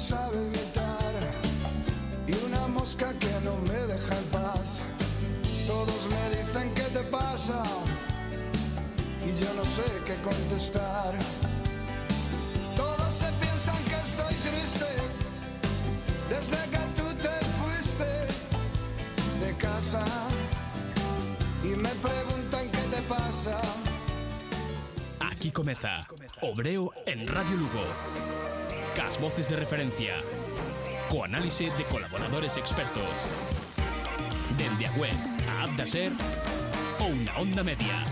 sabe imitar y una mosca que no me deja en paz. Todos me dicen qué te pasa y yo no sé qué contestar. Todos se piensan que estoy triste desde que tú te fuiste de casa y me preguntan qué te pasa. Aquí comeza Obreo en Radio Lugo. Cas voces de referencia. Co análise de colaboradores expertos. Dende a web, a app da SER ou na onda media.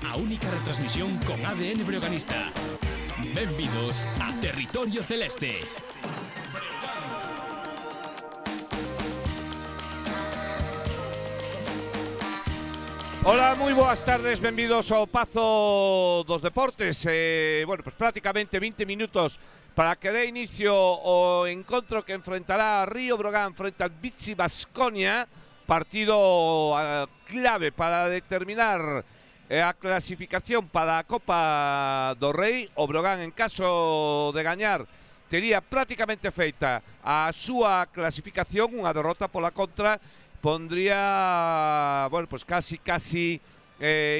A única retransmisión con ADN breoganista. Benvidos a Territorio Celeste. Ola, moi boas tardes, benvidos ao Pazo dos Deportes. Bueno, pues prácticamente 20 minutos para que dé inicio o encontro que enfrentará a Río Breogán frente al Vichy Baskonia. Partido clave para determinar a clasificación para a Copa do Rei. O Breogán, en caso de gañar, tería prácticamente feita a súa clasificación. Unha derrota pola contra pondría, bueno, pues casi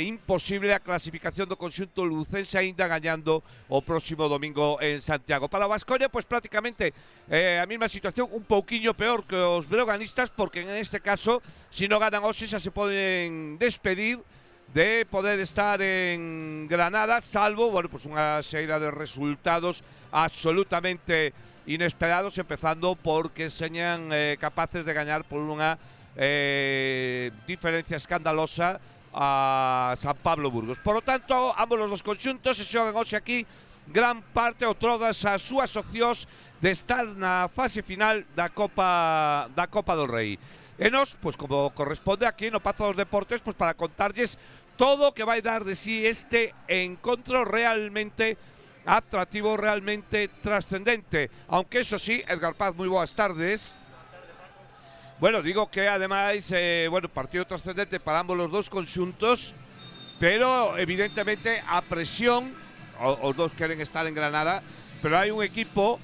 imposible a clasificación do conxunto lucense aínda gañando o próximo domingo en Santiago. Para o Baskonia, pues prácticamente a mesma situación, un pouquiño peor que os breoganistas, porque en este caso, si no ganan hoxe, xa se poden despedir de poder estar en Granada, salvo, bueno, pues unha serie de resultados absolutamente inesperados, empezando porque señan capaces de gañar por unha diferencia escandalosa a San Pablo Burgos. Por lo tanto, ambos os dos conxuntos se xogan hoxe aquí gran parte ou todas as súas opcións de estar na fase final da Copa do Rei. E nos, pues como corresponde aquí no Pazo dos Deportes, pues para contarlles todo o que vai dar de sí este encontro realmente atractivo, realmente trascendente. Aunque eso sí, Edgar Paz, moi boas tardes. Bueno, digo que ademais, bueno, partido trascendente para ambos os dos conxuntos, pero evidentemente a presión, os dos queren estar en Granada, pero hai un equipo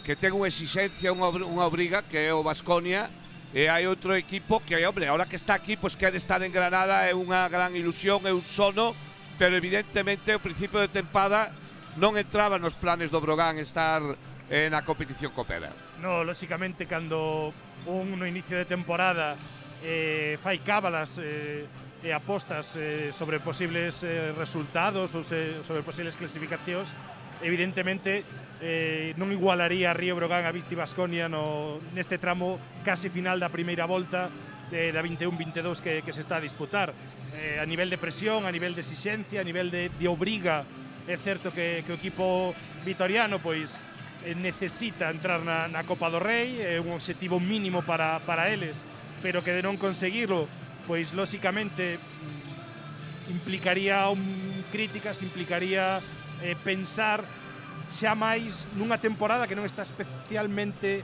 que ten unha exigencia, unha obriga, que é o Baskonia, e hai outro equipo que, hombre, ahora que está aquí, pues quere estar en Granada, é unha gran ilusión, é un sono, pero evidentemente o principio de tempada non entraba nos planes do Breogán estar na competición copera. No, lóxicamente, cando no inicio de temporada fai cábalas e apostas sobre posibles resultados ou sobre posibles clasificacións, evidentemente non igualaría a Río Breogán a Vichy Baskonia neste tramo casi final da primeira volta da 21-22 que se está a disputar. A nivel de presión, a nivel de exixencia, a nivel de obriga, é certo que o equipo vitoriano pois necesita entrar na Copa do Rei, é un obxectivo mínimo para eles, pero que de non conseguirlo, pois lóxicamente implicaría críticas, implicaría pensar xa máis nunha temporada que non está especialmente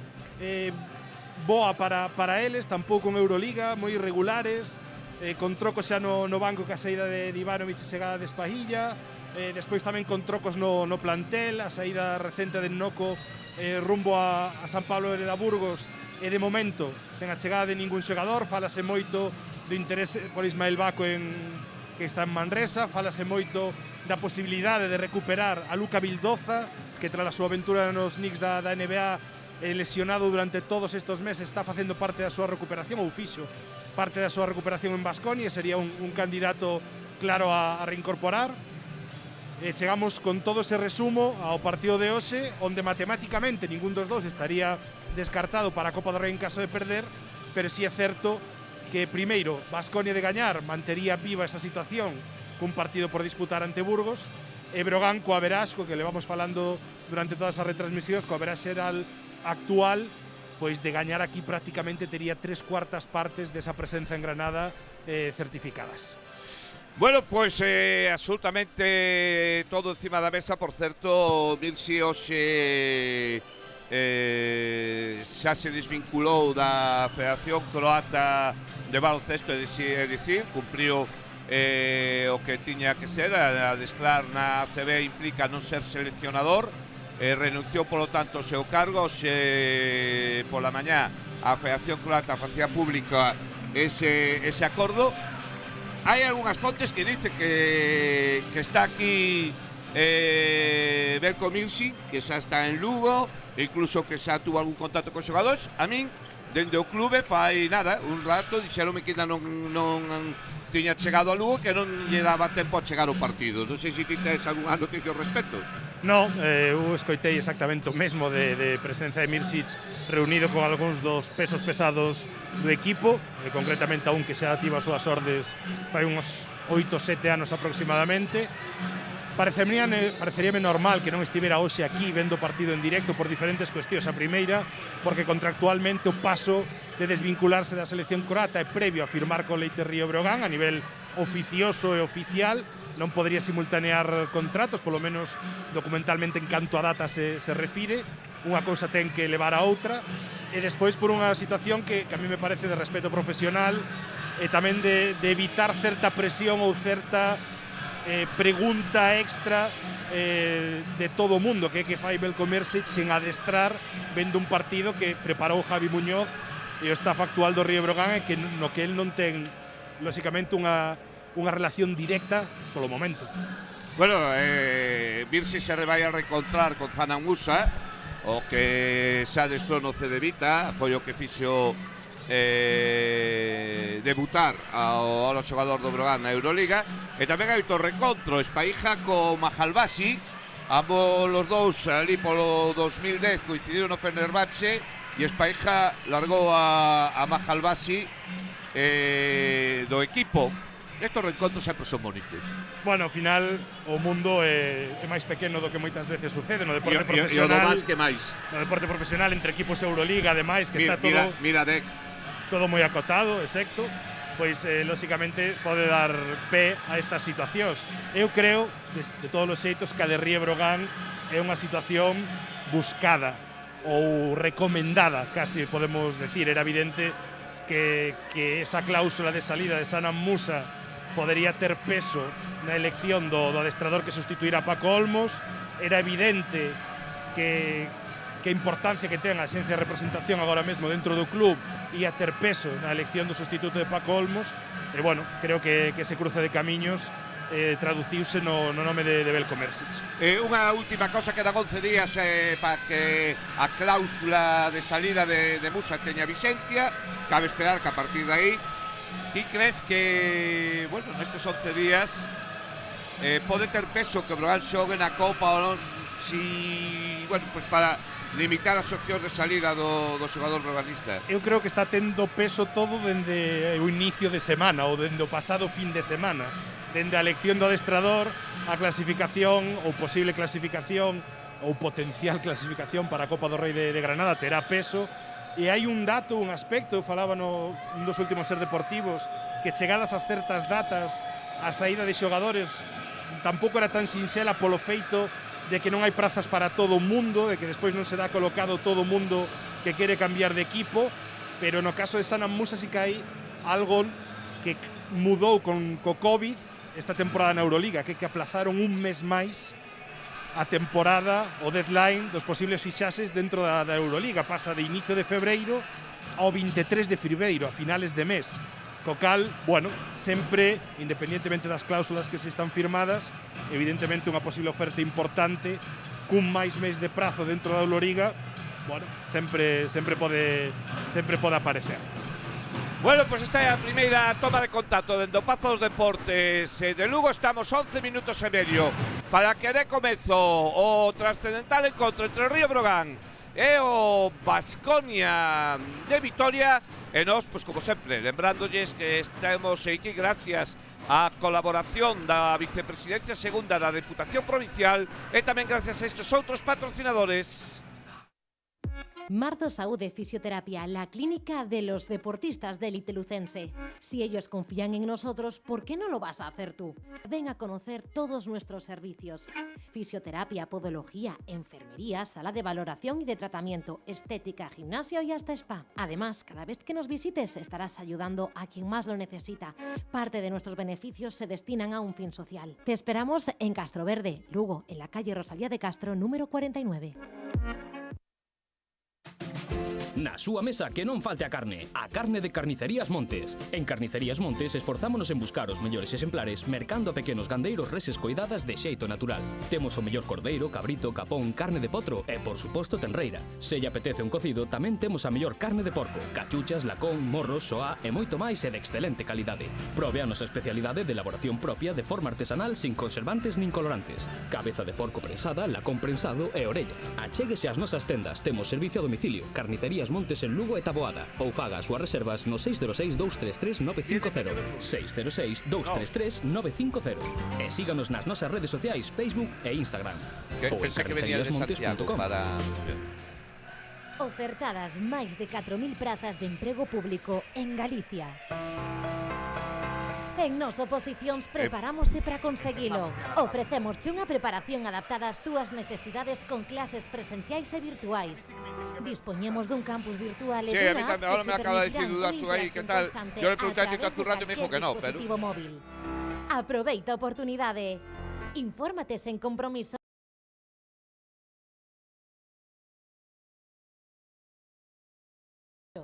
boa para eles, tampouco en Euroliga, moi irregulares, con trocos xa no banco que a saída de Ivanovic e chegada de Espahilla, despois tamén con trocos no plantel, a saída recente de Noco rumbo a San Pablo de Burgos, e de momento, sen a chegada de ningún xogador, falase moito do interese por Ismael Baco que está en Manresa, falase moito da posibilidade de recuperar a Luca Vildoza, que tras a súa aventura nos Knicks da NBA, lesionado durante todos estes meses, está facendo parte da súa recuperación, ou fixo parte da súa recuperación en Baskonia, e sería un candidato claro a reincorporar. Chegamos con todo ese resumo ao partido de hoxe, onde matemáticamente ningún dos dous estaría descartado para a Copa do Rei en caso de perder, pero si é certo que primeiro Baskonia de gañar mantería viva esa situación cun partido por disputar ante Burgos, e Breogán coa verasco que levamos falando durante todas as retransmisións, coa verás xeral actual, pois de gañar aquí prácticamente tería 3/4 partes desa presenza en Granada certificadas. Bueno, pues absolutamente todo encima da mesa. Por certo, Mirsi hoxe xa se desvinculou da Federación Croata de Baloncesto, é dicir, cumpriu o que tiña que ser, adestrar na ACB implica non ser seleccionador, renunciou polo tanto ao seu cargo. Pola mañá a Federación Croata facía pública ese acordo. Hai algunhas fontes que dicen que está aquí Veljko Micic, que xa está en Lugo, incluso que xa tuvo algún contacto con xogadores. A min, dende o clube, fai nada, un rato, dixeronme que ainda non tiña chegado a Lugo, que non lle daba tempo a chegar ao partido. Non sei se ti tens algunha noticia ao respecto. No, eu escoitei exactamente o mesmo de presenza de Micic reunido con algúns dos pesos pesados do equipo, concretamente a un que xa ativa as súas ordes fai uns 8-7 anos aproximadamente. Pareceríame normal que non estivera hoxe aquí vendo o partido en directo por diferentes cuestións. A primeira, porque contractualmente o paso de desvincularse da selección croata é previo a firmar con Leite Río Breogán a nivel oficioso e oficial. Non podría simultanear contratos, polo menos documentalmente en canto a data se refire. Unha cousa ten que levar a outra. E despois por unha situación que a mí me parece de respeto profesional e tamén de evitar certa presión ou certa pregunta extra de todo o mundo que fai Veljko Micic sen adestrar vendo un partido que preparou Javi Muñoz e o staff actual do Río Breogán e que no que el non ten lóxicamente unha relación directa polo momento. Bueno, Micic se vai a reencontrar con Zanan Musa, o que xa adestrou no Cedevita, foi o que fixo debutar ao xogador do Breogán na Euroliga. E tamén hai outro reencontro, Espaija co Mahalbasi, ambos los dous ali polo 2010 coincidiron no Fenerbahce e Espaija largou a Mahalbasi do equipo. Estos reencontros sempre son bonitos. Bueno, ao final o mundo é máis pequeno do que moitas veces sucede no deporte profesional. E o do máis que máis. No deporte profesional entre equipos Euroliga, ademais, que está todo todo moi acotado, exacto, pois lóxicamente pode dar pé a estas situacións. Eu creo, de todos os xeitos, que a de Río Breogán é unha situación buscada ou recomendada, casi podemos decir. Era evidente que esa cláusula de salida de Zanan Musa podería ter peso na elección do adestrador que sustituirá a Paco Olmos. Era evidente que a importancia que ten a axencia de representación agora mesmo dentro do club ia ter peso na elección do sustituto de Paco Olmos. E bueno, creo que ese cruce de camiños traduciuse no nome de Veljko Micic. Unha última cosa, quedan 11 días para que a cláusula de salida de Musa teña vixencia. Cabe esperar que a partir de aí, ti crees que, bueno, nestes 11 días pode ter peso que o Breogán xogue na Copa ou non? Si, bueno, pues para limitar as opcións de salida do xogador breoganista. Eu creo que está tendo peso todo dende o inicio de semana ou dende o pasado fin de semana. Dende a elección do adestrador, a clasificación ou posible clasificación ou potencial clasificación para a Copa do Rei de Granada terá peso. E hai un dato, un aspecto, falaba un dos últimos Ser Deportivos, que chegadas a certas datas a saída de xogadores tampouco era tan sinxela polo feito de que non hai prazas para todo o mundo, de que despois non se dá colocado todo o mundo que quere cambiar de equipo, pero no caso de Zanan Musa sí que hai algo que mudou co COVID esta temporada na Euroliga, que aplazaron un mes máis a temporada, o deadline dos posibles fixaxes dentro da Euroliga. Pasa de inicio de febreiro ao 23 de febreiro, a finales de mes. Co cal, bueno, sempre, independentemente das cláusulas que se están firmadas, evidentemente unha posible oferta importante, cun máis mes de prazo dentro da Euroliga, bueno, sempre pode aparecer. Bueno, pues esta é a primeira toma de contacto dentro do Pazo dos Deportes de Lugo. Estamos 11 minutos e medio para que dé comezo o trascendental encontro entre o Río Breogán e o Baskonia de Vitoria. E nós, pois como sempre, lembrándoles que estamos aquí gracias á colaboración da Vicepresidencia Segunda da Deputación Provincial e tamén gracias a estes outros patrocinadores. Marzo Saúde Fisioterapia, la clínica de los deportistas de élite lucense. Si ellos confían en nosotros, ¿por qué no lo vas a hacer tú? Ven a conocer todos nuestros servicios. Fisioterapia, podología, enfermería, sala de valoración y de tratamiento, estética, gimnasio y hasta spa. Además, cada vez que nos visites estarás ayudando a quien más lo necesita. Parte de nuestros beneficios se destinan a un fin social. Te esperamos en Castroverde, Lugo, en la calle Rosalía de Castro, número 49. Na súa mesa que non falte a carne de Carnicerías Montes. En Carnicerías Montes esforzámonos en buscar os mellores exemplares mercando a pequenos gandeiros reses coidadas de xeito natural. Temos o mellor cordeiro, cabrito, capón, carne de potro e, por suposto, tenreira. Se lle apetece un cocido, tamén temos a mellor carne de porco, cachuchas, lacón, morros, soa e moito máis e de excelente calidade. Probe a nosa especialidade de elaboración propia de forma artesanal sin conservantes nin colorantes. Cabeza de porco prensada, lacón prensado e orella. Achéguese ás nosas tendas, temos servicio a domicilio. Carnicerías Montes en Lugo e Taboada. Ou faga as súas reservas no 606-233-950. 606-233-950. E síganos nas nosas redes sociais, Facebook e Instagram. Pensé que venía de Santiago para... Ofertadas máis de 4.000 prazas de emprego público en Galicia. En Nos Oposicións preparámoste para conseguilo. Ofrecémosche unha preparación adaptada ás túas necesidades con clases presenciais e virtuais. Dispoñemos dun campus virtual e Sí, a mí dunha app también, ahora que me che acaba de decir permitirán Dudasu ahí, ¿qué tal? constante Yo le pregunté a través Tito hace un de rato y me dijo que no, pero... dispositivo móvil. Aproveita a oportunidade. Infórmate sen compromiso.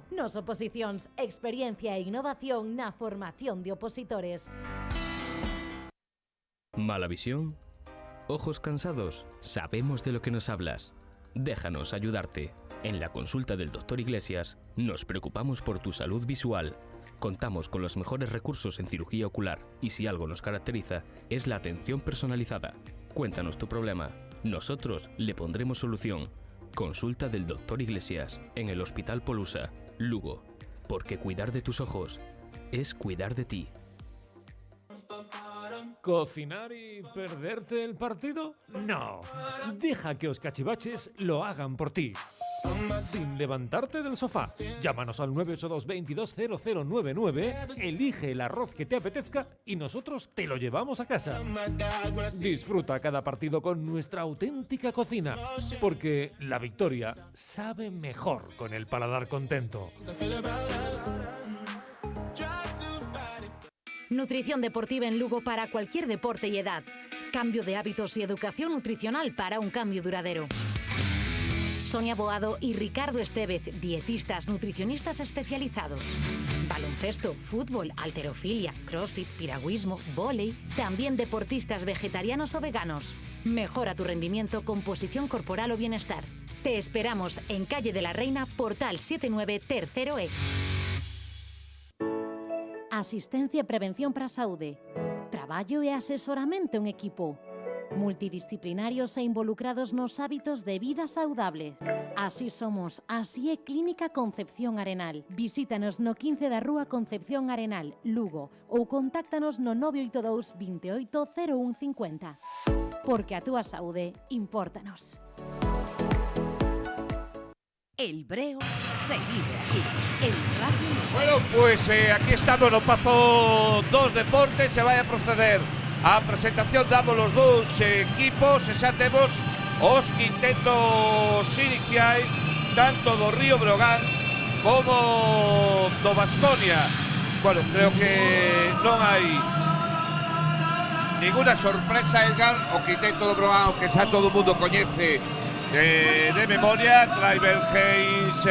Nos Oposicións, experiencia e innovación na formación de opositores. ¿Mala visión? ¿Ojos cansados? Sabemos de lo que nos hablas. Déjanos ayudarte. En la consulta del Dr. Iglesias nos preocupamos por tu salud visual. Contamos con los mejores recursos en cirugía ocular y si algo nos caracteriza es la atención personalizada. Cuéntanos tu problema. Nosotros le pondremos solución. Consulta del Dr. Iglesias en el Hospital Polusa, Lugo. Porque cuidar de tus ojos es cuidar de ti. ¿Cocinar y perderte el partido? No. Deja que os cachivaches lo hagan por ti. Sin levantarte del sofá. Llámanos al 982-220099, elige el arroz que te apetezca y nosotros te lo llevamos a casa. Disfruta cada partido con nuestra auténtica cocina, porque la victoria sabe mejor con el paladar contento. Nutrición deportiva en Lugo para cualquier deporte y edad. Cambio de hábitos y educación nutricional para un cambio duradero. Sonia Boado y Ricardo Estevez, dietistas nutricionistas especializados. Baloncesto, fútbol, halterofilia, crossfit, piragüismo, vóley. También deportistas vegetarianos o veganos. Mejora tu rendimiento, composición corporal o bienestar. Te esperamos en Calle de la Reina, Portal 79, tercero E. Asistencia e prevención para a saúde. Traballo e asesoramento en equipo. Multidisciplinarios e involucrados nos hábitos de vida saudable. Así somos, así é Clínica Concepción Arenal. Visítanos no 15 da Rúa Concepción Arenal, Lugo, ou contáctanos no 982 28 0150. Porque a túa saúde impórtanos. El breo se vive aquí, en Radio Lugo. Bueno, pues aquí estamos no Pazo dos Deportes. Se vai a proceder a presentación, damos los dos equipos e xa temos os quintetos iniciais tanto do Río Breogán como do Baskonia. Bueno, creo que non hai ninguna sorpresa, Edgar. O quinteto do Breogán, o que xa todo o mundo coñece de memoria: Cliver Hayes,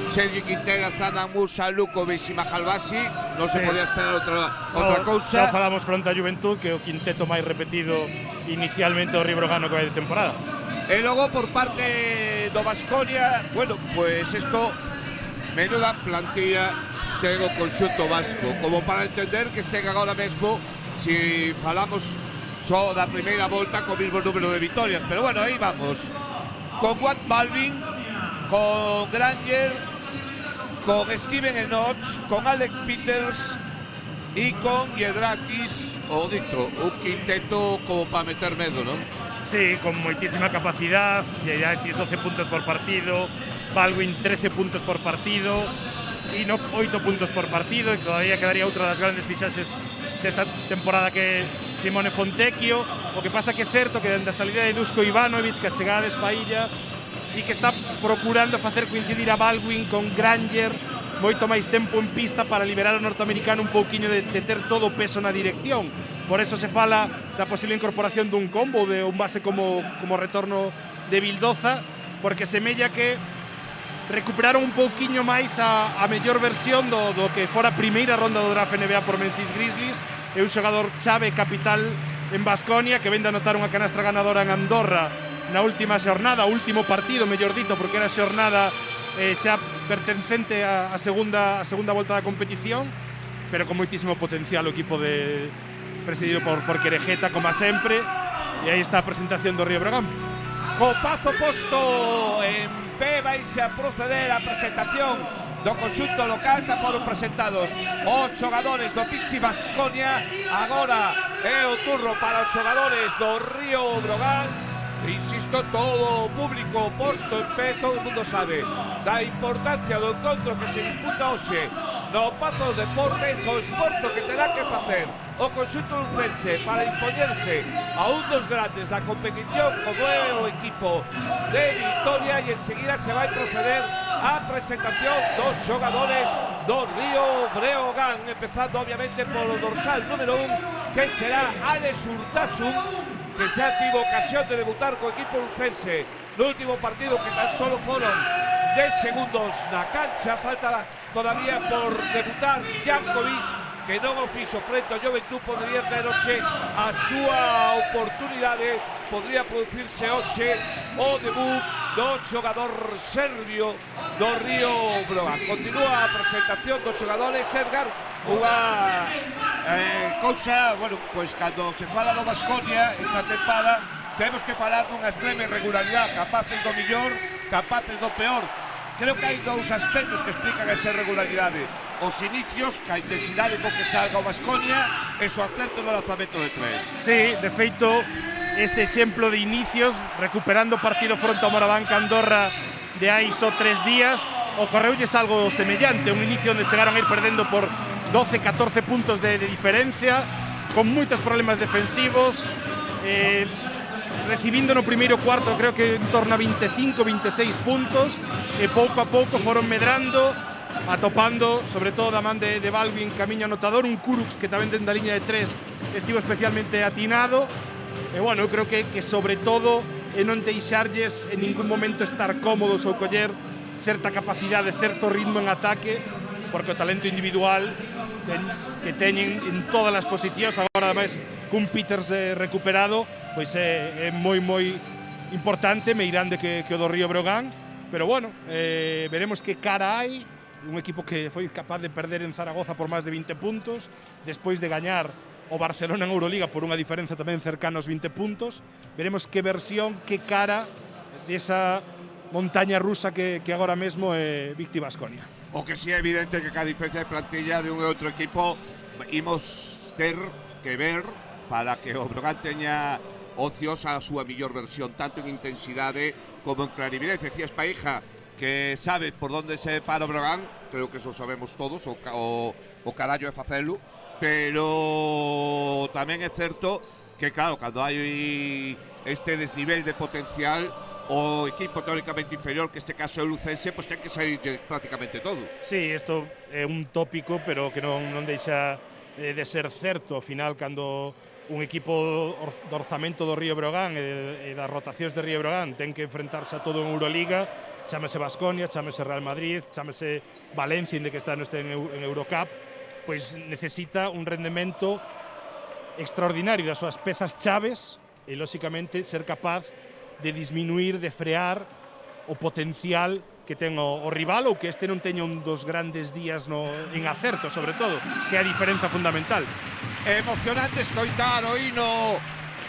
Sergi Quintera, Zana Musa, Lukovic e Mahalbasi. Non se podía esperar outra cousa. Xa falamos fronte a Juventud, que é o quinteto máis repetido inicialmente do Río Breogán no que vai de temporada. E logo por parte do Baskonia, bueno, pues isto, menuda plantilla ten o conxunto vasco, como para entender que estén agora mesmo, si falamos só da primeira volta, co mismo número de vitorias. Pero bueno, aí vamos, con Watt Balvin, con Granger, con Steven Enoch, con Alec Peters y con Yedrakis, o dentro, un quinteto como para meter medo, ¿no? Sí, con moitísima capacidad, Yedrakis 12 puntos por partido, Baldwin 13 puntos por partido, Ino 8 puntos por partido, e todavía quedaría outra das grandes fixaxes desta temporada que Simone Fontecchio. O que pasa que é certo que dende a salida de Dusko Ivanovic, que a chegada de Espailla sí que está procurando facer coincidir a Baldwin con Granger moito máis tempo en pista para liberar ao norteamericano un pouquiño de ter todo o peso na dirección. Por eso se fala da posible incorporación dun combo, de un base como retorno de Vildoza, porque semella que recuperaron un pouquiño máis a mellor versión do que fora a primeira ronda do draft NBA por Memphis Grizzlies. É un xogador chave capital en Baskonia, que vende a anotar unha canastra ganadora en Andorra na última xornada, último partido, mellor dito, porque era xornada xa pertencente a segunda volta da competición, pero con moitísimo potencial o equipo presidido por Querejeta, como sempre. E aí está a presentación do Río Breogán. Copazo posto en pé, vais a proceder a presentación do conxunto local. Xa foron presentados os xogadores do Pizzi Baskonia. Agora é o turno para os xogadores do Río Breogán. Insisto, todo o público posto en pé, todo o mundo sabe da importancia do encontro que se disputa hoxe no Pazo dos Deportes, o esforzo que terá que facer o conxunto lucense para impoñerse a un dos grandes da competición, como é o equipo de Vitoria, e enseguida se vai proceder a presentación dos xogadores do Río Breogán, empezando obviamente polo dorsal número 1, que será Alex Urtasun, que xa tivo ocasión de debutar co equipo lucense no último partido, que tan solo foron 10 segundos na cancha. Falta todavía por debutar Jankovic, que non o fixo frente ao Juventud. Podría ter hoxe a súa oportunidade, podría producirse hoxe o debut do xogador serbio do Río Breogán. Continúa a presentación dos xogadores. Edgar, unha cousa, bueno, pois cando se fala do Baskonia esta tempada, temos que falar dunha extrema irregularidade, capaces do millor, capaces do peor. Creo que hai dous aspectos que explican esa irregularidade: os inicios, ca intensidade con que salga o Baskonia, e o acerto no lanzamento de tres. Sí, de feito, ese exemplo de inicios, recuperando o partido fronte ao Morabanca Andorra de hai só 3 días, ocorreulles algo semellante, un inicio onde chegaron a ir perdendo por 12-14 puntos de diferencia, con moitos problemas defensivos, recibindo no primeiro cuarto creo que en torno a 25-26 puntos, e pouco a pouco foron medrando, atopando, sobre todo da man de Baldwin, camiño anotador, un Kurucs que tamén dende a liña de 3 estivo especialmente atinado. E bueno, eu creo que sobre todo non deixarlles en ningún momento estar cómodos ou coller certa capacidade, certo ritmo en ataque, porque o talento individual que teñen en todas as posicións, agora ademais cun Peters recuperado, pois é moi importante, meirande que o do Río Breogán. Pero bueno, veremos que cara hai un equipo que foi capaz de perder en Zaragoza por máis de 20 puntos, despois de gañar o Barcelona en Euroliga por unha diferenza tamén cercana aos 20 puntos. Veremos que versión, que cara desa montaña rusa que agora mesmo é Victi Baskonia. O que sí é evidente que cada diferencia de plantilla de un e outro equipo imos ter que ver para que o Breogán teña ociosa a súa millor versión, tanto en intensidade como en clarividencia. Decía Espaija que sabe por onde se para o Breogán, creo que eso sabemos todos, o carallo é facelo, pero tamén é certo que, claro, cando hai este desnivel de potencial, o equipo teóricamente inferior, que este caso é o lucense, pois ten que sair prácticamente todo. Sí, isto é un tópico, pero que non deixa de ser certo. Ao final, cando un equipo do orzamento do Río Breogán e das rotacións de Río Breogán ten que enfrentarse a todo en Euroliga, chámese Baskonia, chámese Real Madrid, chámese Valencia, inde que está en Eurocup, pois necesita un rendemento extraordinario das súas pezas chaves e, lóxicamente, ser capaz de disminuir, de frear o potencial que ten o rival, ou que este non teña un dos grandes días en acerto, sobre todo, que é a diferenza fundamental. É emocionante escoitar o hino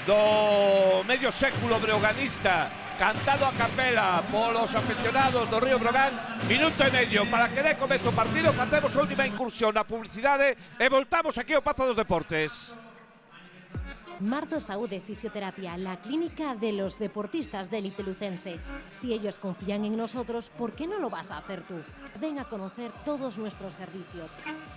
do medio século breoganista, cantado a capela polos aficionados do Río Breogán. Minuto e medio para que dé comezo o partido. Facemos a última incursión na publicidade e voltamos aquí ao Pazo dos Deportes. Marzo Saúde Fisioterapia, la clínica de los deportistas de élite lucense. Si ellos confían en nosotros, ¿por qué no lo vas a hacer tú? Ven a conocer todos nuestros servicios.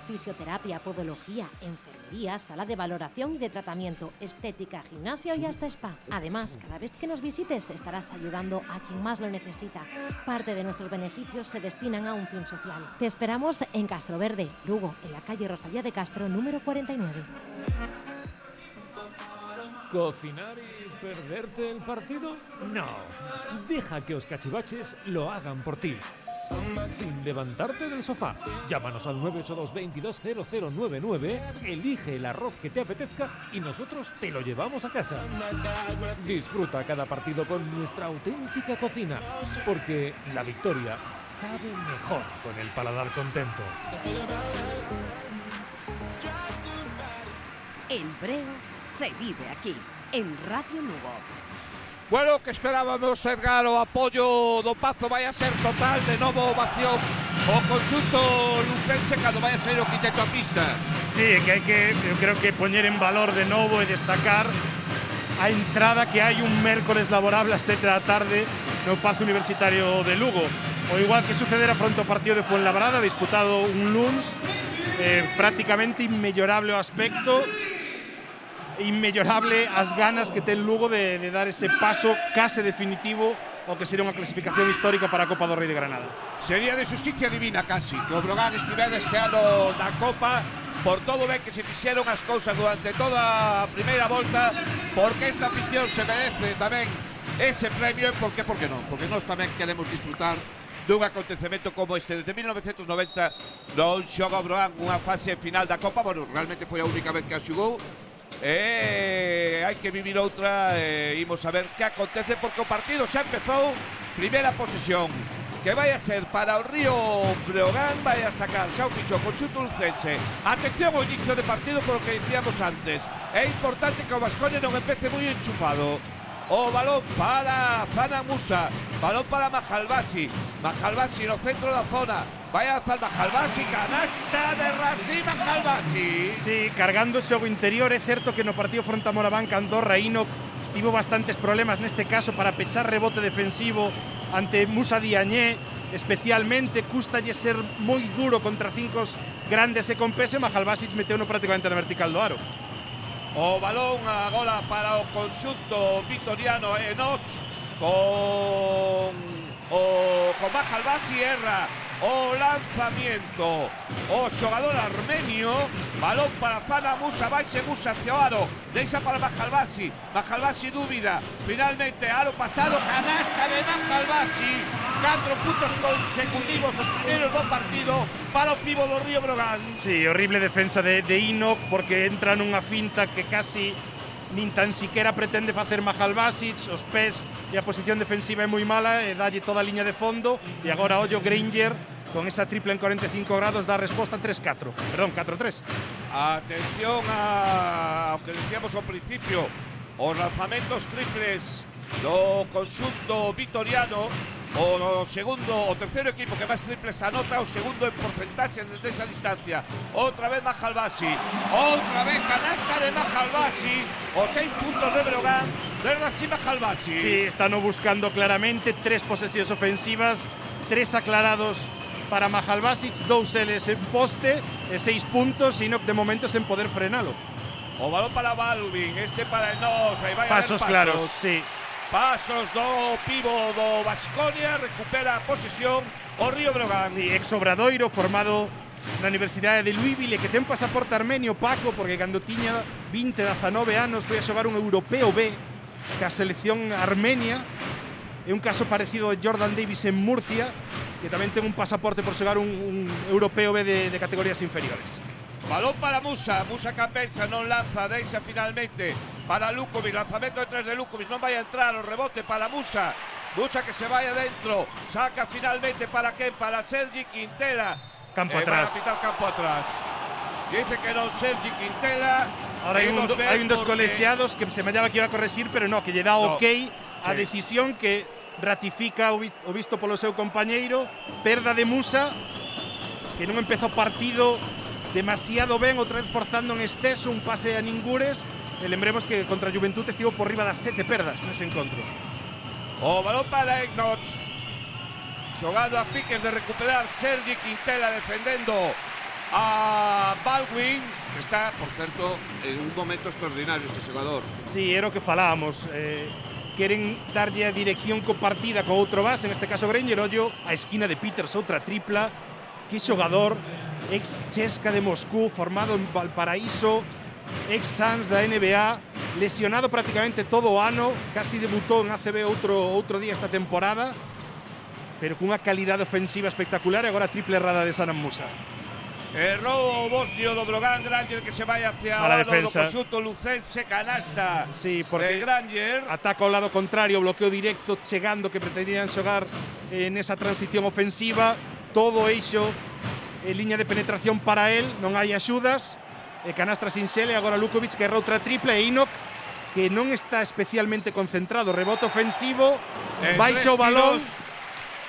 Fisioterapia, podología, enfermería, sala de valoración y de tratamiento, estética, gimnasio y hasta spa. Además, cada vez que nos visites estarás ayudando a quien más lo necesita. Parte de nuestros beneficios se destinan a un fin social. Te esperamos en Castroverde, Lugo, en la calle Rosalía de Castro, número 49. ¿Cocinar y perderte el partido? No. Deja que os cachivaches lo hagan por ti. Sin levantarte del sofá. Llámanos al 982-220099, elige el arroz que te apetezca y nosotros te lo llevamos a casa. Disfruta cada partido con nuestra auténtica cocina, porque la victoria sabe mejor con el paladar contento. El breo se vive aquí, en Radio Lugo. Bueno, que esperábamos, Edgar, o apoyo do Pazo vai a ser total, de novo ovación o conxunto lucense cando vai a ser o quinteto a pista. Sí, que hai que, eu creo que poñer en valor de novo e destacar a entrada que hai un mércores laborable a 7 da tarde no Pazo Universitario de Lugo. O igual que sucedera fronte ao partido de Fuenlabrada, disputado un luns, prácticamente inmellorable o aspecto, inmellorable as ganas que ten Lugo de dar ese paso case definitivo ao que sería unha clasificación histórica para a Copa do Rei de Granada. Sería de justicia divina casi que o Brogan estivera este ano na Copa por todo ben que se fixeron as cousas durante toda a primeira volta, porque esta afición se merece tamén ese premio. Por que non? Porque nós tamén queremos disfrutar dun acontecemento como este. Desde 1990 non xoga o Brogan unha fase final da Copa. Bueno, realmente foi a única vez que a xogou. Hai que vivir outra, imos a ver que acontece, porque o partido xa empezou. Primeira posesión que vai a ser para o Río Breogán, vai a sacar xa o fixo o conxunto lucense. Atención ao inicio de partido, por o que dicíamos antes, é importante que o Baskonia non empece moi enchufado. O balón para Zana Musa, balón para Mahalbasi, Mahalbasi no centro da zona, vai a alzar Mahalbasi, canasta de Rassi Mahalbasi. Sí, cargando o xogo interior. É certo que no partido fronte a Moraván Andorra Inoc tivo bastantes problemas neste caso para pechar rebote defensivo ante Musa Diañé, especialmente custalle ser moi duro contra cincos grandes e con peso. Mahalbasi meteu no prácticamente na vertical do aro. O balón agora para o conxunto vitoriano Enoch con Mahalbasi, erra o lanzamiento o xogador armenio. Balón para Zana Musa, vaise Musa hacia o aro, deixa para Mahalbasi, Mahalbasi dúbida, finalmente aro pasado, canasta de Mahalbasi. 4 puntos consecutivos, os primeiros do partido para o pivo do Río Breogán. Sí, horrible defensa de Inoc, porque entra nunha finta que casi nin tan siquiera pretende facer Mahalbasic. Os pés e a posición defensiva é moi mala e dalle toda a liña de fondo. E agora ollo Granger con esa tripla en 45 grados dá resposta 3-4, perdón, 4-3. Atención ao que decíamos ao principio, os lanzamentos triples do conxunto vitoriano. O terceiro equipo que máis triples anota, o segundo en porcentaxe desde esa distancia. Outra vez Mahalbasi, outra vez canasta de Mahalbasi. Os 6 puntos de Breogán, de Rassi Mahalbasi. Sí, están buscando claramente 3 posesións ofensivas, 3 aclarados para Mahalbasic, 2 eles en poste e 6 puntos, sino de momento sen poder frenalo. O balón para Balvin, este para Enos, aí vai pasos claros, sí. Pasos do pivo do Baskonia, recupera a posesión o Río Breogán. Sí, ex Obradoiro, formado na Universidade de Louisville, que ten pasaporte armenio, Paco, porque cando tiña 20, 19 anos foi a xogar un europeo B ca selección armenia. É un caso parecido de Jordan Davis en Murcia, que tamén ten un pasaporte por xogar un europeo B de categorías inferiores. Balón para Musa, Musa Campensa non lanza, deixa finalmente para Lukovic, lanzamento de 3 de Lukovic, non vai a entrar o rebote para Musa, Musa que se vai adentro, saca finalmente para quen, para Sergi Quintela, campo atrás, vai a pitar campo atrás, dice que non Sergi Quintela. Ahora hai un dos colexiados que se me hallaba que iba a corregir, pero no, que lle dá ok a decisión que ratifica o visto polo seu compañeiro. Perda de Musa, que non empezou o partido demasiado ben, outra vez forzando en exceso un pase a ningures, e lembremos que contra a Juventud estivo por riba das 7 perdas nese encontro. O balón para Egnots. Xogando a piques de recuperar Sergi Quintela defendendo a Baldwin, que está, por certo, en un momento extraordinario este xogador. Sí, era o que falábamos. Queren darlle a dirección compartida co outro base, en este caso Granger. Ollo a esquina de Peters, outra tripla. Que xogador, ex Chesca de Moscú, formado en Valparaíso, ex Suns da NBA, lesionado prácticamente todo o ano, casi debutou en ACB outro día esta temporada, pero cunha calidade ofensiva espectacular, e agora triple errada de Sanan Musa. Errou o bosnio do Brogan, Granger que se vai hacia a la o lado do defensa. conxunto lucense, canasta Sí, porque de Granger. ataca ao lado contrario, bloqueo directo, chegando que pretendían xogar en esa transición ofensiva, todo eixo en liña de penetración para él, non hai axudas, e canastra sin xele, agora Lukovic que erra outra tripla, e Enoch que non está especialmente concentrado, rebote ofensivo, baixa o balón.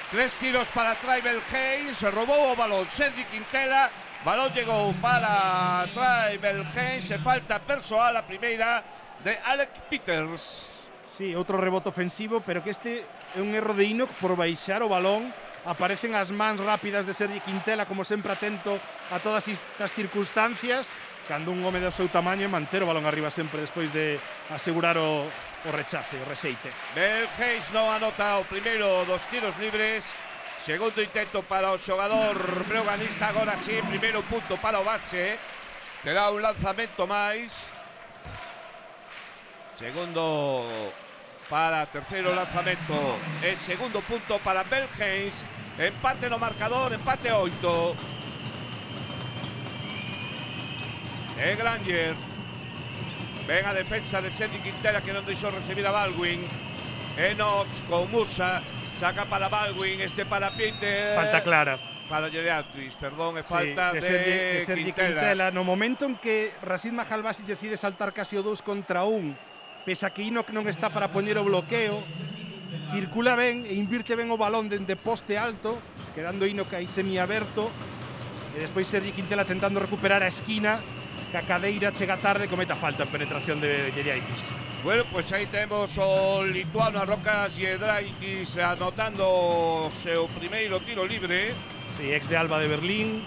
Tres tiros para Tribal Hayes, se robou o balón Sergi Quintela, balón llegou para Tribal Hayes, se falta persoal a primeira de Alec Peters. Sí, outro rebote ofensivo, pero que este é un erro de Enoch por baixar o balón. Aparecen as mans rápidas de Sergi Quintela, como sempre atento a todas estas circunstancias, cando un home do seu tamaño e manter o balón arriba sempre despois de asegurar o rechace, o rexeite. Bel Hayes non anota o primeiro dos tiros libres. Segundo intento para o xogador breoganista, agora sí, primeiro punto para o base. Terá un lanzamento máis. Segundo para terceiro lanzamento e segundo punto para Bel Hayes. Empate no marcador, empate 8. E Granger. Ven a defensa de Sergi Quintela que non deixou recibir a Baldwin. Enoch con Musa. Saca para Baldwin, este para Peter. Falta clara. Para Geriatris, perdón, é falta de Quintela. Sergi Quintela. No momento en que Rashid Mahalbasic decide saltar casi o 2 contra 1, pese a que Enoch non está para poñer o bloqueo, circula ben e invirte ben o balón dende poste alto, quedando Enoch aí semiaberto, e despois Sergi Quintela tentando recuperar a esquina, que a cadeira chega tarde e cometa falta en penetración de Geriaitis. Bueno, pues aí temos o lituano Rokas Giedraitis anotando o seu primeiro tiro libre. Sí, ex de Alba de Berlín,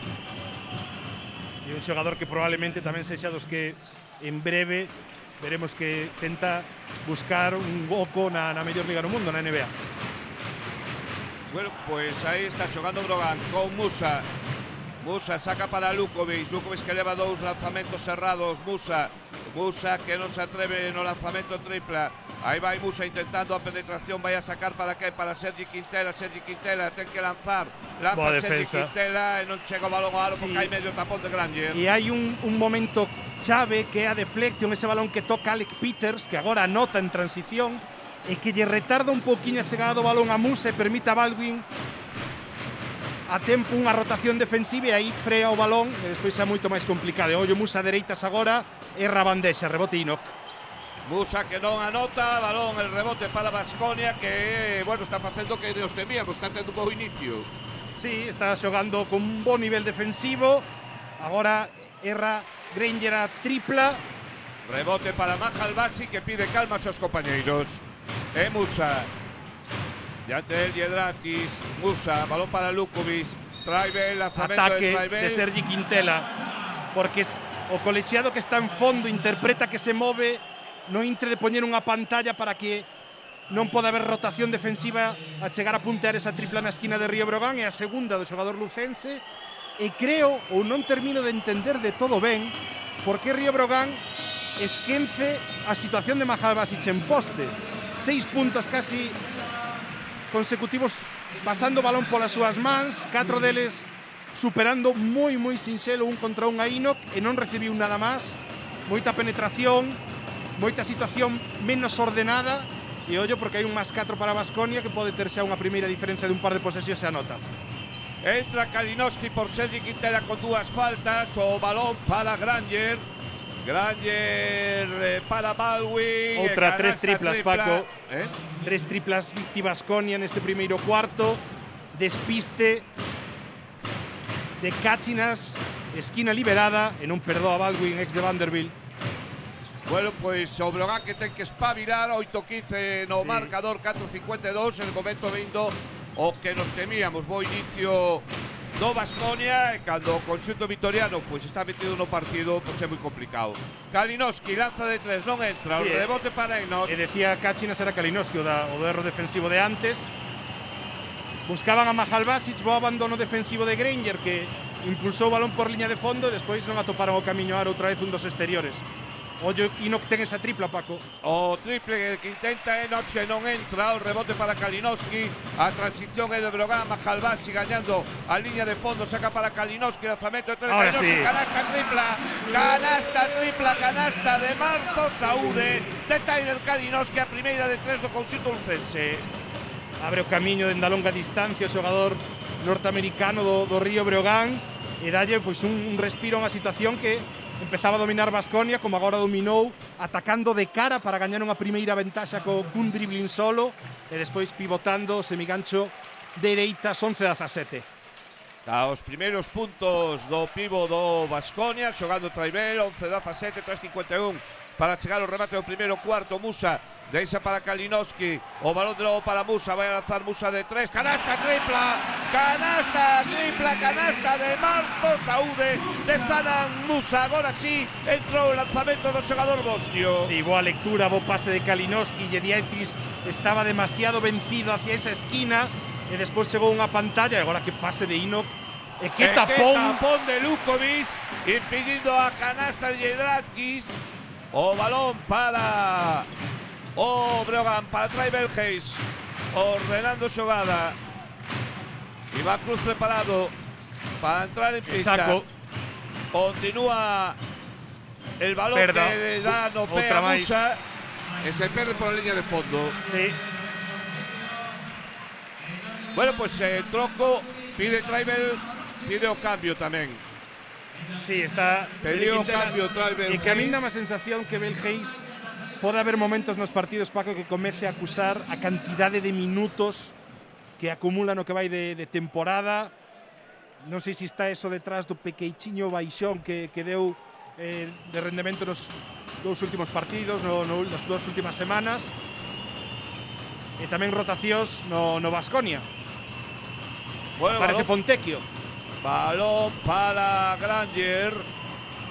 e un xogador que probablemente tamén sexa dos que en breve veremos que tenta buscar un boco na mellor liga no mundo, na NBA. Bueno, pues aí está xogando Brogan con Musa. Musa saca para Lukovic, Lukovic que leva 2 lanzamentos cerrados, Musa que non se atreve no lanzamento tripla, aí vai Musa intentando a penetración, vai a sacar para que? Para Sergi Quintela ten que lanzar, lanza Sergi Quintela e non chega o balón ao aro porque hai medio tapón de Granger. E hai un momento chave que é a deflection, ese balón que toca Alec Peters, que agora anota en transición, e que lle retarda un poquinho a chegada do balón a Musa e permite a Baldwin a tempo unha rotación defensiva e aí frea o balón e despois é moito máis complicado. Ollo Musa dereitas agora, erra bandexa, rebote Enoch. Musa que non anota, balón, el rebote para Baskonia que, bueno, está facendo que nos temíamos, está tendo un bo inicio. Sí, está xogando con un bo nivel defensivo, agora erra Granger a tripla. Rebote para Mahalbasic que pide calma aos seus compañeiros. E Musa. Diante del Giedraitis, Musa, balón para Lukovic, Tribal, lanzamento ataque de Tribal. de Sergi Quintela, porque o colexiado que está en fondo interpreta que se move no intre de poñer unha pantalla para que non poda haber rotación defensiva a chegar a puntear esa tripla na esquina de Río Brogan, e a segunda do xogador lucense, e creo, ou non termino de entender de todo ben, por que Río Brogan esquence a situación de Mahalbasic en poste. 6 puntos casi consecutivos pasando o balón polas súas mans, 4 deles superando moi sinxelo 1 contra 1 a Enoch e non recibiu nada máis. Moita penetración, moita situación menos ordenada e ollo porque hai un máis 4 para Baskonia que pode ter xa unha primeira diferencia de un par de posesións e anota. Entra Kalinowski por Sergi Quintela con 2 faltas, o balón para Granger. Granger para Baldwin. Outra 3 triplas, Paco. 3 3 triplas víctimas Baskonia neste primeiro cuarto. Despiste de Cáchinas esquina liberada e non perdoa Baldwin, ex de Vanderbilt. Bueno, pois o Breogán que ten que espabilar, 8-15 no marcador, 4-52, en el momento vindo o que nos temíamos, bo inicio do Baskonia, e cando o conxunto vitoriano pois está metido no partido, pois é moi complicado. Kalinowski lanza de 3, non entra, o rebote para Enoch. E decía Kachinas era Kalinowski o do erro defensivo de antes. Buscaban a Mahalbasic, bo abandono defensivo de Granger, que impulsou o balón por liña de fondo e despois non atoparon o camiño aro outra vez un dos exteriores. Ollo, Enoch ten esa tripla, Paco. O triple que intenta Enoch que non entra, o rebote para Kalinowski, a transición é de Breogán, Mahalbasi gañando a liña de fondo, saca para Kalinowski, lanzamento de 3, ahora Kalinowski, sí. canasta tripla de Marzo Saúde, de Tyler Kalinowski, a primeira de 3 do conxunto lucense. Abre o camiño dende a longa distancia o xogador norteamericano do Río Breogán e dalle pois un respiro a unha situación que empezaba a dominar Baskonia, como agora dominou, atacando de cara para gañar unha primeira ventaxa cun dribbling solo e despois pivotando semigancho dereitas 11-17. Os primeiros puntos do pivo do Baskonia, xogando Traibel, 11-17, 3-51 para chegar ao remate do primeiro cuarto. Musa deixa para Kalinowski, o balón de novo para Musa, vai a lanzar Musa de 3, canasta tripla de Marzo Saúde, de Zanan Musa, agora sí entrou o lanzamento do xogador bosnio. Sí, boa lectura, bo pase de Kalinowski, Jedietis estaba demasiado vencido hacia esa esquina e despois chegou unha pantalla e agora que pase de Enoch e que tapón de Lukovic, impidindo a canasta de Jedietis. O balón para o Breogán, para Traibel Hayes, ordenando xogada. Iván Cruz preparado para entrar en pista. Saco. Continúa el balón que le da no pé a Musa e se perde por la línea de fondo. Sí. Bueno, pues troco, pide Traibel, pide o cambio tamén. Sí, está pedido cambio Traibel. E que a mí dá má sensación que Bel Hayes pode haber momentos nos partidos, Paco, que comece a acusar a cantidade de minutos que acumula no que vai de temporada. Non sei se está eso detrás do pequeichiño baixón que deu de rendemento nos dous últimos partidos, nas dúas últimas semanas. E tamén rotacións no Baskonia. Bueno, parece Fontecchio. Balón para Granger.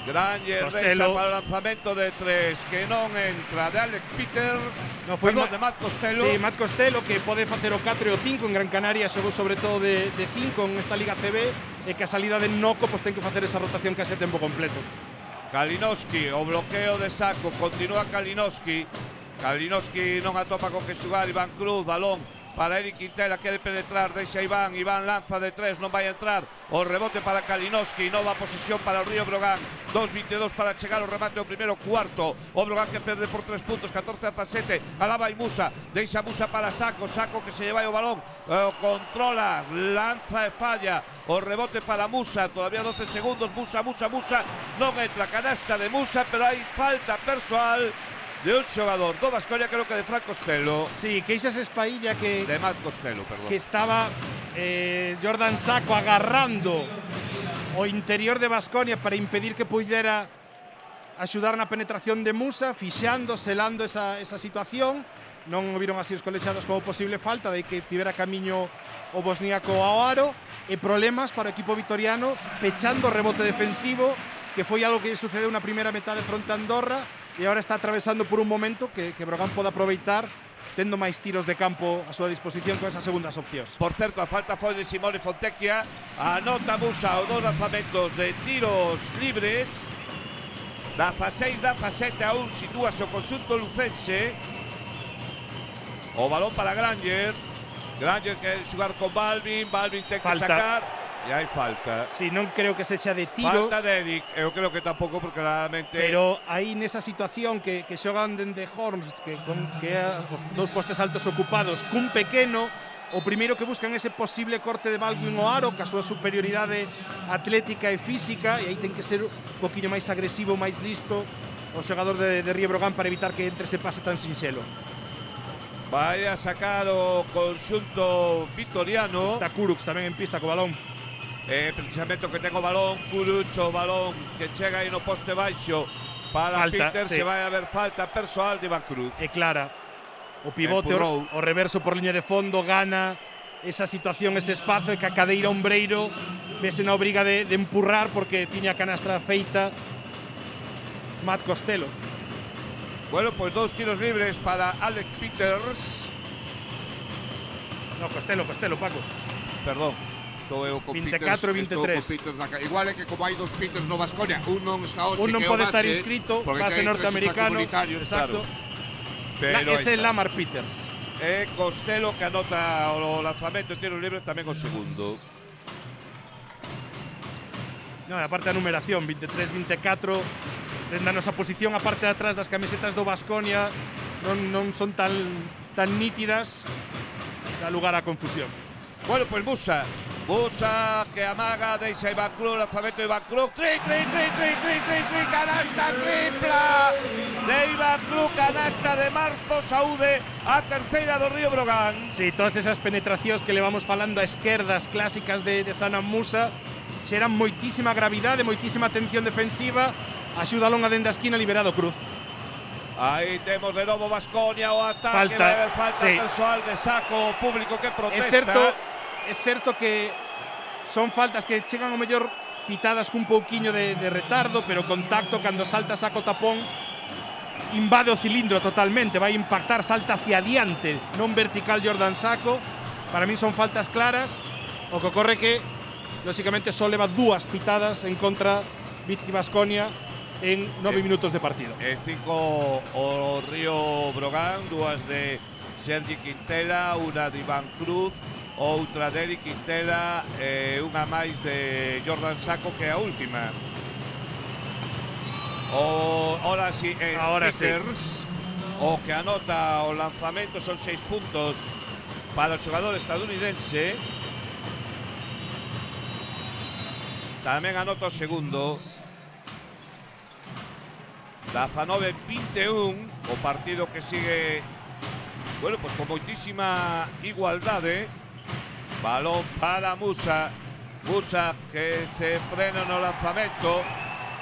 Granger deixa para o lanzamento de 3 que non entra, de Alex Peters. No, foi de Matt Costello. Sí, Matt Costello, que pode facer o 4 e o 5 en Gran Canaria, xogou sobre todo de 5 en esta Liga CB, e que a salida de Noco pues, ten que facer esa rotación case a tempo completo. Kalinowski, o bloqueo de Saco, continúa Kalinowski. Kalinowski non atopa con que xugar, Iván Cruz, balón para Eric Quintela, quere penetrar, deixa Iván lanza de 3, non vai a entrar, o rebote para Kalinowski, nova posesión para o Río Breogán, 2-22 para chegar ao remate do primeiro cuarto, o Breogán que perde por 3 puntos, 14-17, alaba e Musa, deixa Musa para Saco, Saco que se lleva o balón, controla, lanza e falla, o rebote para Musa, todavía 12 segundos, Musa, non entra, canasta de Musa, pero hai falta persoal de un xogador do Baskonia, creo que de Frank Costello. Sí, que esa Espailla que... De Matt Costello, perdón. Que estaba Jordan Saco agarrando o interior de Baskonia para impedir que puidera axudar na penetración de Musa, fixando, selando esa situación. Non viron así os colexiados como posible falta de que tivera camiño o bosníaco ao aro e problemas para o equipo vitoriano pechando o rebote defensivo, que foi algo que sucedeu na primeira metade fronte a Andorra e agora está atravesando por un momento que Breogán pode aproveitar tendo máis tiros de campo a súa disposición con esas segundas opcións. Por certo, a falta foi de Simone Fontecchia, anota Musa o 2 lanzamentos de tiros libres, 16-17 aún sitúase o conxunto lucense. O balón para Granger quere xogar con Balvin ten que sacar. E hai falta. Si, non creo que sexa de tiros. Falta de Eric, eu creo que tampouco, porque claramente... Pero aí nesa situación que xogan dende Horns, que os dous postes altos ocupados, cun pequeno, o primeiro que buscan ese posible corte de Baldwin o aro, ca súa superioridade atlética e física, e aí ten que ser un poquinho máis agresivo, máis listo, o xogador de Río Breogán para evitar que entre ese pase tan sinxelo. Vai a sacar o conxunto vitoriano. Está Kurux tamén en pista co balón. precisamente o que ten o balón Kuruc, o balón que chega aí no poste baixo para Falta, Peter, sí. se vai a ver falta persoal de Iván Cruz. É clara. O pivote, Empurrou. o reverso por liña de fondo, gana esa situación, ese espazo, e que a cadeira Ombreiro vese na obriga de empurrar porque tiña a canastra feita Matt Costello. Bueno, pues 2 tiros libres para Alex Peters. No, Costello, Paco. Perdón, estou eu con 24 e Peters, estou 23. con Peters igual é que como hai 2 Peters no Baskonia, un non está hoxe, Un non que é o pode estar base, inscrito, porque base hai 3 norteamericano. extracomunitarios, Exacto. claro. Pero Ese é aí está. Lamar Peters. E Costello que anota o lanzamento e tiro libre tamén o segundo. No, e aparte a numeración, 23-24, dende a nosa posición, a parte de atrás das camisetas do Baskonia, non son tan nítidas, dá lugar á confusión. Bueno, pues Musa que amaga, deixa Iván Cruz, lanzamento de Iván Cruz, canasta tripla de Iván Cruz, canasta de Marzo Saúde, a terceira do Río Brogan. Sí, todas esas penetracións que levamos falando a esquerdas clásicas de Sanam Musa xeran moitísima gravidade, moitísima tensión defensiva, axuda longa dende a esquina, liberado Cruz. Aí temos de novo Baskonia, o ataque, vai haber falta sí. persoal de Saco, público que protesta. É certo que son faltas que chegan ao mellor pitadas cun pouquiño de retardo, pero contacto cando salta Saco tapón invade o cilindro totalmente, vai impactar, salta hacia adiante, non vertical Jordan Saco. Para mí son faltas claras, o que ocorre que lógicamente só leva 2 pitadas en contra Viti Baskonia en 9 minutos de partido. 5 o Río Brogan, 2 de Sergi Quintela, una de Iván Cruz, outra de Eric Quintela, unha máis de Jordan Saco, que é a última. Ahora sí, Peters, o que anota o lanzamento, son 6 puntos para o xogador estadounidense. Tamén anota o segundo. 19-21, o partido que sigue, bueno, pues con moitísima igualdade. Balón para Musa que se frena no lanzamento.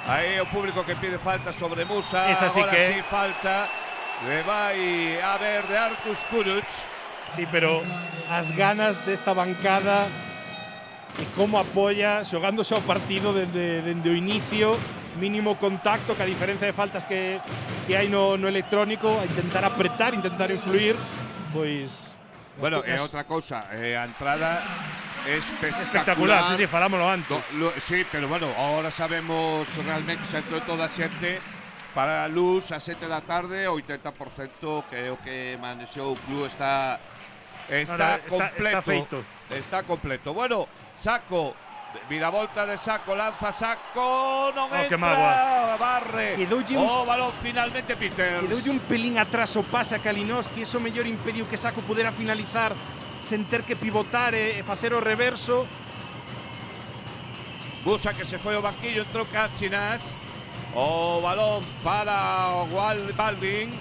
Aí o público que pide falta sobre Musa. Esa sí Agora que sí falta. Le vai a ver de Artus Kuruc. Sí, pero as ganas desta bancada e como apoia, xogándose ao partido dende o inicio, mínimo contacto, que a diferencia de faltas que hai no electrónico, a intentar apretar, intentar influir, pois... Bueno, é outra cousa, a entrada é espectacular, sí, falámoslo antes. Sí, pero bueno, ahora sabemos realmente, xa entrou toda a xente para a luz a 7 da tarde, o 80% que é o que manexou o club está completo. Está feito. Está completo. Bueno, Saco, viravolta de Saco, lanza Saco, non entra, barre. O balón finalmente Peters. Quedoulle un pelín atrás o pase a Kalinowski, eso mellor impediu que Saco pudera finalizar sen ter que pivotar e facer o reverso. Musa que se foi ao banquillo, entrou Cachinas. O balón para Baldwin.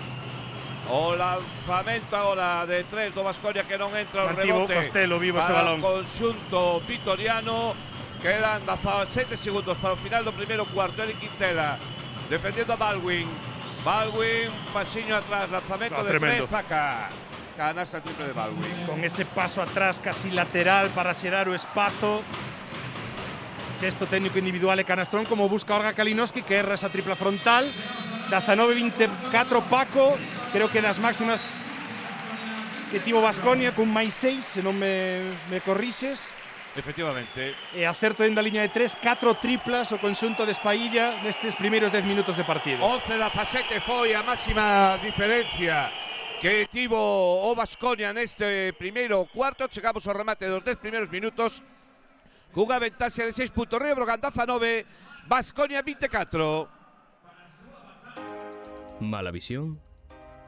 O lanzamento agora de 3 do Baskonia que non entra o rebote. Costello, vivo ese balón. Para o conxunto vitoriano. Quedan 17 segundos para o final do primeiro cuarto. Eric Quintela defendendo a Baldwin. Baldwin, pasiño atrás, lanzamento de 3, saca. Canasta triple de Baldwin. Con ese paso atrás casi lateral para xerar o espazo. Sexto técnico individual e canastrón, como busca Olga Kalinowski, que erra esa tripla frontal. 19-24 Paco, creo que das máximas que tivo Baskonia, con máis 6, se non me corrixes. Efectivamente. E acerto dentro da liña de 3, 4 triplas o conxunto de Espailla nestes primeiros 10 minutos de partido. 11-17 foi a máxima diferencia que tivo o Baskonia neste primeiro cuarto. Chegamos ao remate dos 10 primeiros minutos cunha ventaxa de 6 puntos. Río Brogan 19, Baskonia 24. ¿Mala visión?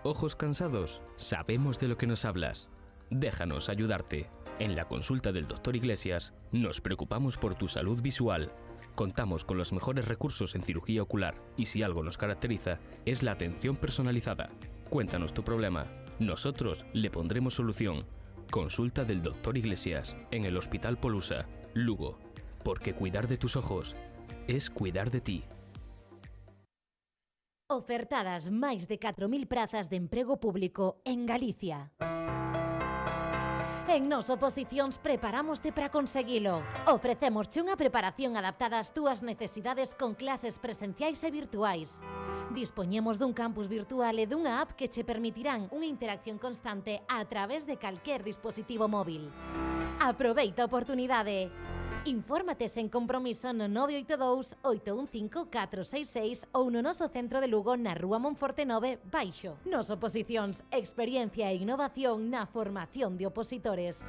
¿Ojos cansados? Sabemos de lo que nos hablas. Déjanos ayudarte. En la consulta del Dr. Iglesias nos preocupamos por tu salud visual. Contamos con los mejores recursos en cirugía ocular y si algo nos caracteriza es la atención personalizada. Cuéntanos tu problema. Nosotros le pondremos solución. Consulta del Dr. Iglesias en el Hospital Polusa, Lugo. porque cuidar de tus ojos es cuidar de ti. Ofertadas máis de 4.000 prazas de emprego público en Galicia. En Nos Oposicións preparámoste para conseguilo. Ofrecémosche unha preparación adaptada ás túas necesidades con clases presenciais e virtuais. Dispoñemos dun campus virtual e dunha app que che permitirán unha interacción constante a través de calquer dispositivo móvil. Aproveita a oportunidade. Infórmate sen compromiso no 982-815-466 ou no noso centro de Lugo na Rúa Monforte 9, Baixo. Nos Oposicións, experiencia e innovación na formación de opositores.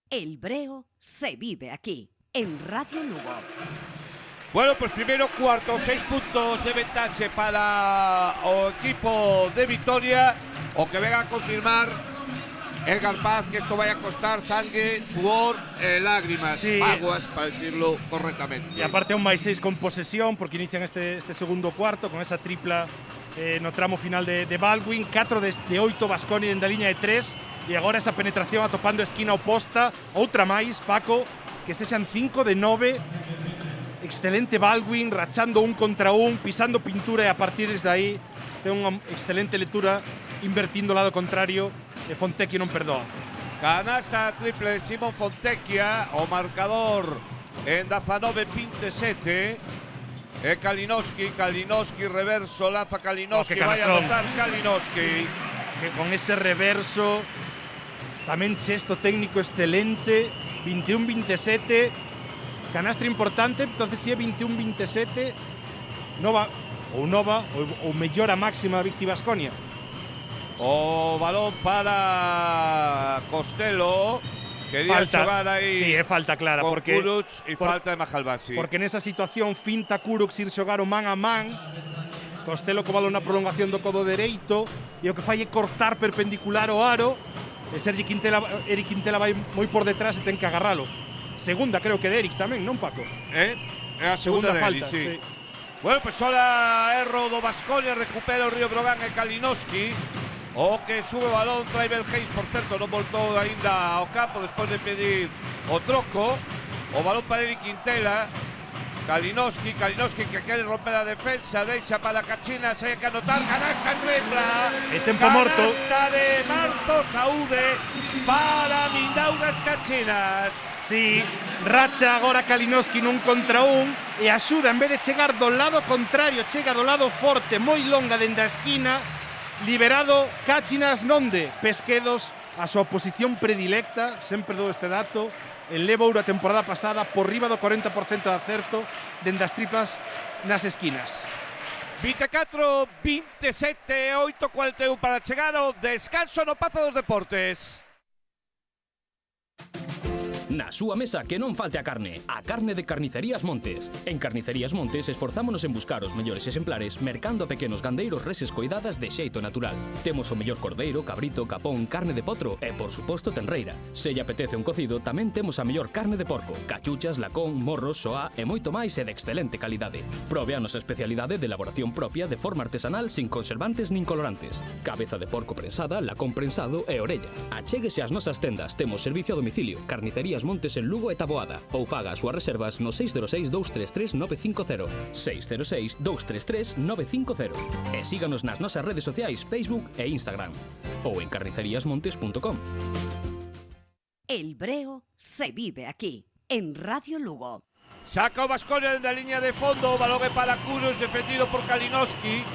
El Breo se vive aquí, en Radio Lugo. Bueno, pues primero cuarto, 6 puntos de ventaja para o equipo de Vitoria, o que venga a confirmar Edgar Paz que esto vaya a costar sangre, sudor, lágrimas, sí, aguas, para decirlo correctamente. E aparte un +6 con posesión, porque inician este segundo cuarto con esa tripla no tramo final de Baldwin, 4 de 8 Baskonia en da liña de 3, e agora esa penetración atopando a esquina oposta, outra máis, Paco, que sexan 5 de 9, excelente Baldwin, rachando un contra un, pisando pintura, e a partir de aí ten unha excelente lectura, invertindo o lado contrario, e Fontecchio non perdoa. Canasta triple de Simon Fontecchia, o marcador en 19-27. E Kalinowski reverso, lanza Kalinowski, vai a anotar Kalinowski. Que con ese reverso, tamén xesto técnico excelente, 21-27, canastra importante, entonces si é 21-27, nova ou mellora máxima da Victi Baskonia. O balón para Costello. Quería xogar aí. Sí, é falta clara, con porque Kuruc e falta de Mahalbasi. Porque nesa situación finta Kuruc ir xogar o man a man. Costello co balón na prolongación do codo dereito, e o que fai é cortar perpendicular o aro, e Eric Quintela vai moi por detrás e ten que agarralo. Segunda creo que de Eric tamén, non, Paco? É a segunda de falta, Eric, sí. Bueno, pues ahora erro do Baskonia, recupera o Río Brogan e Kalinowski. O que sube o balón, Tribal Hayes, por certo, non voltou aínda ao campo despois de pedir o troco. O balón para Eric Quintela. Kalinowski que quere romper a defensa, deixa para Cachinas, hai que anotar, canasta tripla. E tempo morto. Canasta de Marto Saúde para Mindaugas Cachinas. Sí, racha agora Kalinowski nun contra un e axuda, en vez de chegar do lado contrario, chega do lado forte, moi longa dende a esquina. Liberado Cachinas nonde? Pesquedos, a súa posición predilecta, sempre dou este dato, eleva a temporada pasada por riba do 40% de acerto dende as tripas nas esquinas. 24-27, 8-41 para chegar ao descanso no Pazo dos Deportes. Na súa mesa que non falte a carne de Carnicerías Montes. En Carnicerías Montes esforzámonos en buscar os mellores exemplares mercando a pequenos gandeiros reses coidadas de xeito natural. Temos o mellor cordeiro, cabrito, capón, carne de potro e, por suposto, tenreira. Se lle apetece un cocido, tamén temos a mellor carne de porco, cachuchas, lacón, morros, soa e moito máis e de excelente calidade. Probe a nosa especialidade de elaboración propia de forma artesanal sin conservantes nin colorantes. Cabeza de porco prensada, lacón prensado e orella. Achéguese ás nosas tendas, temos servicio a domicilio. Carnicerías Montes en Lugo e Taboada, ou faga as súas reservas no 606-233-950, 606-233-950, e síganos nas nosas redes sociais Facebook e Instagram, ou en carniceríasmontes.com. El Breo se vive aquí, en Radio Lugo. Saca o Baskonia dende a liña de fondo, o balón é para Kuruc, defendido por Kalinowski.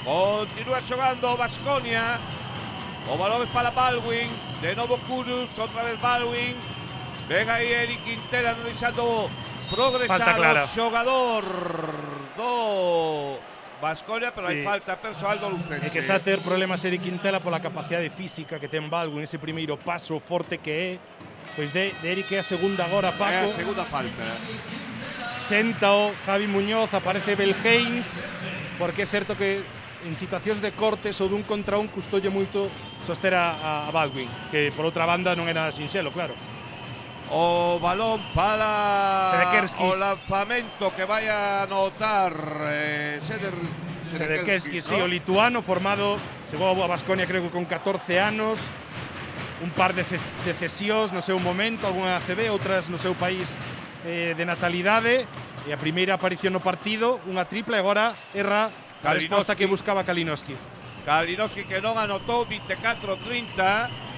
Continúa xogando o Baskonia. O balón é para Baldwin, de novo Kuruc, outra vez Baldwin. Ven aí Eric Quintela, non deixando progresar o xogador do Baskonia, pero hai falta persoal do Lucense. É que está a ter problemas Eric Quintela pola capacidade física que ten Baldwin, ese primeiro paso forte que é. Pois de Eric é a segunda agora, Paco. É a segunda falta. Senta-o Javi Muñoz, aparece Belheims, porque é certo que en situacións de cortes ou dun contra un custolle moito soster a Baldwin, que por outra banda non é nada sinxelo, claro. O balón para Sedekerskis. o lanzamento que vai a anotar Sedekerskis, sí, o lituano formado, chegou a Baskonia creo que con 14 anos, un par de cesións no seu momento, algunha ACB, outras no seu país de natalidade, e a primeira aparición no partido, unha tripla, e agora erra a resposta que buscaba Kalinowski. Kalinowski que non anotou, 24-30.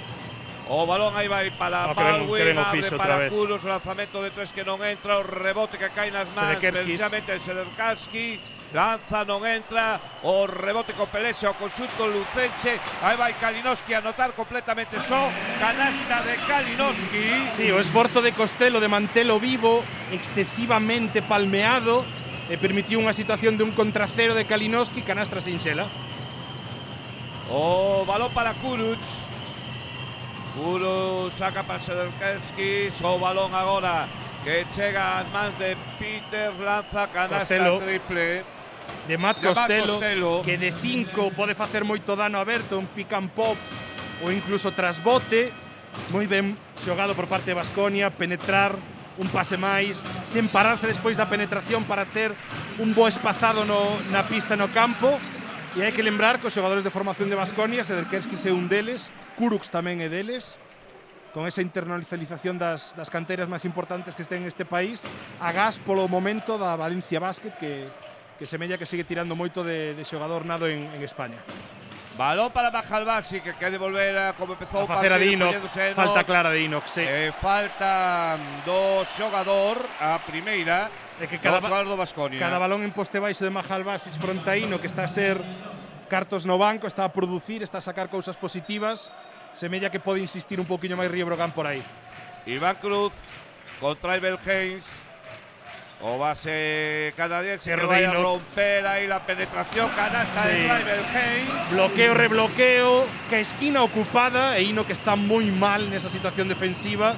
O balón aí vai para Baldwin, abre para Kuruc, o lanzamento de 3 que non entra, o rebote que cae nas mans precisamente de Sederkarski, lanza, non entra, o rebote con Pelese, o conxunto lucense, aí vai Kalinowski a anotar completamente só, canasta de Kalinowski. Sí, o esforzo de Costello de mantelo vivo, excesivamente palmeado, e permitiu unha situación de un contra cero de Kalinowski, canastra sinxela. O balón para Kuruc. Kuruc saca para Sederkarski, o balón agora que chega ás mans de Peter, lanza, canasta Costello, triple de Matt Costello, que de 5 pode facer moito dano aberto, un pick and pop ou incluso trasbote, moi ben xogado por parte de Baskonia, penetrar un pase máis, sen pararse despois da penetración para ter un bo espazado na pista no campo. E hai que lembrar que os xogadores de formación de Baskonia, Sederkarski é un deles, Kuruc tamén é deles, con esa internacionalización das canteras máis importantes que estén neste país, agás polo momento da Valencia Basket, que semella que sigue tirando moito de xogador nado en España. Balón para Mahalbasi, que quere volver a como empezou a facer a de Inoc, falta clara de Inoc, sí. Falta do xogador, a primeira, é que cada balón en poste baixo de Mahalbasi fronte a Inoc, que está a ser cartos no banco, está a producir, está a sacar cousas positivas, semella que pode insistir un poquinho máis Río Brogan por aí. Iván Cruz contra Ibel Haynes. O base canadiense que vai a romper aí la penetración, canasta de Ibel Haynes. Bloqueo, rebloqueo, que esquina ocupada, e Inoc que está moi mal nesa situación defensiva.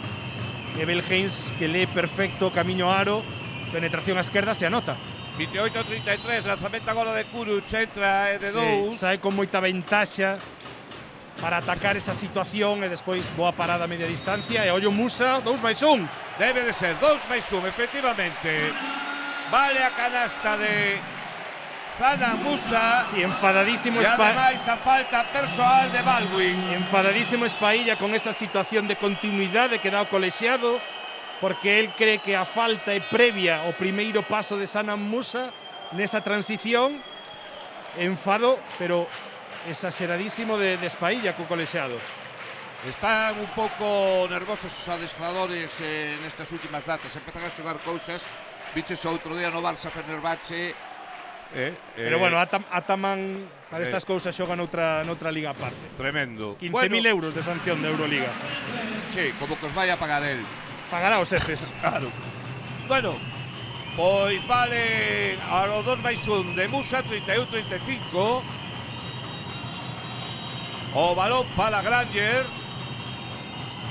Ibel Haynes que lee perfecto camiño aro, penetración a esquerda, se anota. 28-33, lanzamento agora de Kuruc, entra de dous. Sai con moita ventaxa para atacar esa situación e despois boa parada a media distancia. E ollo Musa, 2+1. Debe de ser 2+1, efectivamente. Vale a canasta de Zana Musa. Sí, enfadadísimo e ademais a falta persoal de Baldwin. Enfadadísimo Espailla con esa situación de continuidade que dá o colexiado, porque él cree que a falta é previa ao primeiro paso de Zana Musa nesa transición. Enfado, pero exageradísimo de Espailla co colexiado. Están un pouco nervosos os adestradores nestas últimas datas. Empezan a xogar cousas. Viches outro día no Barça Fenerbahce. Pero bueno, Ataman para estas cousas xoga noutra liga aparte. Tremendo. 15.000 euros de sanción de Euroliga. Sí, como que os vai a pagar el. Pagará os jefes. Claro. Bueno, pois vale a los 2+1 de Musa, 31-35. O balón para Granger.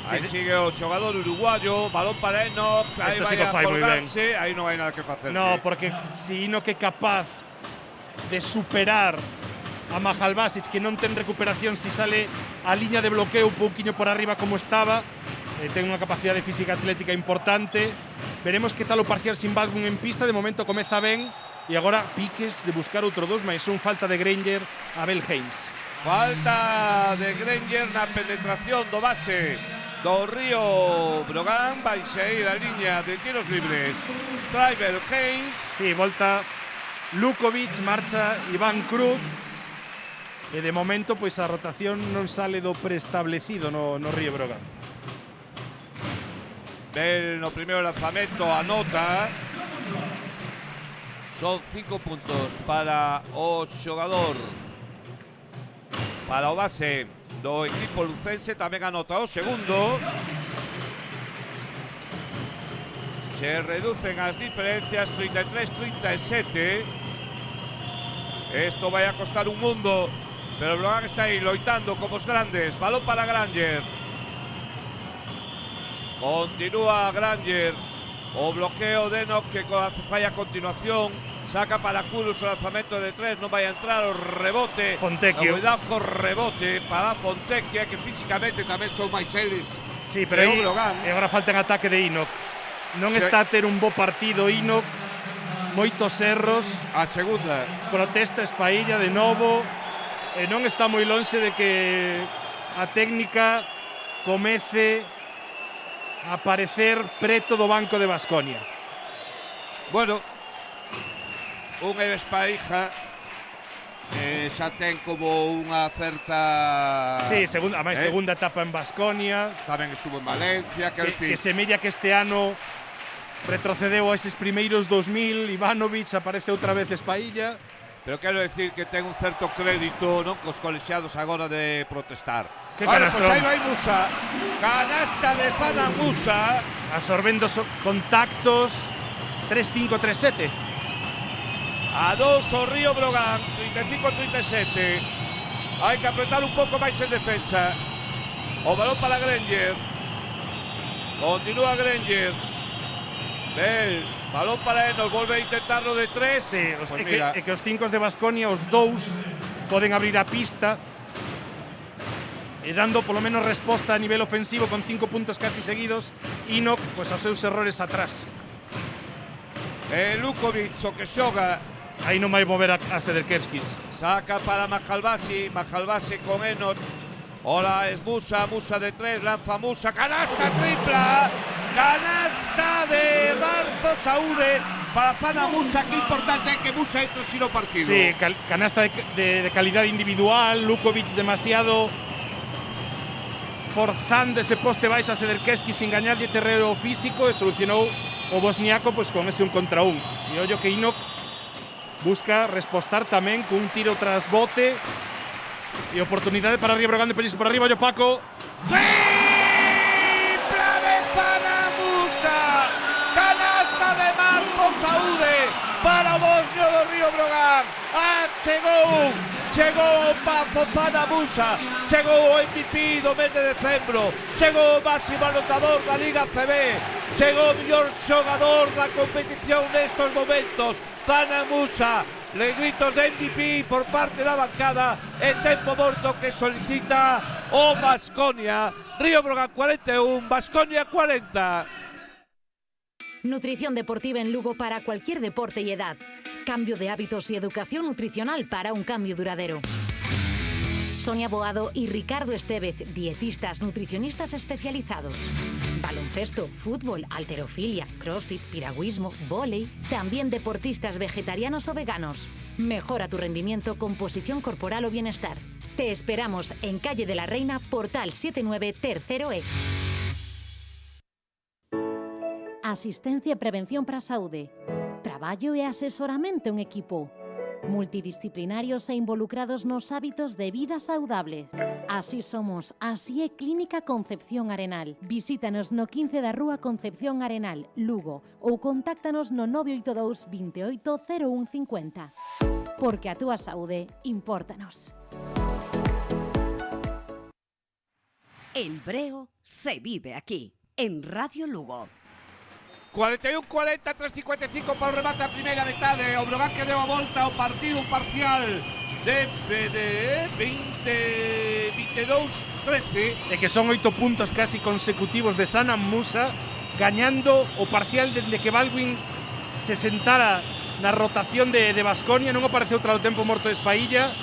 Aí sigue o xogador uruguayo. Balón para Enoch. Aí vai a colgarse. Aí non hai nada que facer. No, porque si Enoch é capaz de superar a Mahalbasic, que non ten recuperación si sale a liña de bloqueo un pouquiño por arriba como estaba, ten unha capacidade física atlética importante. Veremos que tal o parcial sin Baldwin en pista. De momento comeza ben. E agora piques de buscar outro 2+1. Falta de Granger a Bel Haynes. Falta de Granger na penetración do base do Río Brogan. Vai sair a liña de tiros libres Ibel Haynes. Sí, volta Lukovic, marcha Iván Cruz. E de momento pois a rotación non sale do preestablecido no Río Brogan. Bel no primeiro lanzamento anota. Son 5 puntos para o xogador, para o base do equipo lucense. Tamén anota o segundo. Se reducen as diferencias, 33-37. Esto vai a costar un mundo, pero Brogan está aí loitando como os grandes. Balón para Granger. Continúa Granger. O bloqueo de Enoch que falla a continuación. Saca para Kuruc o lanzamento de 3, non vai a entrar o rebote. Fontecchio. Cuidado co rebote para Fontecchio, que físicamente tamén son máis eles. Sí, pero aí agora falta en ataque de Enoch. Non está a ter un bo partido Enoch. Moitos erros. A segunda. Protesta Espailla de novo. E non está moi lonxe de que a técnica comece a aparecer preto do banco de Baskonia. Bueno, un Espaija xa ten como unha certa... Sí, segunda etapa en Baskonia. Tamén estuvo en Valencia. Que semella que este ano retrocedeu a eses primeiros 2000. Ivanovic, aparece outra vez Espailla. Pero quero decir que ten un certo crédito, non, cos colexiados agora de protestar. Que Vale, canastrón. pois aí vai Musa. Canasta de Zana Musa. Absorbendo contactos. 3-5-3-7. A 2 o Río Brogan, 35-37. Hai que apretar un pouco máis en defensa. O balón para Granger. Continúa Granger. Ben, balón para Enos, volve a intentarlo de 3. Sí, Pues é que os 5 de Baskonia, os 2 poden abrir a pista e dando polo menos resposta a nivel ofensivo con 5 puntos casi seguidos. Inok, pois aos seus errores atrás. Lukovic, o que xoga. Aí non vai mover a Sederkerskis. Saca para Mahalbasi, Mahalbasi con Enot. Hola, es Musa, Musa de 3, lanza Musa, canasta tripla. Canasta de Marzo Saúde para Zana Musa. Qué importante es que Musa entre si no partido. Sí, canasta de calidad individual. Lukovic demasiado forzando ese poste baixo a Sederkeski sin gañarlle terreno físico e solucionou o bosniaco pois con ese 1 contra 1. E ollo que Inok busca respostar tamén con un tiro tras bote e oportunidade para Río Brogan de pelirse por arriba. Ollo Paco. Tripla de Zana Musa. Canasta de Marco Saúde para o bosnio do Río Brogan. Chegou o Pazo Zana Musa. Chegou o MVP do mes de decembro. Chegou o máximo anotador da Liga CB. Chegou o mellor xogador da competición nestos momentos. Zana Musa, le gritos de MVP por parte da bancada en tempo morto que solicita o Baskonia. Río Brogan 41, Baskonia 40. Nutrición deportiva en Lugo para cualquier deporte y edad. Cambio de hábitos y educación nutricional para un cambio duradero. Sonia Boado y Ricardo Estevez, dietistas nutricionistas especializados. Baloncesto, fútbol, halterofilia, crossfit, piragüismo, vóley. También deportistas vegetarianos o veganos. Mejora tu rendimiento, composición corporal o bienestar. Te esperamos en Calle de la Reina, Portal 79, tercero E. Asistencia e prevención para a saúde. Traballo e asesoramento en equipo. Multidisciplinarios e involucrados nos hábitos de vida saudable. Así somos, así é Clínica Concepción Arenal. Visítanos no 15 da Rúa Concepción Arenal, Lugo, ou contáctanos no 982 28 0150. Porque a túa saúde impórtanos. El Breo se vive aquí, en Radio Lugo. 41-40, 3:55 para o remate a primeira metade. O Brogan que deu a volta ao partido, un parcial de 22-13. E que son 8 puntos casi consecutivos de Zana Musa, gañando o parcial desde que Baldwin se sentara na rotación de Baskonia. Non apareceu outra do tempo morto de Espailla.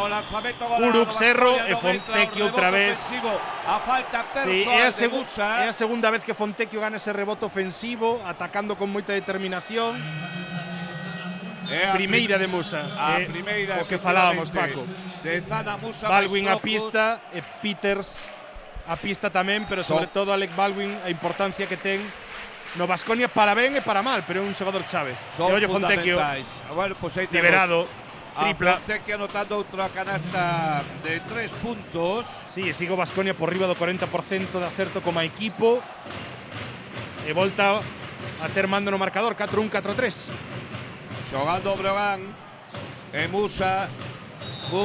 O lanzamento Uruk, Serro e Fontecchio outra vez. A falta É persoal de a Musa. segunda vez que Fontecchio gana ese rebote ofensivo, atacando con moita determinación. Primeira de Musa. A primeira, o que falábamos, Paco. De Zana Musa. Baldwin a pista e Peters a pista tamén, pero sobre todo Alec Baldwin, a importancia que ten no Baskonia para ben e para mal, pero é un xogador chave. Son e ollo Fontecchio, bueno, pues aí liberado. Tripla. Fontecchio anotando outra canasta de 3 puntos. Sí, e sigo Baskonia por riba do 40% de acerto como equipo. E volta a ter mando no marcador, 4-1, 4-3. Xogando Brogan. E Musa.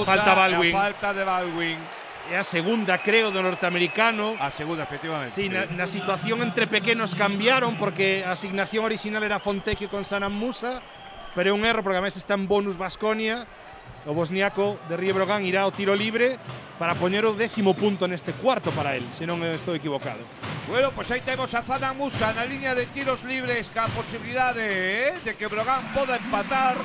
Falta Baldwin. A falta de Baldwin. É a segunda, creo, do norteamericano. A segunda, efectivamente. Sí, na situación entre pequenos cambiaron porque a asignación original era Fontecchio con Zana Musa. Pero é un erro porque a mes está en bonus Baskonia. O bosniaco de Río Brogan irá ao tiro libre para poñer o 10º punto neste cuarto para él, se non estou equivocado. Bueno, pues aí temos a Zana Musa na liña de tiros libres ca posibilidade de que Brogan poda empatar.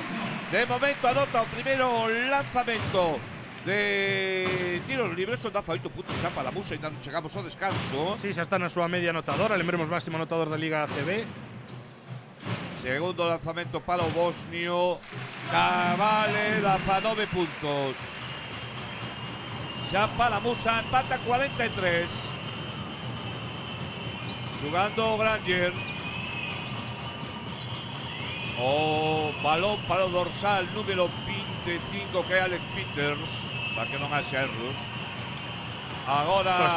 De momento anota o primeiro lanzamento de tiros libres, son 18 puntos xa para a Musa, ainda non chegamos ao descanso. Sí, xa está na súa media anotadora, lembremos máximo anotador da Liga ACB. Segundo lanzamento para o bosnio, Cavale, 19 puntos. Xa para a Musa, empata 43. Xugando o Granger. O balón para o dorsal número 25, que é Alex Peters, para que non haxa erros. Agora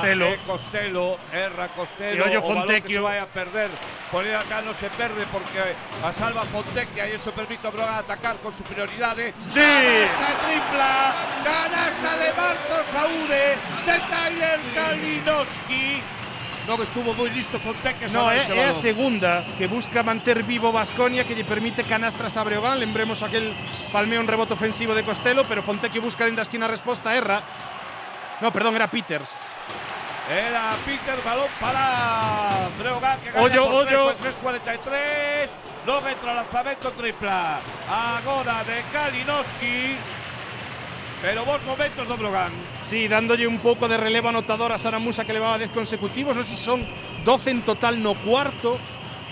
Costello, erra Costello, e ollo o balón que Fontecchio. se vai a perder. Por aí acá non se perde porque a salva Fontecchio e isto permite a Brogan atacar con superioridade. Sí. Canasta tripla, canasta de Marcos Saúde, de Tyler Kalinowski. Non estuvo moi listo Fontecchio. No, é a segunda que busca manter vivo Baskonia, que lle permite canastras a Breogán. Lembremos aquel palmeo en rebote ofensivo de Costello, pero Fontecchio busca dentro da esquina a resposta, erra. No, perdón, era Peters. Era Peter, balón para Breogán, que gana Ollo. 3-43. Non entra o lanzamento tripla. Agora de Kalinowski. Pero bons momentos do Breogán. Sí, dándolle un pouco de relevo anotador a Sara Musa, que levaba 10 consecutivos. Non sei se son 12 en total no cuarto.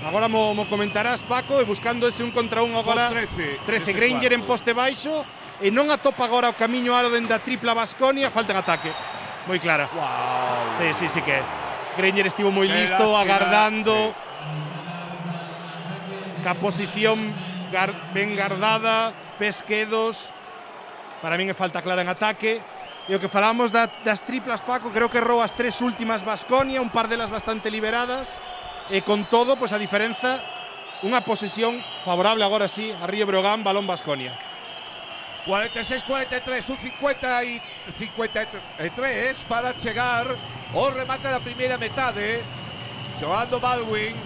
Agora mo comentarás, Paco, e buscando ese un contra un agora. Son 13 Granger en poste baixo. E non atopa agora o camiño aro dende a tripla Baskonia. Falta en ataque. Moi clara. Wow. Sí que Granger estivo moi Qué listo, lástima, agardando. Ca posición ben guardada, pesquedos. Para min é falta clara en ataque. E o que falamos das triplas, Paco, creo que errou as 3 últimas Baskonia, un par delas bastante liberadas. E con todo, pois a diferenza, unha posesión favorable agora sí a Río Breogán, balón Baskonia. 46-43, un 53 para chegar o remate da primeira metade. Xogando Baldwin.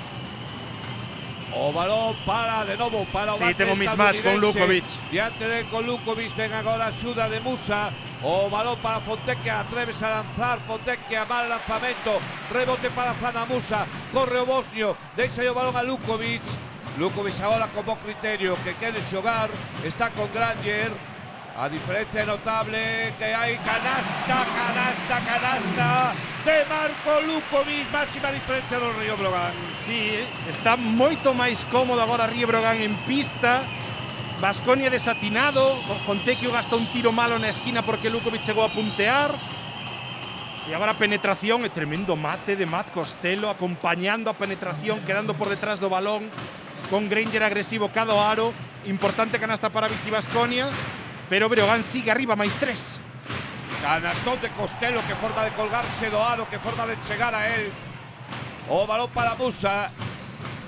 O balón para de novo para o Sí, temos mismatch con Lukovic. Diante de con Lukovic, ven agora a axuda de Musa. O balón para Fontecchio, atreves a lanzar Fontecchio, mal lanzamento, rebote para Zana Musa, corre o bosnio, deixa o balón a Lukovic. Lukovic agora con bo criterio, que quere xogar, está con Granger. A diferencia notable que hai canasta de Marco Lukovic, máxima diferencia do Río Breogán. Sí, está moito máis cómodo agora Río Breogán en pista. Baskonia desatinado, Fontecchio gasta un tiro malo na esquina porque Lukovic chegou a puntear. E agora a penetración, e tremendo mate de Matt Costello, acompañando a penetración, quedando por detrás do balón, con Granger agresivo cada aro. Importante canasta para Vichy Baskonia, pero Breogán sigue arriba, máis 3. Canastón de Costello, que forma de colgarse do aro, que forma de chegar a él. O balón para Musa.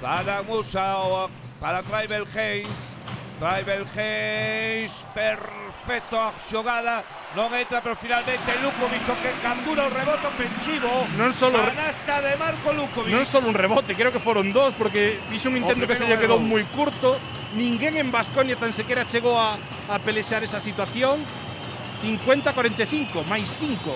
Para Musa, o para Tribal Hayes. Tribal Hayes, perfecto a xogada. Non entra, pero finalmente Lukovic o que captura o rebote ofensivo. Non solo canasta de Marco Lukovic. Non solo un rebote, creo que foron 2, porque fixo un intento que se lle quedou moi curto. Ninguén en Baskonia tan sequera chegou a pelexar esa situación. 50-45, máis 5.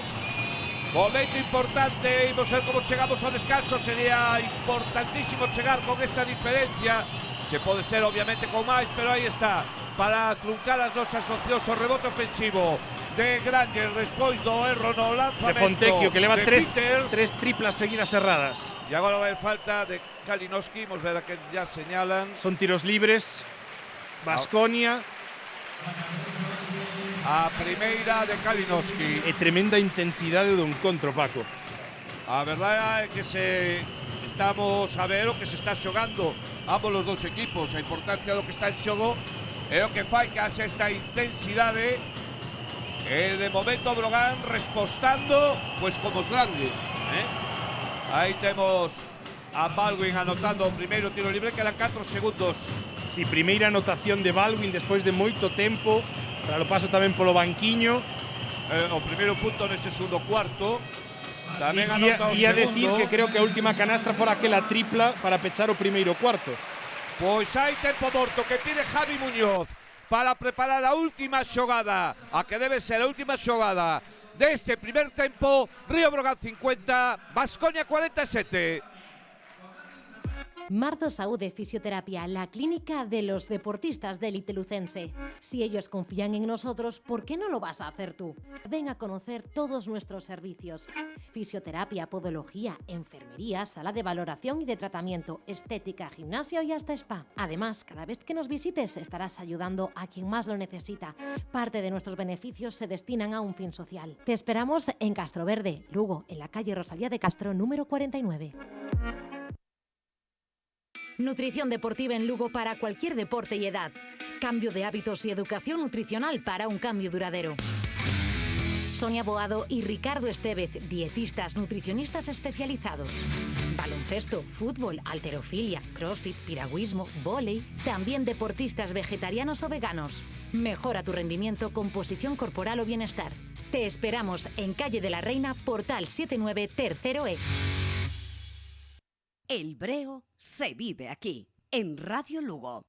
Momento importante, imos ver como chegamos ao descanso. Sería importantísimo chegar con esta diferencia. Se pode ser obviamente con máis, pero aí está, para truncar as nosas opcións. O rebote ofensivo de Granger despois do erro no lanzamento de Fontecchio, que leva de 3 triplas seguidas erradas. E agora vai falta de Kalinowski. Vamos ver a que ya señalan. Son tiros libres. Baskonia. A primeira de Kalinowski. E tremenda intensidade do encontro, Paco. A verdade é que estamos a ver o que se está xogando ambos os dous equipos. A importancia do que está en xogo é o que fai que haxe esta intensidade. E de momento Breogán respostando pois como os grandes, Aí temos a Baldwin anotando o primeiro tiro libre, quedan 4 segundos. Si, primeira anotación de Baldwin despois de moito tempo. Para lo paso tamén polo banquiño. O primeiro punto neste segundo cuarto. Tamén E anota o a segundo. decir que creo que a última canastra fora aquela tripla para pechar o primeiro cuarto. Pois hai tempo morto que pide Javi Muñoz para preparar a última xogada, a que debe ser a última xogada deste primer tempo. Río Breogán 50, Baskonia 47. Marzo Saúde Fisioterapia, la clínica de los deportistas de élite lucense. Si ellos confían en nosotros, ¿por qué no lo vas a hacer tú? Ven a conocer todos nuestros servicios. Fisioterapia, podología, enfermería, sala de valoración y de tratamiento, estética, gimnasio y hasta spa. Además, cada vez que nos visites estarás ayudando a quien más lo necesita. Parte de nuestros beneficios se destinan a un fin social. Te esperamos en Castroverde, Lugo, en la calle Rosalía de Castro, número 49. Nutrición deportiva en Lugo para cualquier deporte y edad. Cambio de hábitos y educación nutricional para un cambio duradero. Sonia Boado y Ricardo Estevez, dietistas, nutricionistas especializados. Baloncesto, fútbol, halterofilia, crossfit, piragüismo, vóley. También deportistas vegetarianos o veganos. Mejora tu rendimiento, composición corporal o bienestar. Te esperamos en Calle de la Reina, Portal 79, tercero E. El Breo se vive aquí, en Radio Lugo.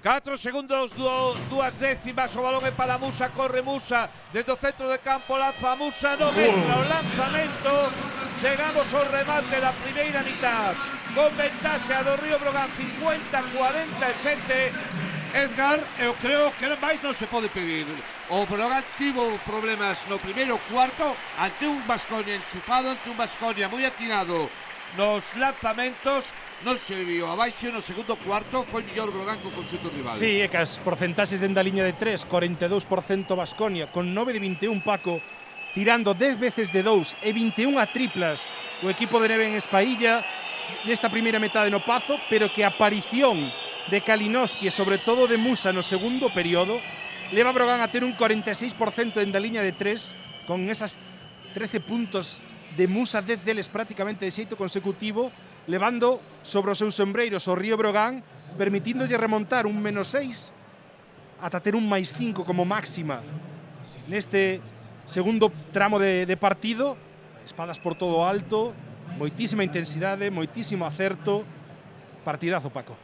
4 segundos, 2 décimas, o balón é para Musa, corre Musa, desde o centro de campo, lanza Musa, non entra o lanzamento, chegamos ao remate da primeira mitad, con ventaxa do Río Brogan, 50-47, Edgar, eu creo que máis non se pode pedir. O Brogan tivo problemas no primeiro cuarto, ante un Baskonia enchufado, ante un Baskonia moi atinado nos lanzamentos. Non se viu abaixo no segundo cuarto, foi mellor Brogan co conxunto rival. Sí, é que as porcentaxes dende a liña de 3, 42% Baskonia, con 9 de 21 Paco, tirando 10 veces de 2 e 21 a triplas o equipo de Neven Espailla nesta primeira metade no Pazo, pero que a aparición de Kalinowski e sobre todo de Musa no segundo período leva a Brogan a ter un 46% dende a liña de 3, con esas 13 puntos de Musa, 10 deles prácticamente de xeito consecutivo, levando sobre os seus sombreiros o Río Brogan, permitíndolle remontar un -6 ata ter un +5 como máxima neste segundo tramo de partido. Espadas por todo alto, moitísima intensidade, moitísimo acerto, partidazo, Paco.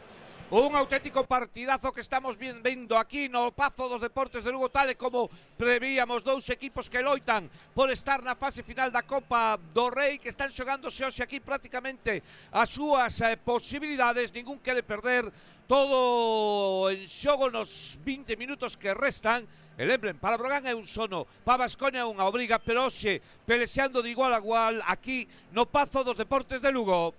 Un auténtico partidazo que estamos vendo aquí no Pazo dos Deportes de Lugo, tal e como prevíamos, dous equipos que loitan por estar na fase final da Copa do Rei, que están xogándose hoxe aquí prácticamente as súas posibilidades, ningún quere perder, todo en xogo nos 20 minutos que restan. E lembren, para Brogan é un sono, para Baskonia é unha obriga, pero hoxe pelexeando de igual a igual aquí no Pazo dos Deportes de Lugo.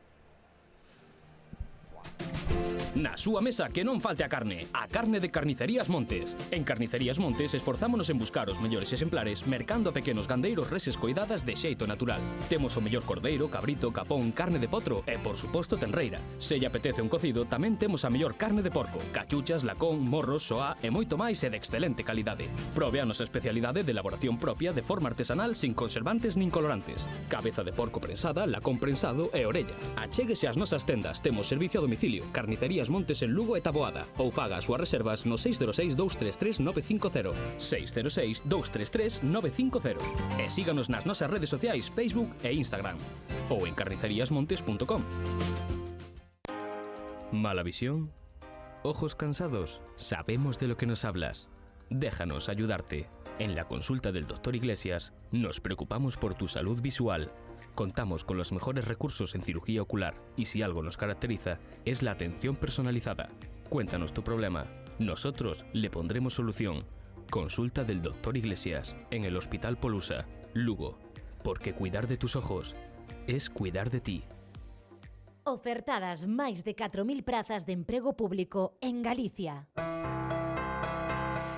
Na súa mesa que non falte a carne de Carnicerías Montes. En Carnicerías Montes esforzámonos en buscar os mellores exemplares mercando a pequenos gandeiros reses coidadas de xeito natural. Temos o mellor cordeiro, cabrito, capón, carne de potro e, por suposto, tenreira. Se lle apetece un cocido, tamén temos a mellor carne de porco, cachuchas, lacón, morros, soá e moito máis e de excelente calidade. Probe a nosa especialidade de elaboración propia de forma artesanal sin conservantes nin colorantes. Cabeza de porco prensada, lacón prensado e orella. Achéguese ás nosas tendas, temos servicio a domicilio. Carnicerías Montes en Lugo e Taboada, ou faga as súas reservas no 606-233-950, 606-233-950, e síganos nas nosas redes sociais Facebook e Instagram, ou en carniceríasmontes.com. ¿Mala visión? ¿Ojos cansados? Sabemos de lo que nos hablas. Déjanos ayudarte. En la consulta del Dr. Iglesias nos preocupamos por tu salud visual. Contamos con los mejores recursos en cirugía ocular y si algo nos caracteriza es la atención personalizada. Cuéntanos tu problema. Nosotros le pondremos solución. Consulta del Dr. Iglesias en el Hospital Polusa, Lugo. Porque cuidar de tus ojos es cuidar de ti. Ofertadas máis de 4.000 prazas de emprego público en Galicia.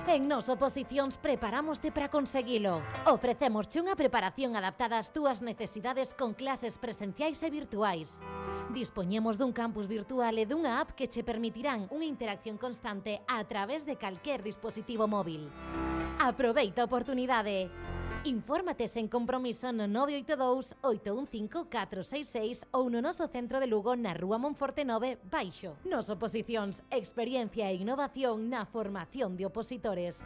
En Nos Oposicións preparámoste para conseguilo. Ofrecémosche unha preparación adaptada ás túas necesidades con clases presenciais e virtuais. Dispoñemos dun campus virtual e dunha app que che permitirán unha interacción constante a través de calquer dispositivo móvil. Aproveita a oportunidade. Infórmate sen compromiso no 982-815-466 ou no noso centro de Lugo na Rúa Monforte 9, Baixo. Nos Oposicións, experiencia e innovación na formación de opositores.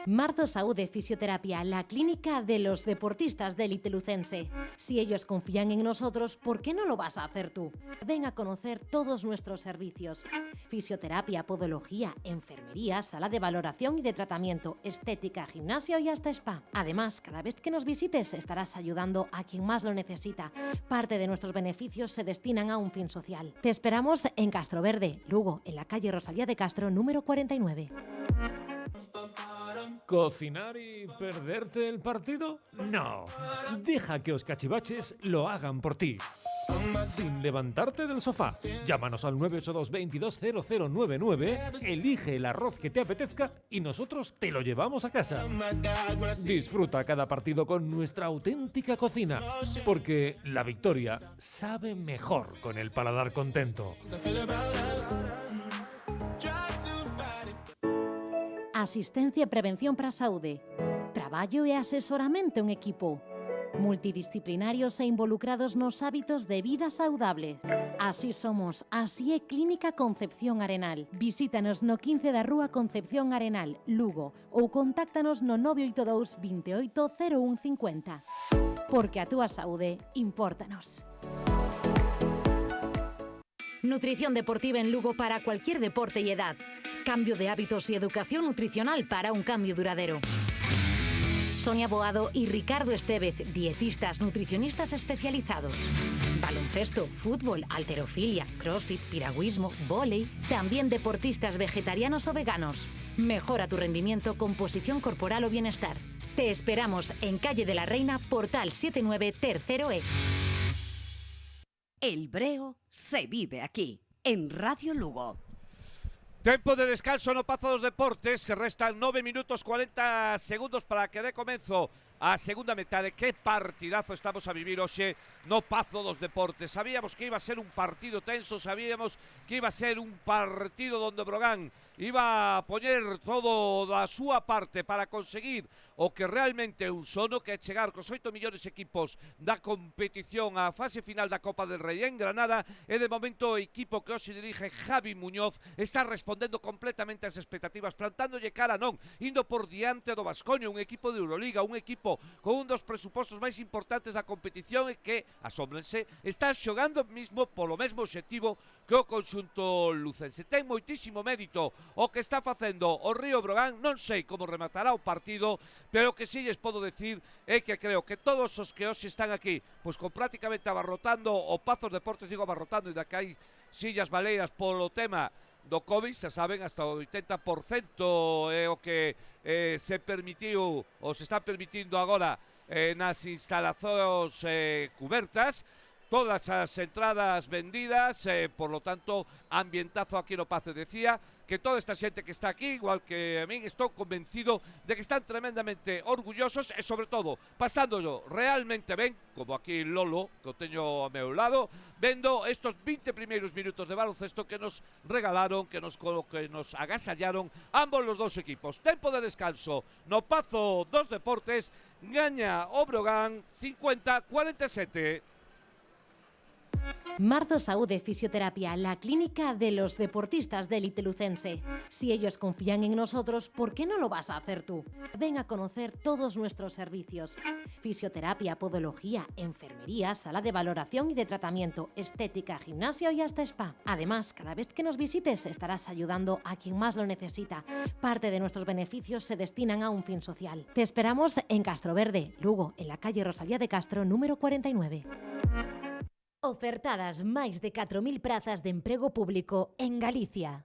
Marzo Saúde Fisioterapia, la clínica de los deportistas de élite lucense. Si ellos confían en nosotros, ¿por qué no lo vas a hacer tú? Ven a conocer todos nuestros servicios. Fisioterapia, podología, enfermería, sala de valoración y de tratamiento, estética, gimnasio y hasta spa. Además, cada vez que nos visites estarás ayudando a quien más lo necesita. Parte de nuestros beneficios se destinan a un fin social. Te esperamos en Castroverde, Lugo, en la calle Rosalía de Castro, número 49. ¿Cocinar y perderte el partido? No. Deja que os cachivaches lo hagan por ti. Sin levantarte del sofá. Llámanos al 982-220099, elige el arroz que te apetezca y nosotros te lo llevamos a casa. Disfruta cada partido con nuestra auténtica cocina, porque la victoria sabe mejor con el paladar contento. Asistencia e prevención para a saúde. Traballo e asesoramento en equipo. Multidisciplinarios e involucrados nos hábitos de vida saudable. Así somos, así é Clínica Concepción Arenal. Visítanos no 15 da Rúa Concepción Arenal, Lugo, ou contáctanos no 982 28 0150. Porque a túa saúde impórtanos. Nutrición deportiva en Lugo para cualquier deporte y edad. Cambio de hábitos y educación nutricional para un cambio duradero. Sonia Boado y Ricardo Estevez, dietistas nutricionistas especializados. Baloncesto, fútbol, halterofilia, crossfit, piragüismo, vóley. También deportistas vegetarianos o veganos. Mejora tu rendimiento, composición corporal o bienestar. Te esperamos en Calle de la Reina, Portal 79, tercero E. El Breo se vive aquí, en Radio Lugo. Tempo de descanso no Pazo dos Deportes, que restan 9 minutos 40 segundos para que dé comezo a segunda metade. Que partidazo estamos a vivir hoxe no Pazo dos Deportes. Sabíamos que iba a ser un partido tenso, sabíamos que iba a ser un partido donde Brogan iba a poñer todo da súa parte para conseguir o que realmente é un sono, que é chegar cos 8 millóns equipos da competición á fase final da Copa del Rei en Granada, e de momento o equipo que hoxe dirige Javi Muñoz está respondendo completamente ás expectativas, plantándolle cara non, indo por diante do Baskonia, un equipo de Euroliga, un equipo con un dos presupostos máis importantes da competición e que, asómbrense, está xogando mismo polo mesmo obxectivo que o conxunto lucense. Ten moitísimo mérito o que está facendo o Río Brogan, non sei como rematará o partido, pero o que sí lles podo decir é que creo que todos os que hoxe están aquí, pois con prácticamente abarrotando o Pazos Deportes, digo abarrotando, e da que hai sillas baleiras polo tema do COVID, xa saben, hasta o 80% é o que se permitiu, ou se está permitindo agora nas instalacións cubertas, todas as entradas vendidas, por lo tanto, ambientazo aquí no Pazo. Decía que toda esta xente que está aquí, igual que a min, estou convencido de que están tremendamente orgullosos e, sobre todo, pasándolo realmente ben, como aquí Lolo, que o teño ao meu lado, vendo estos 20 primeiros minutos de baloncesto que nos regalaron, que nos agasallaron ambos los dos equipos. Tempo de descanso no Pazo dos Deportes, gaña o Brogan 50-47. Marzo Saúde Fisioterapia, la clínica de los deportistas de élite lucense. Si ellos confían en nosotros, ¿por qué no lo vas a hacer tú? Ven a conocer todos nuestros servicios. Fisioterapia, podología, enfermería, sala de valoración y de tratamiento, estética, gimnasio y hasta spa. Además, cada vez que nos visites estarás ayudando a quien más lo necesita. Parte de nuestros beneficios se destinan a un fin social. Te esperamos en Castroverde, Lugo, en la calle Rosalía de Castro, número 49. Ofertadas máis de 4.000 prazas de emprego público en Galicia.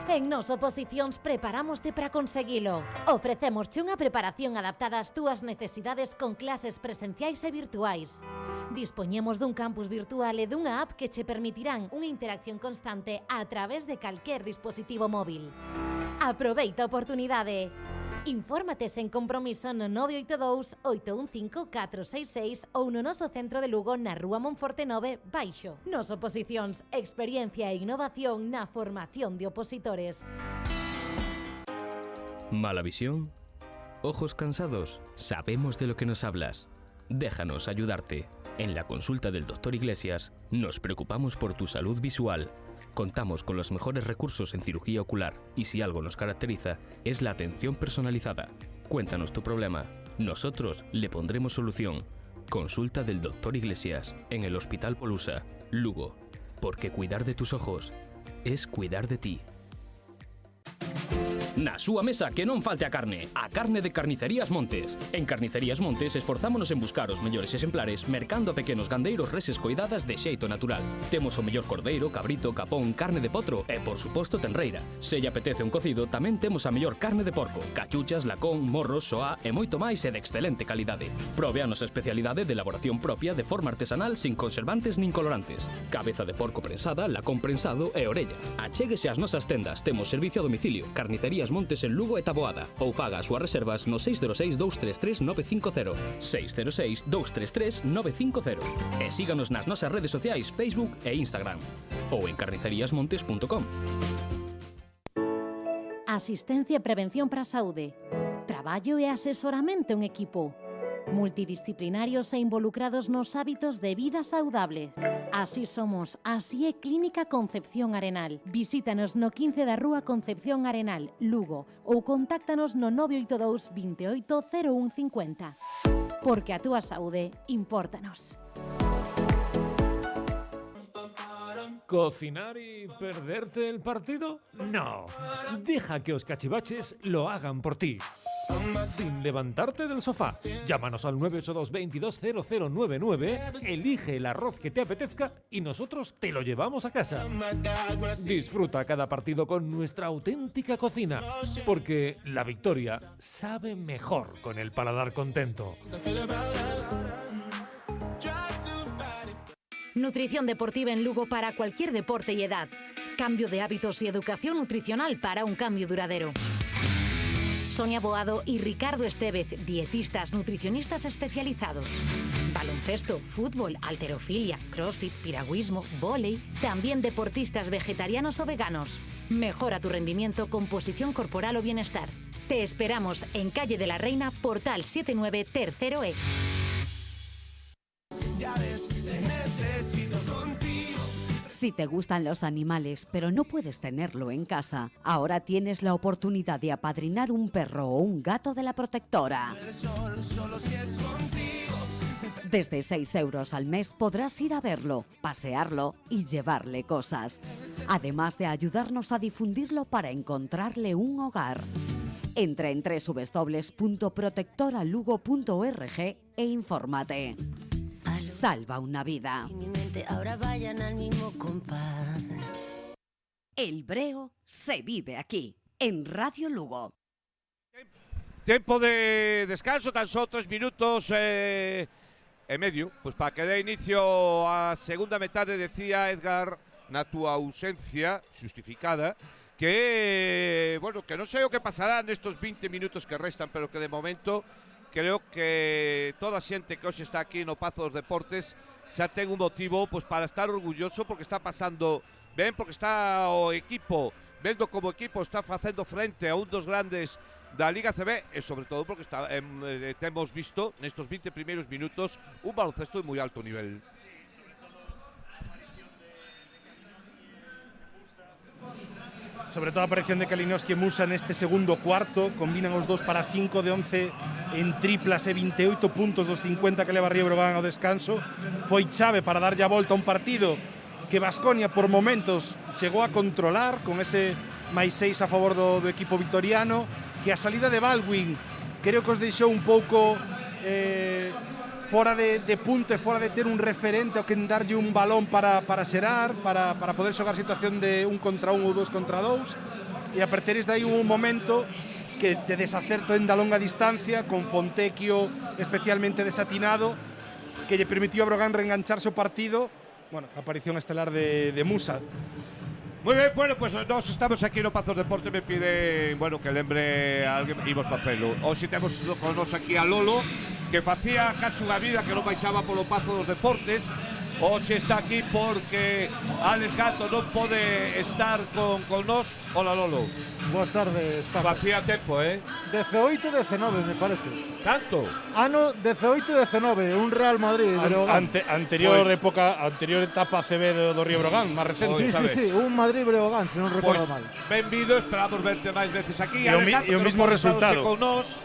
En Nos Oposicións preparámoste para conseguilo. Ofrecémosche unha preparación adaptada ás túas necesidades con clases presenciais e virtuais. Dispoñemos dun campus virtual e dunha app que che permitirán unha interacción constante a través de calquer dispositivo móvil. Aproveita a oportunidade. Infórmate sen compromiso no 982 815 466 ou no noso centro de Lugo na Rúa Monforte 9, Baixo. Nos Oposicións, experiencia e innovación na formación de opositores. ¿Mala visión? ¿Ojos cansados? Sabemos de lo que nos hablas. Déjanos ayudarte. En la consulta del Dr. Iglesias nos preocupamos por tu salud visual. Contamos con los mejores recursos en cirugía ocular y si algo nos caracteriza es la atención personalizada. Cuéntanos tu problema. Nosotros le pondremos solución. Consulta del Dr. Iglesias en el Hospital Polusa, Lugo. Porque cuidar de tus ojos es cuidar de ti. Na súa mesa que non falte a carne de Carnicerías Montes. En Carnicerías Montes esforzámonos en buscar os mellores exemplares mercando a pequenos gandeiros reses coidadas de xeito natural. Temos o mellor cordeiro, cabrito, capón, carne de potro e, por suposto, tenreira. Se lle apetece un cocido, tamén temos a mellor carne de porco, cachuchas, lacón, morros, soá e moito máis e de excelente calidade. Probe a nosa especialidade de elaboración propia de forma artesanal sin conservantes nin colorantes. Cabeza de porco prensada, lacón prensado e orella. Achéguese ás nosas tendas, temos servicio a domicilio. Carnicerías Montes en Lugo e Taboada ou faga as súas reservas no 606 233 950 606 233 950 e síganos nas nosas redes sociais Facebook e Instagram ou en carniceriasmontes.com. Asistencia e prevención para a saúde. Traballo e asesoramento en equipo. Multidisciplinarios e involucrados nos hábitos de vida saudable. Así somos, así é Clínica Concepción Arenal. Visítanos no 15 da Rúa Concepción Arenal, Lugo, ou contáctanos no 982 28 0150. Porque a túa saúde impórtanos. ¿Cocinar y perderte el partido? No. Deja que os cachivaches lo hagan por ti. Sin levantarte del sofá. Llámanos al 982 220099, elige el arroz que te apetezca y nosotros te lo llevamos a casa. Disfruta cada partido con nuestra auténtica cocina, porque la victoria sabe mejor con el paladar contento. Nutrición deportiva en Lugo para cualquier deporte y edad. Cambio de hábitos y educación nutricional para un cambio duradero. Sonia Boado y Ricardo Estevez, dietistas, nutricionistas especializados. Baloncesto, fútbol, halterofilia, crossfit, piragüismo, vóley. También deportistas vegetarianos o veganos. Mejora tu rendimiento, composición corporal o bienestar. Te esperamos en Calle de la Reina, Portal 79, tercero E. Si te gustan los animales, pero no puedes tenerlo en casa, ahora tienes la oportunidad de apadrinar un perro o un gato de la protectora. Desde 6 euros al mes podrás ir a verlo, pasearlo y llevarle cosas. Además de ayudarnos a difundirlo para encontrarle un hogar. Entra en www.protectoralugo.org e infórmate. Salva una vida. Ahora vayan al mismo compás. El Breo se vive aquí, en Radio Lugo. Tiempo de descanso, tan só 3 minutos e medio, pues para que dé inicio a segunda metade. Decía Edgar, na túa ausencia justificada, que, bueno, que non sei o que pasará nestos 20 minutos que restan, pero que de momento creo que toda a xente que hoxe está aquí no Pazo dos Deportes xa ten un motivo pues, para estar orgulloso, porque está pasando ben, porque está o equipo, vendo como equipo está facendo frente a un dos grandes da Liga CB e sobre todo porque está, temos visto nestos 20 primeiros minutos un baloncesto de moi alto nivel. Sobre todo a aparición de Kalinowski e Musa neste segundo cuarto, combinan os dous para 5 de 11 en triplas e 28 puntos dos 50 que leva Río Breogán ao descanso. Foi chave para darlle a volta a un partido que Baskonia por momentos chegou a controlar con ese máis 6 a favor do equipo vitoriano, que a salida de Baldwin creo que os deixou un pouco fora de punto e fora de ter un referente ao que darlle un balón para xerar, para poder xogar situación de 1 contra 1 ou 2 contra 2, e a partir de aí un momento que de desacerto en da longa distancia, con Fontecchio especialmente desatinado, que lle permitió a Brogan reengancharse o partido. Bueno, a aparición estelar de Musa. Muy bien, bueno, pues nos estamos aquí no Pazo Deporte. Me pide, bueno, que lembre a alguén, imos facelo. Hoxe temos con nos aquí a Lolo, que facía casi unha vida que non baixaba polo Pazo dos Deportes. Hoxe está aquí porque Alex Gato non pode estar con nós. Hola, Lolo. Boas tardes, Paco. Facía tempo, 18-19, me parece. Canto? Ano 18-19, un Real Madrid. Breogán. Anterior Pois. época, anterior etapa CB do Río Breogán, máis recente. Sí, un Madrid-Breogán, se non recordo mal. Benvido, esperamos verte máis veces aquí. E o mismo resultado. Con nós.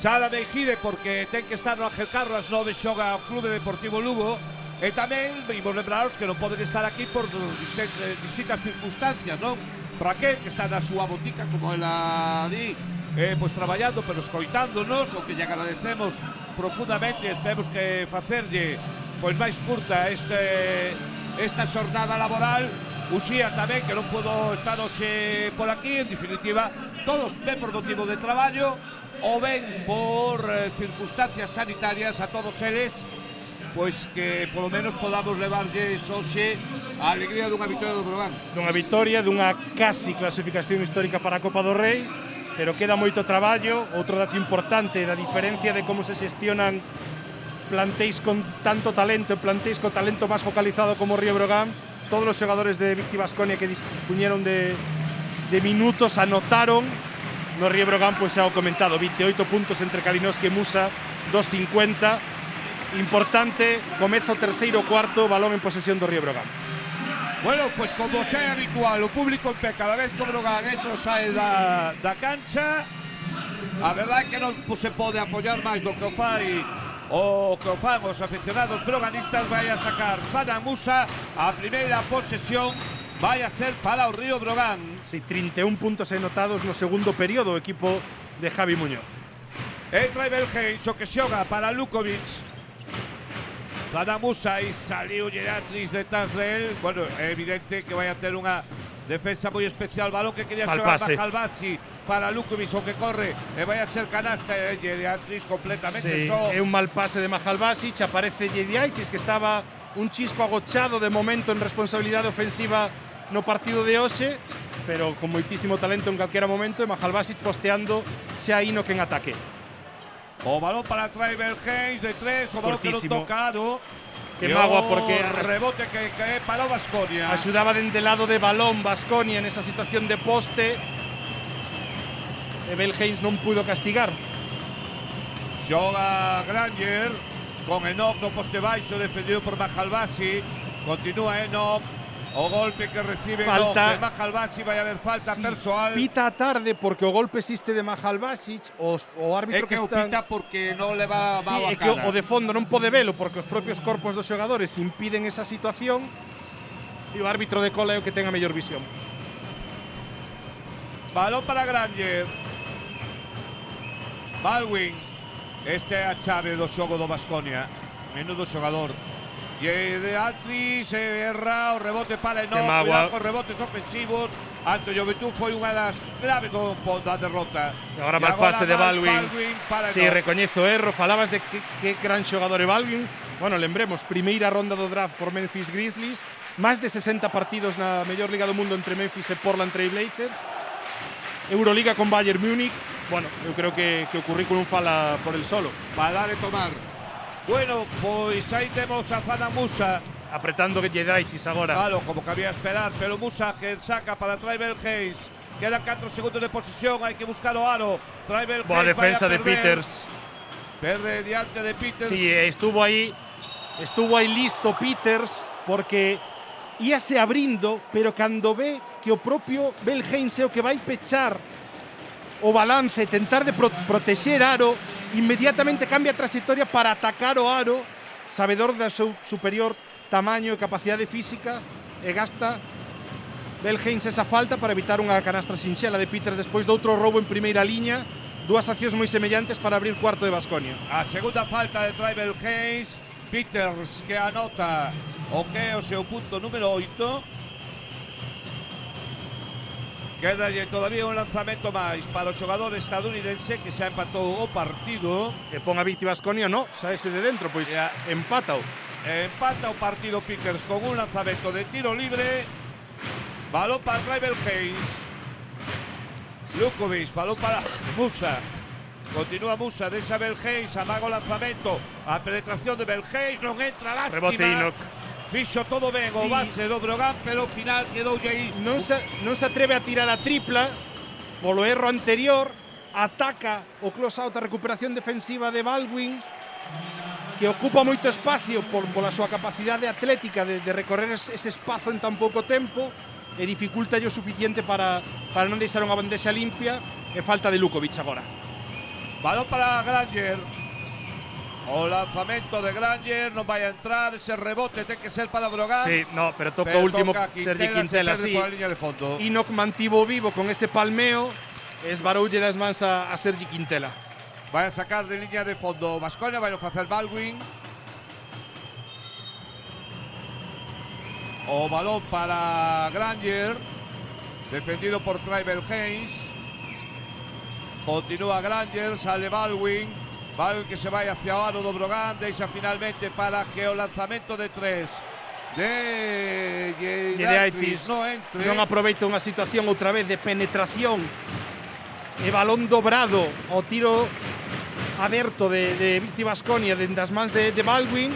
Sala de Ejide porque ten que estar no Ángel Carro ás 9 xoga o Clube Deportivo Lugo. E tamén vimos lembraros que non poden estar aquí por distintas circunstancias, non? Para aquel que está na súa botica, como ela di, pois traballando, pero escoitándonos, o que lle agradecemos profundamente, esperemos que facerlle pois máis curta esta xornada laboral. Uxía tamén, que non podo estar hoxe por aquí, en definitiva, todos ben por motivo de traballo, ou ben por circunstancias sanitarias a todos eles, pois que polo menos podamos levarlle hoxe a alegría dunha vitoria do Breogán. Dunha vitoria, dunha casi clasificación histórica para a Copa do Rei, pero queda moito traballo. Outro dato importante da diferencia de como se xestionan plantéis con tanto talento, plantéis con talento máis focalizado como Río Breogán. Todos os xogadores de Victi Baskonia que dispuñeron de minutos anotaron. No Río Breogán, pois xa o comentado, 28 puntos entre Kalinowski e Musa, 2.50. Importante, comezo terceiro cuarto, balón en posesión do Río Breogán. Bueno, pois como xa é habitual, o público en pé cada vez que o Breogán entra ou sae da cancha. A verdade é que non se pode apoiar máis do que o fan os aficionados breoganistas. Vai a sacar Fana Musa, a primeira posesión vai a ser para o Río Breogán. Sí, 31 puntos anotados no segundo período o equipo de Javi Muñoz. Entra Belgeis, o que xoga para Lukovic. Fana Musa e saliu Geratriz detrás de él. Bueno, é evidente que vai a ter unha defensa moi especial. Balón que quería xogar Mahalbasi para Lukovic, o que corre e vai a ser canasta. Geratriz completamente só. É un mal pase de Mahalbasi. Aparece Gediaitis, que estaba un chisco agochado de momento en responsabilidade ofensiva no partido de hoxe, pero con moitísimo talento en calquera momento, e Mahalbasi posteando xa aí no que en ataque. O balón para Tribal Hayes de 3, o balón Cortísimo. que non tocado. Que magua, porque rebote que é para o Baskonia. Axudaba dende lado de balón Baskonia nesa situación de poste. E Belgeis non pudo castigar. Xoga Granger con Enoch no poste baixo, defendido por Mahalbasi. Continúa Enoch. O golpe que recibe Enoch de Mahalbasi, vai haber falta persoal. Pita tarde porque o golpe existe de Mahalbasic. O árbitro que está... pita porque non le va a é que o de fondo non pode velo porque os propios corpos dos xogadores impiden esa situación, e o árbitro de cola é o que ten a mellor visión. Balón para Granger. Baldwin. Este é a chave do xogo do Baskonia. Menudo xogador. E de Atris erra o rebote para Enoch. Cuidado con rebotes ofensivos. Ante o Joventut foi unha das claves da derrota. E agora mal pase de Baldwin. Sí, recoñezo erro. Falabas de que gran xogador é Baldwin. Bueno, lembremos, primeira ronda do draft por Memphis Grizzlies. Máis de 60 partidos na mellor liga do mundo entre Memphis e Portland Trail Blazers. Euroliga con Bayern Múnich. Bueno, eu creo que o currículum fala por el solo. Para dar e tomar. Bueno, pois aí temos a Fana Musa apretando que Gediaitis agora. Claro, como cabía esperar, pero Musa que saca para Tribal Hayes. Quedan 4 segundos de posesión, hai que buscar o aro. Tribal Hayes. Boa defensa de Peters. Perde diante de Peters. Sí, estuvo aí listo Peters porque íase abrindo, pero cando ve que o propio Belgeis é o que vai pechar o balance, tentar de protexer aro, inmediatamente cambia a trayectoria para atacar o aro, sabedor da seu superior tamaño e capacidade física, e gasta Belgeis esa falta para evitar unha canastra sinxela de Peters despois de outro roubo en primeira liña. Dúas accións moi semellantes para abrir cuarto de Baskonia. A segunda falta de Tribal Hayes. Peters que anota o que é o seu punto número 8. Quedalle todavía un lanzamento máis para o xogador estadounidense que xa empatou o partido. E pon a Victi Baskonia, no, saese de dentro, pois empata o partido Peters con un lanzamento de tiro libre. Balón para Tribal Hayes. Lukovic, balón para Musa. Continúa Musa, deixa Belgeis, amaga o lanzamento. A penetración de Belgeis, non entra, lástima. Rebote Enoch. fixo todo ben o base do Brogan, pero ao final quedoulle aí. Non se atreve a tirar a tripla polo erro anterior, ataca o close-out, a recuperación defensiva de Baldwin, que ocupa moito espacio pola súa capacidade atlética de recorrer ese espazo en tan pouco tempo, e dificulta o suficiente para non deixar unha bandexa limpia, e falta de Lukovic agora. Balón para Granger. O lanzamento de Granger non vai a entrar, ese rebote ten que ser para Brogan. Sí, no, pero toca o último Sergi Quintela, sí. Enoch mantivo vivo con ese palmeo, esbaroulle das mans a Sergi Quintela. Vai a sacar de liña de fondo Baskonia, vai a facer Baldwin. O balón para Granger, defendido por Tribal Haynes. Continúa Granger, sale Baldwin. Baldwin que se vai hacia o aro do Brogan, deixa finalmente para que o lanzamento de 3 de Giedaitis non aproveita unha situación outra vez de penetración e balón dobrado ao tiro aberto de Viti Baskonia dende as mans de Baldwin.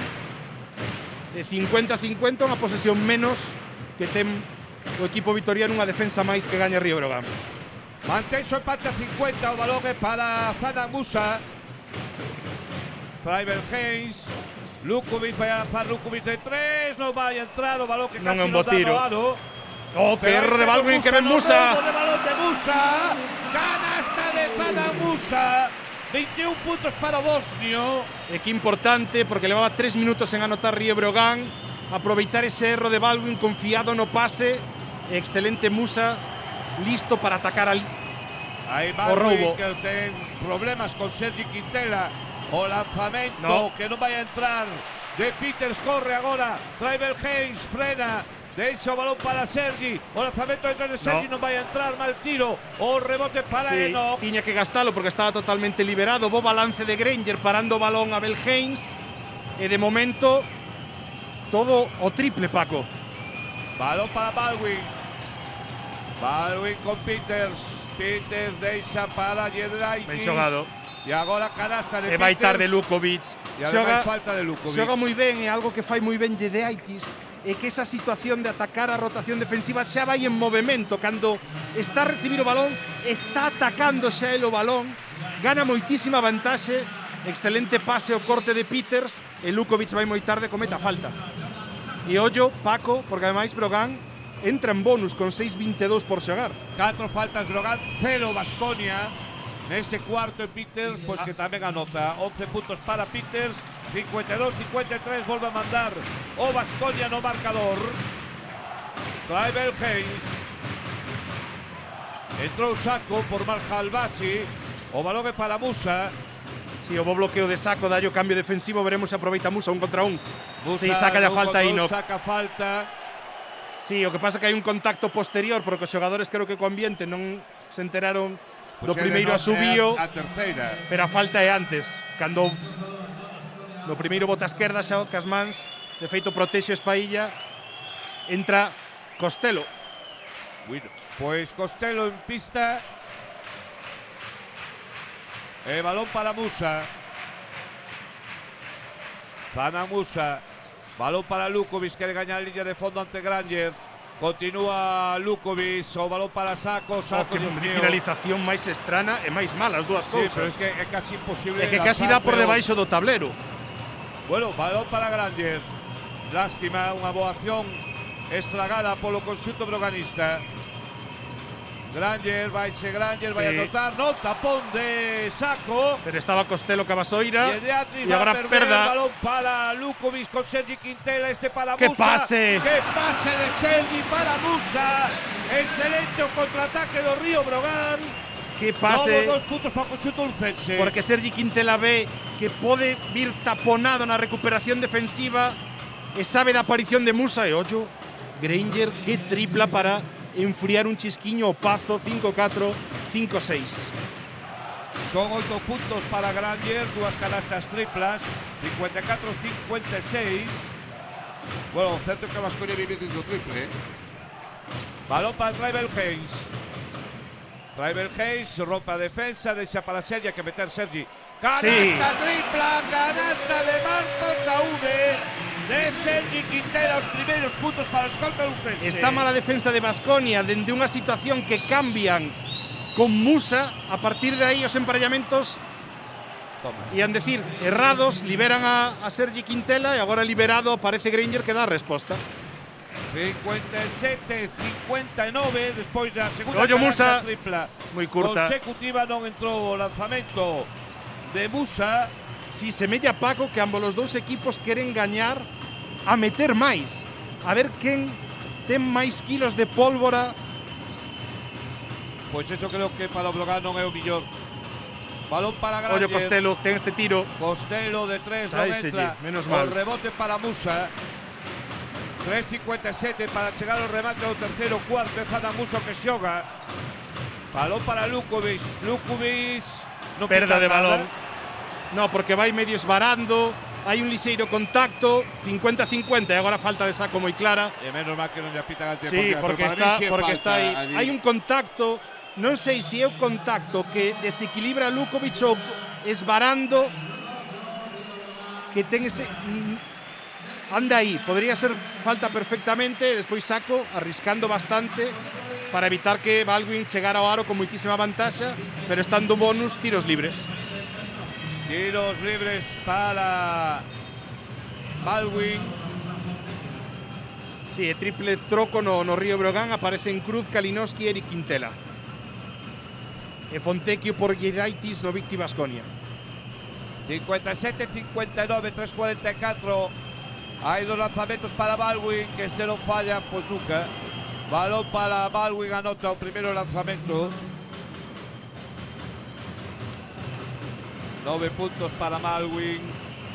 De 50-50, unha posesión menos que ten o equipo vitoriano, unha defensa máis que gaña Río Brogan. Mantén o empate a 50, o balón é para Zana Musa. Tribal Haynes, Lukovic vai a lanzar, Lukovic de 3, non vai a entrar, o balón que casi non dá no aro. Oh, que erro de Baldwin, que ven Musa. De balón de Musa, canasta de Zana Musa, 21 puntos para o bosnio. E que importante, porque levaba 3 minutos en anotar Río Brogan, aproveitar ese erro de Baldwin confiado no pase, excelente Musa, listo para atacar o roubo. Que ten problemas con Sergi Quintela. O lanzamento que non vai a entrar de Peters, corre agora Tribal Haynes, frena, deixa o balón para Sergi, o lanzamento de Sergi non vai a entrar, mal tiro, o rebote para Enoch. Tiña que gastalo porque estaba totalmente liberado, bo balance de Granger parando o balón a Bel Haynes, e de momento todo o triple, Paco. Balón para Baldwin. Baldwin con Peters. Peters deixa para Giedaitis. Ben xogado. E agora canasta de Peters. E vai tarde Lukovic. E ademais falta de Lukovic. Xoga moi ben, e algo que fai moi ben Giedaitis é que esa situación de atacar a rotación defensiva xa vai en movimento. Cando está a recibir o balón, está atacando xa el o balón, gana moitísima vantaxe. Excelente pase o corte de Peters, e Lukovic vai moi tarde, cometa falta. E ollo, Paco, porque ademais Brogan entra en bonus con 6-22 por xogar. 4 faltas Brogan, 0 Baskonia. Neste cuarto en Peters, pois que tamén anota 11 puntos para Peters, 52-53, volve a mandar o Baskonia no marcador. Tribal Haynes. Entrou Sacco por Malhalbasi, o balón é para Musa. Si, o bo bloqueo de Sacco dá o cambio defensivo, veremos se aproveita Musa 1 contra 1. Musa, si, saca a falta Enoch. Saca falta. Si, o que pasa que hai un contacto posterior, porque os xogadores creo que co ambiente non se enteraron do primeiro asubío, a terceira. Pero a falta é antes, cando no primeiro bota a esquerda xa cas mans, de feito protexe a espailla, entra Costello. Bueno, pois Costello en pista. E balón para Musa. Zana Musa. Balón para Lukovic, quere gañar a liña de fondo ante Granger. Continúa Lukovic, o balón para Sacco. Que finalización máis estrana e máis mala, as dúas cousas. Sí, pero é que é casi imposible. É que casi dá por debaixo do tablero. Bueno, balón para Granger. Lástima, unha boa acción estragada polo conxunto broganista. Granger, vai a anotar, no, tapón de Sacco. Pero estaba Costello Cabasoira. E agora perda. Balón para Lukovic con Sergi Quintela, este para Musa. ¡Qué pase! ¡Qué pase de Sergi para Musa! Excelente o contraataque do Río Brogan. ¡Qué pase! Novo 2 puntos para o conxunto lucense. Porque Sergi Quintela ve que pode vir taponado na recuperación defensiva e sabe da aparición de Musa. E ollo, Granger que tripla para enfriar un chisquiño Pazo, 5-4, 5-6. Son 8 puntos para Granger, dúas canastas triplas, 54-56. Bueno, certo que a Baskonia vive do triple, Balón para Tribal Haynes. Tribal Haynes rompe a defensa, deixa para Sergi, que meter Sergi. Canasta tripla, canasta de Marcos Aúde. de Sergi Quintela, os primeiros puntos para o escolta lucense. Está mala defensa de Baskonia dende unha situación que cambian con Musa. A partir de aí os emparellamentos ian decir errados, liberan a Sergi Quintela e agora liberado aparece Granger que dá a resposta. 57-59 despois da segunda Musa, tripla moi curta consecutiva. Non entrou o lanzamento de Musa. Si semella, Paco, que ambos os dous equipos queren gañar a meter máis, a ver quen ten máis kilos de pólvora. Pois eso creo que para o Brogan non é o millor. Balón para Granger. Ollo Costello, ten este tiro. Costello de 3 non entra. Menos mal. O rebote para Musa. 3:57 para chegar ao remate do terceiro cuarto. Zana Musa que xoga. Balón para Lukovic. Lukovic non perda de balón. No, porque vai medio esvarando. Hai un lixeiro contacto. 50-50 e agora falta de saco moi clara. E menos mal que non lle apitan al tiempo. Sí, porque está aí. Hai un contacto. Non sei se é o contacto que desequilibra a Lukovic ou esvarando que ten ese... Anda aí, podría ser falta perfectamente. Despois saco, arriscando bastante para evitar que Baldwin chegara ao aro con moitísima vantaxa, pero estando bonus, tiros libres. Tiros libres para Baldwin. Sí, triple troco no Río Brogan. Aparecen Cruz, Kalinowski e Eric Quintela. E Fontecchio por Giraitis no Victi Baskonia. 57-59, 3:44. Hai dos lanzamentos para Baldwin, que este non falla, pois nunca. Balón para Baldwin, anota o primeiro lanzamento. 9 puntos para Baldwin.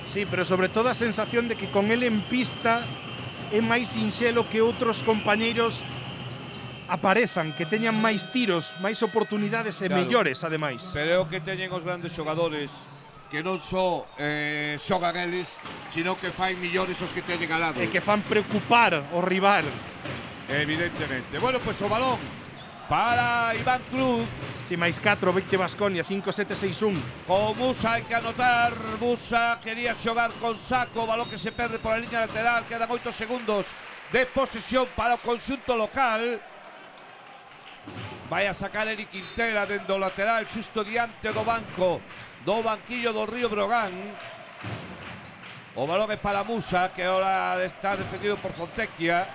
Sí, pero sobre todo a sensación de que con ele en pista é máis sinxelo que outros compañeiros aparezan, que teñan máis tiros, máis oportunidades e mellores, ademais. Pero é o que teñen os grandes xogadores, que non só xogan eles, sino que fan millores os que teñen al lado. E que fan preocupar o rival. Evidentemente. Bueno, pois o balón para Iván Cruz. Si, máis 4, Victi Baskonia, 5-7-6-1. Con Musa hai que anotar. Musa quería xogar con saco, balón que se perde por a liña lateral. Quedan 8 segundos de posesión para o conxunto local. Vai a sacar Eric Quintela dende o lateral, xusto diante do banco do banquillo do Río Brogan. O balón é para Musa, que ahora está defendido por Fontecchia.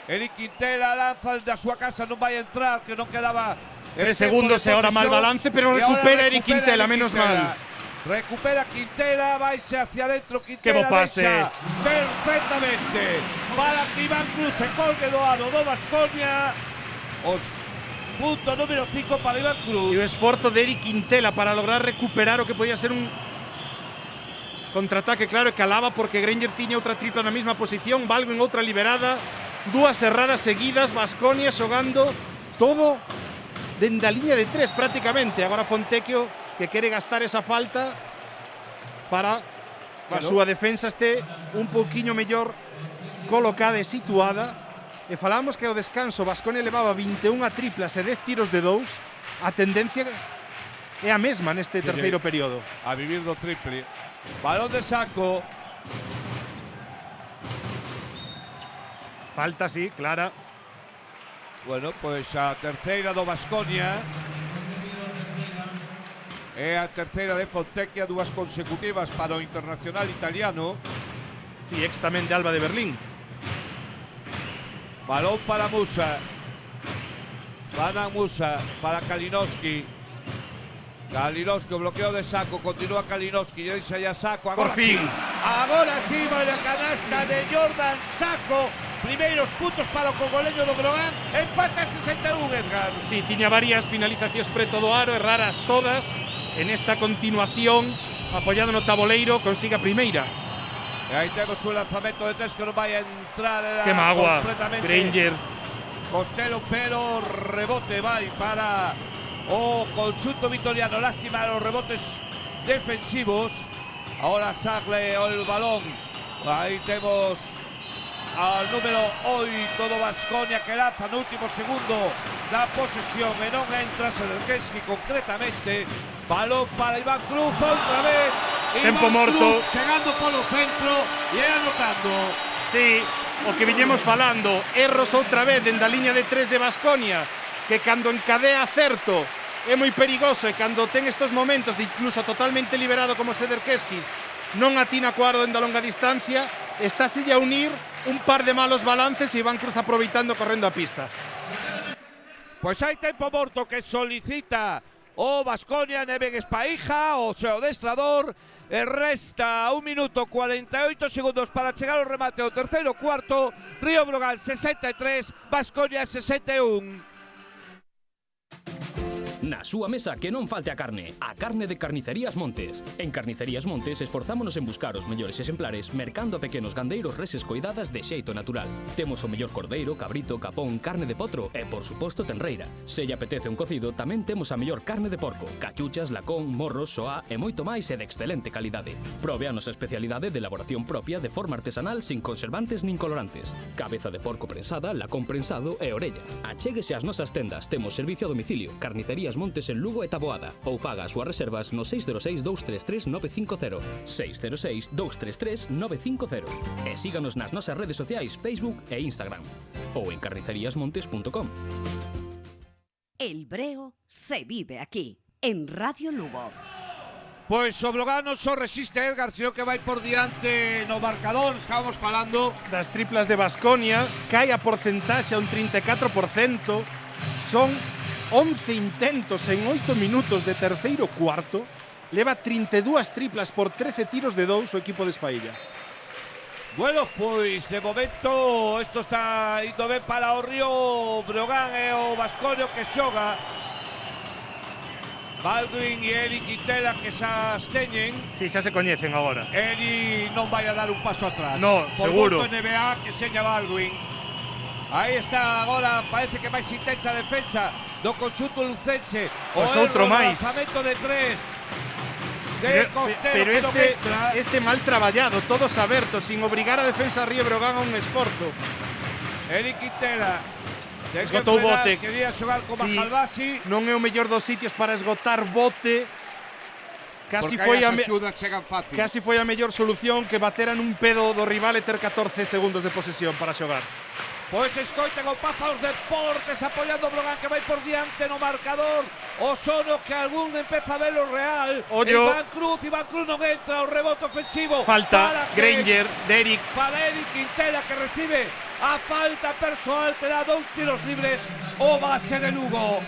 Eric Quintela lanza da súa casa, non vai a entrar, que non quedaba 3 segundos e ahora mal balance, pero recupera Eric Quintela, menos mal. Recupera Quintela, vaise hacia adentro Quintela. Que bo pase. Perfectamente para que Iván Cruz se colgue do aro do Baskonia. Os punto número 5 para Iván Cruz. E o esforzo de Eric Quintela para lograr recuperar o que podía ser un contraataque, claro, que calaba porque Granger tiña outra tripla na mesma posición, Baldwin outra liberada, dúas erradas seguidas, Baskonia xogando todo dende a liña de 3 prácticamente. Agora Fontecchio que quere gastar esa falta para que a súa defensa este un pouquiño mellor colocada e situada. E falamos que ao descanso Baskonia levaba 21 a triplas e 10 tiros de 2. A tendencia é a mesma neste terceiro período. A vivir do triple. Balón de saco. Falta, sí, clara. Bueno, pois a terceira do Baskonia. É a terceira de Fontecchia, dúas consecutivas para o internacional italiano. Sí, ex tamén de Alba de Berlín. Balón para Musa. Gana Musa para Kalinowski. Kalinowski, bloqueo de saco. Continúa Kalinowski. Ya dice ya saco. Por fin. Agora sí, vai a canasta de Jordan Saco. Primeiros puntos para o congoleño do Brogan. Empata 61, Edgar. Sí, tiña varias finalizacións preto do aro, raras todas. En esta continuación, apoyado no taboleiro, consiga a primeira. E aí temos un lanzamento de 3 que non vai a entrar. Que magua, Granger. Costello, pero rebote vai para o conxunto vitoriano. Lástima los rebotes defensivos. Ahora sale el balón. Aí temos al número 8 do Baskonia que lanza no último segundo da posesión e non entra Sederkeski concretamente. Balón para Iván Cruz outra vez. Tempo morto. Cruz chegando polo centro e anotando. Sí, o que viñemos falando, erros outra vez dende a liña de 3 de Baskonia, que cando encadea acerto é moi perigoso e cando ten estos momentos de incluso totalmente liberado como Sederkeskis, non atina co aro dende a longa distancia, estáse a unir un par de malos balances e Iván Cruz aproveitando correndo a pista. Pois hai tempo morto que solicita o Baskonia, Neven Espaija, o seu adestrador, e resta 1 minuto 48 segundos para chegar ao remate do terceiro cuarto. Río Brogan 63, Baskonia 61. Na súa mesa que non falte a carne de Carnicerías Montes. En Carnicerías Montes esforzámonos en buscar os mellores exemplares mercando a pequenos gandeiros reses coidadas de xeito natural. Temos o mellor cordeiro, cabrito, capón, carne de potro e, por suposto, tenreira. Se lle apetece un cocido, tamén temos a mellor carne de porco, cachuchas, lacón, morros, soa e moito máis e de excelente calidade. Probe a nosa especialidade de elaboración propia de forma artesanal sin conservantes nin colorantes. Cabeza de porco prensada, lacón prensado e orella. Achéguese ás nosas tendas, temos servicio a domicilio. Carnicerías Montes en Lugo e Taboada, ou faga as súas reservas no 606 233 950, 606 233 950, e síganos nas nosas redes sociais Facebook e Instagram, ou en carniceriasmontes.com. El breo se vive aquí, en Radio Lugo. Pois o Brogan non só resiste Edgar, sino que vai por diante no marcador. Estábamos falando das triplas de Baskonia, cae a porcentaxe a un 34%, son 11 intentos en 8 minutos de terceiro cuarto, leva 32 triplas por 13 tiros de 2 o equipo de Espailla. Bueno, pois de momento isto está indo ben para o Río Brogan e o Baskonia que xoga. Baldwin e Eri Quintela que xa as teñen. Si, xa se coñecen agora. Eri non vai a dar un paso atrás. No, seguro. Por punto NBA que seña Baldwin. Aí está agora, parece que máis intensa a defensa do conxunto lucense. Pois outro máis. O lanzamento de 3 de Costero. Pero este mal traballado, todos abertos, sin obrigar a defensa a Río Brogan a un esforzo. Eri Quintela. Esgotou bote. Quería xogar con Majalbasi. Non é o mellor dos sitios para esgotar bote. Casi foi a mellor solución que bateran un pedo do rival e ter 14 segundos de posesión para xogar. Pois escoiten o Pazo aos Deportes apoiando o Brogan que vai por diante no marcador. O sono que algún empeza a velo real. Ollo. Iván Cruz non entra, o rebote ofensivo. Falta, Granger, Derek. Para Eric Quintela que recibe a falta persoal, te dá 2 tiros libres o base de Lugo.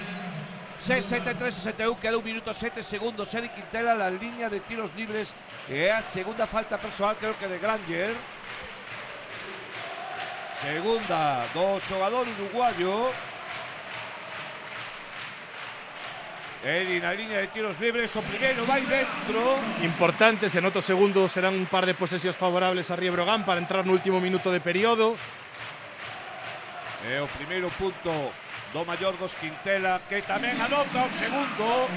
63-61, queda 1 minuto 7 segundos. Eric Quintela la línea de tiros libres e a segunda falta persoal, creo que de Granger. Segunda do xogador uruguayo. Eri na línea de tiros libres, o primeiro vai dentro. Importante, se nota o segundo serán un par de posesións favorables a Río Brogan para entrar no último minuto de período. E o primeiro punto do maior dos Quintela, que tamén anota o segundo.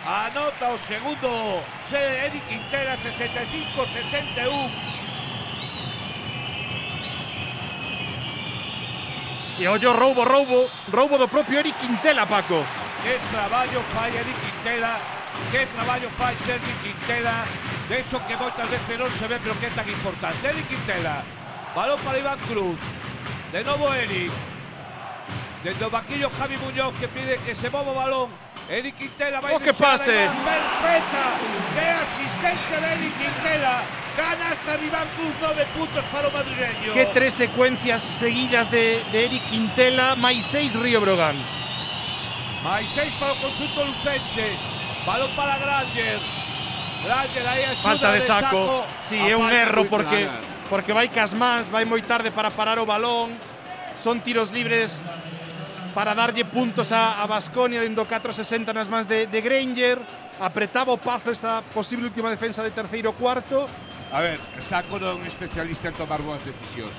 Anota o segundo Eri Quintela, 65-61. E ollo, roubo do propio Eric Quintela, Paco. Que traballo fai Eric Quintela, que traballo fai Eric Quintela, de eso que moitas veces non se ve, pero que é tan importante. Eric Quintela, balón para Iván Cruz, de novo Eric, desde o banquillo Javi Muñoz que pide que se mova o balón. Eric Quintela vai que pase. Perfecta, que asistencia de Eric Quintela. Gana hasta Iván Cruz, 9 puntos para o madrileño. Que 3 secuencias seguidas de Eric Quintela, máis 6 Río Brogan. Máis 6 para o conxunto lucense. Balón para Granger. Granger aí axuda. Falta de Saco. Sí, é un erro porque vai cas más, vai moi tarde para parar o balón. Son tiros libres para darlle puntos a Baskonia dentro 4-60 nas mans de Granger. Apretaba o Pazo esta posible última defensa de terceiro cuarto. A ver, Saco non é un especialista en tomar boas decisións.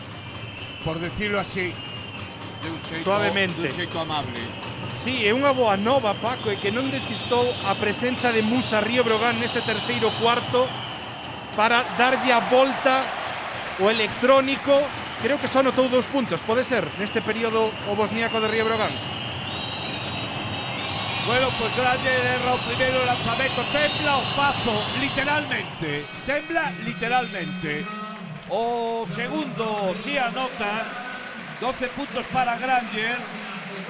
Por decirlo así, de un xeito, suavemente, de un xeito amable. Sí, é unha boa nova, Paco, e que non desistou a presenza de Musa Río Brogan neste terceiro cuarto para darlle a volta o electrónico. Creo que só anotou 2 puntos, pode ser, neste período o bosníaco de Río Brogan. Bueno, pues Granger erra o primeiro lanzamento, tembla o Pazo, literalmente. Tembla literalmente. O segundo, si anota, 12 puntos para Granger.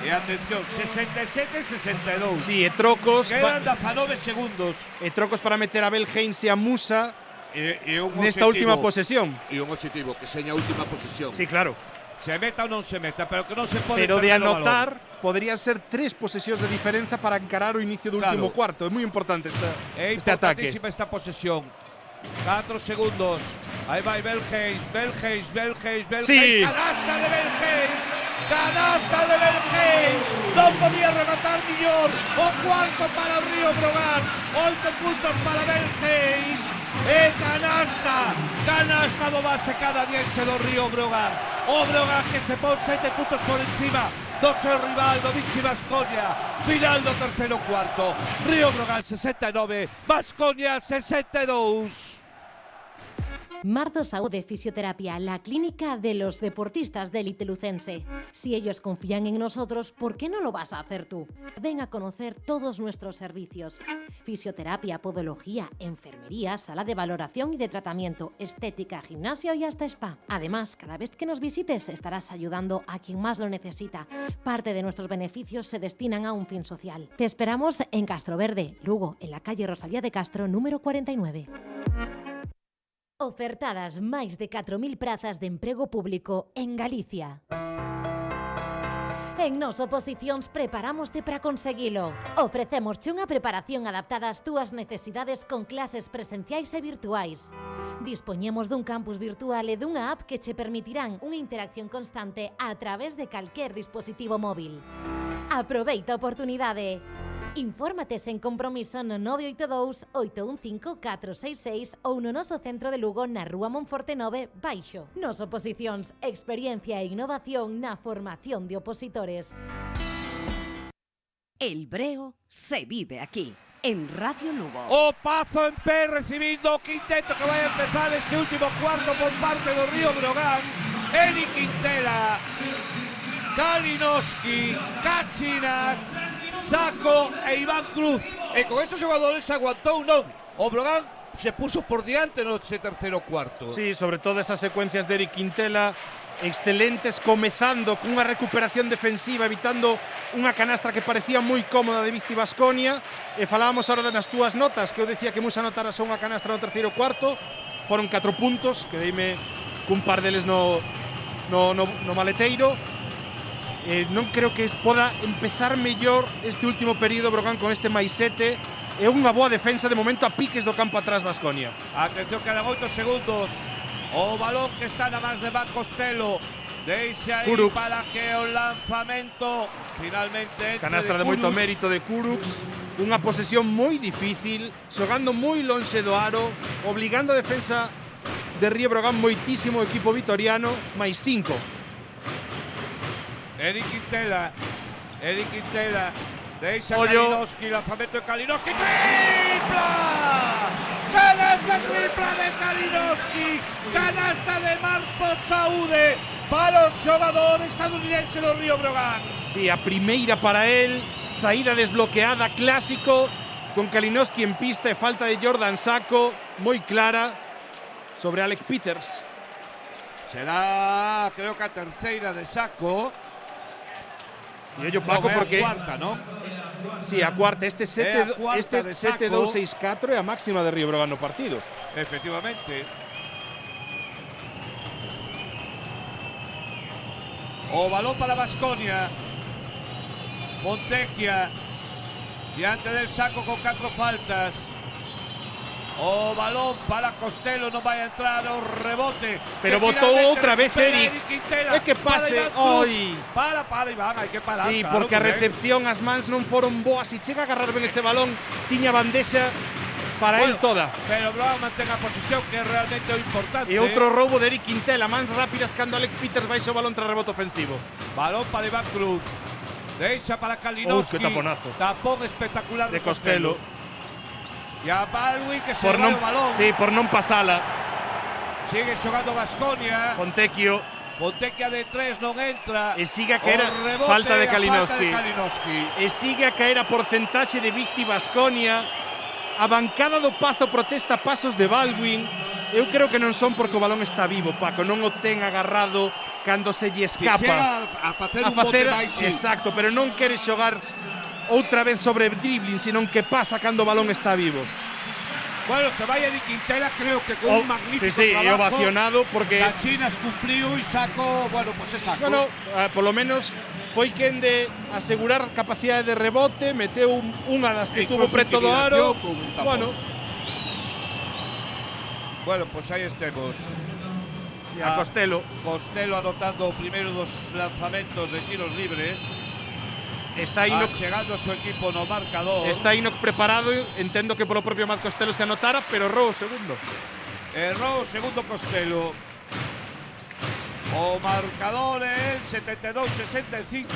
E atención, 67-62. Sí, e trocos. Quedan 19 segundos. E trocos para meter a Belheinz e a Musa E un nesta última posesión. E un objetivo, que seña a última posesión. Sí, claro. Se meta ou non se meta, pero que non se pode Pero de perder o anotar, balón. podrían ser 3 posesións de diferenza para encarar o inicio do último cuarto. É moi importante É este ataque. importantísima esta posesión. 4 segundos. Aí vai Belheinz. Sí. Canasta de Belheinz. Canasta de Belheinz. Non podía rematar millor. O cuarto para o Río Brogan. 8 puntos para Belheinz. E canasta do base canadiense do Río Brogan. O Brogan que se pon 7 puntos por encima do seu rival do Vichy Baskonia. Final do terceiro cuarto. Río Brogan 69, Baskonia 62. Mardo Saúde Fisioterapia, la clínica de los deportistas de élite lucense. Si ellos confían en nosotros, ¿por qué no lo vas a hacer tú? Ven a conocer todos nuestros servicios. Fisioterapia, podología, enfermería, sala de valoración y de tratamiento, estética, gimnasio y hasta spa. Además, cada vez que nos visites estarás ayudando a quien más lo necesita. Parte de nuestros beneficios se destinan a un fin social. Te esperamos en Castroverde, Lugo, en la calle Rosalía de Castro, número 49. Ofertadas máis de 4.000 prazas de emprego público en Galicia. En Nos Oposicións preparamoste para conseguilo. Ofrecémosche unha preparación adaptada ás túas necesidades con clases presenciais e virtuais. Dispoñemos dun campus virtual e dunha app que che permitirán unha interacción constante a través de calquer dispositivo móvil. Aproveita a oportunidade. Infórmate sen compromiso no 982-815-466 ou no noso centro de Lugo na Rúa Monforte 9, Baixo. Nos Oposicións, experiencia e innovación na formación de opositores. El Breo se vive aquí, en Radio Lugo. O Pazo en pé recibindo o quinteto que vai a empezar este último cuarto por parte do Río Brogan. Eli Quintela, Kalinowski, Kachinas, Saco e Iván Cruz. E con estos xogadores aguantou non. O Brogan se puso por diante no terceiro cuarto. Sí, sobre todo esas secuencias de Eric Quintela excelentes, comezando cunha recuperación defensiva, evitando unha canastra que parecía moi cómoda de Vichy Baskonia. E falábamos agora nas túas notas, que eu decía que Musa anotara só unha canastra no terceiro cuarto. Foron 4 puntos, que deime cun par deles no maleteiro. Non creo que poda empezar mellor este último período Brogan con este máis 7. É unha boa defensa de momento a piques do campo atrás Baskonia. Atención, quedan 8 segundos. O balón que está na más de Van Costello. Deixa aí Kurucs para que o lanzamento finalmente canastra de moito mérito de Kurucs. Unha posesión moi difícil, xogando moi lonxe do aro, obligando a defensa de Río Brogan moitísimo o equipo vitoriano, máis 5. Eric Quintela, deixa Kalinowski, lanzamento de Kalinowski, tripla! Canasta tripla de Kalinowski, canasta de Marzo Saúde para o xogador estadounidense do Río Brogan. Sí, a primeira para él, saída desbloqueada, clásico, con Kalinowski en pista e falta de Jordan Saco, moi clara, sobre Alec Peters. Será, creo que a terceira de Saco. E ollo Paco porque a cuarta, ¿no? Sí, a cuarta, este 7-2-6-4 é a máxima de Río Brogan no partido. Efectivamente. O balón para Baskonia. Fontecchia diante del Saco con 4 faltas. O balón para Costello, non vai a entrar o rebote. Pero botou outra vez Eric. É que pase hoy. Para Iván, hai que parar. Sí, claro, porque a recepción, as mans non foron boas. E chega a agarrar ben ese balón, tiña bandexa para él toda. Pero Brogan mantén a posición, que é realmente o importante. E outro roubo de Eric Quintela, mans rápidas cando Alex Peters baixa o balón tras rebote ofensivo. Balón para Iván Cruz. Deixa para Kalinowski. Que taponazo. Tapón espectacular de Costello. E a Baldwin que se vai o balón. Sí, por non pasala. Sigue xogando Baskonia. Fontecchio. Fontecchia de 3 non entra. E sigue a caer O rebote, falta de a Kalinowski. Kalinowski. E sigue a caer a porcentaxe de Victi Baskonia. A bancada do Pazo protesta pasos de Baldwin. Eu creo que non son porque o balón está vivo, Paco. Non o ten agarrado cando se lle escapa. Si chega a facer un bote máis, sí. Exacto, pero non quere xogar outra vez sobre dribbling, senón que pasa cando o balón está vivo. Bueno, se vai a Di Quintela, creo que con un magnífico sí, trabajo. ovacionado porque La China cumpliu e saco, bueno, pues é saco. Bueno, polo menos foi quen de asegurar capacidade de rebote, meteu unha das que tuvo preto do aro. Bueno, pues aí estemos. E a Costello. Costello anotando o primeiro dos lanzamentos de tiros libres. Está Inoc chegando a su equipo no marcador. Está Inoc preparado, entendo que polo propio Matt Costello se anotara, pero errou o segundo. Errou o segundo Costello. O marcador é 72-65.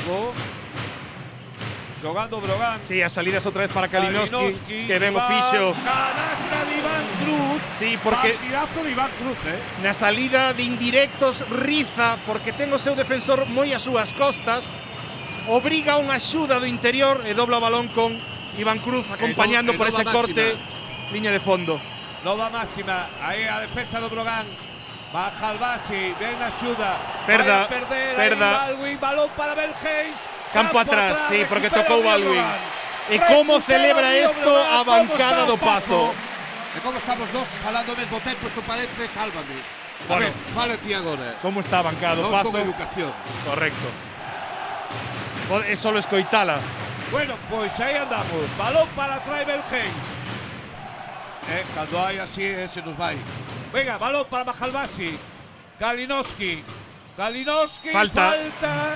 Xogando Brogan. Sí, a salidas outra vez para Kalinowski, que ben o fixo. Canasta de Iván Cruz. Sí, porque partidazo de Iván Cruz, na salida de indirectos riza, porque ten o seu defensor moi ás súas costas. Obriga unha axuda do interior e dobla o balón con Iván Cruz acompañando por ese corte, liña de fondo. Nova máxima, aí a defensa do Brogan. Baja Albasi, ben axuda. Perda. Baldwin, balón para Belgeis. Campo atrás, sí, porque tocou Baldwin. E como celebra isto a bancada do Pazo. E como estamos dos falando ao mesmo tempo, isto parece sálvame. Bueno, fala ti agora. Como está a bancada do Pazo? Con educación. Correcto. É solo escoitala. Bueno, pois aí andamos. Balón para Tribal Hayes. Cando hai así, se nos vai. Venga, balón para Mahalbasi. Kalinowski. Falta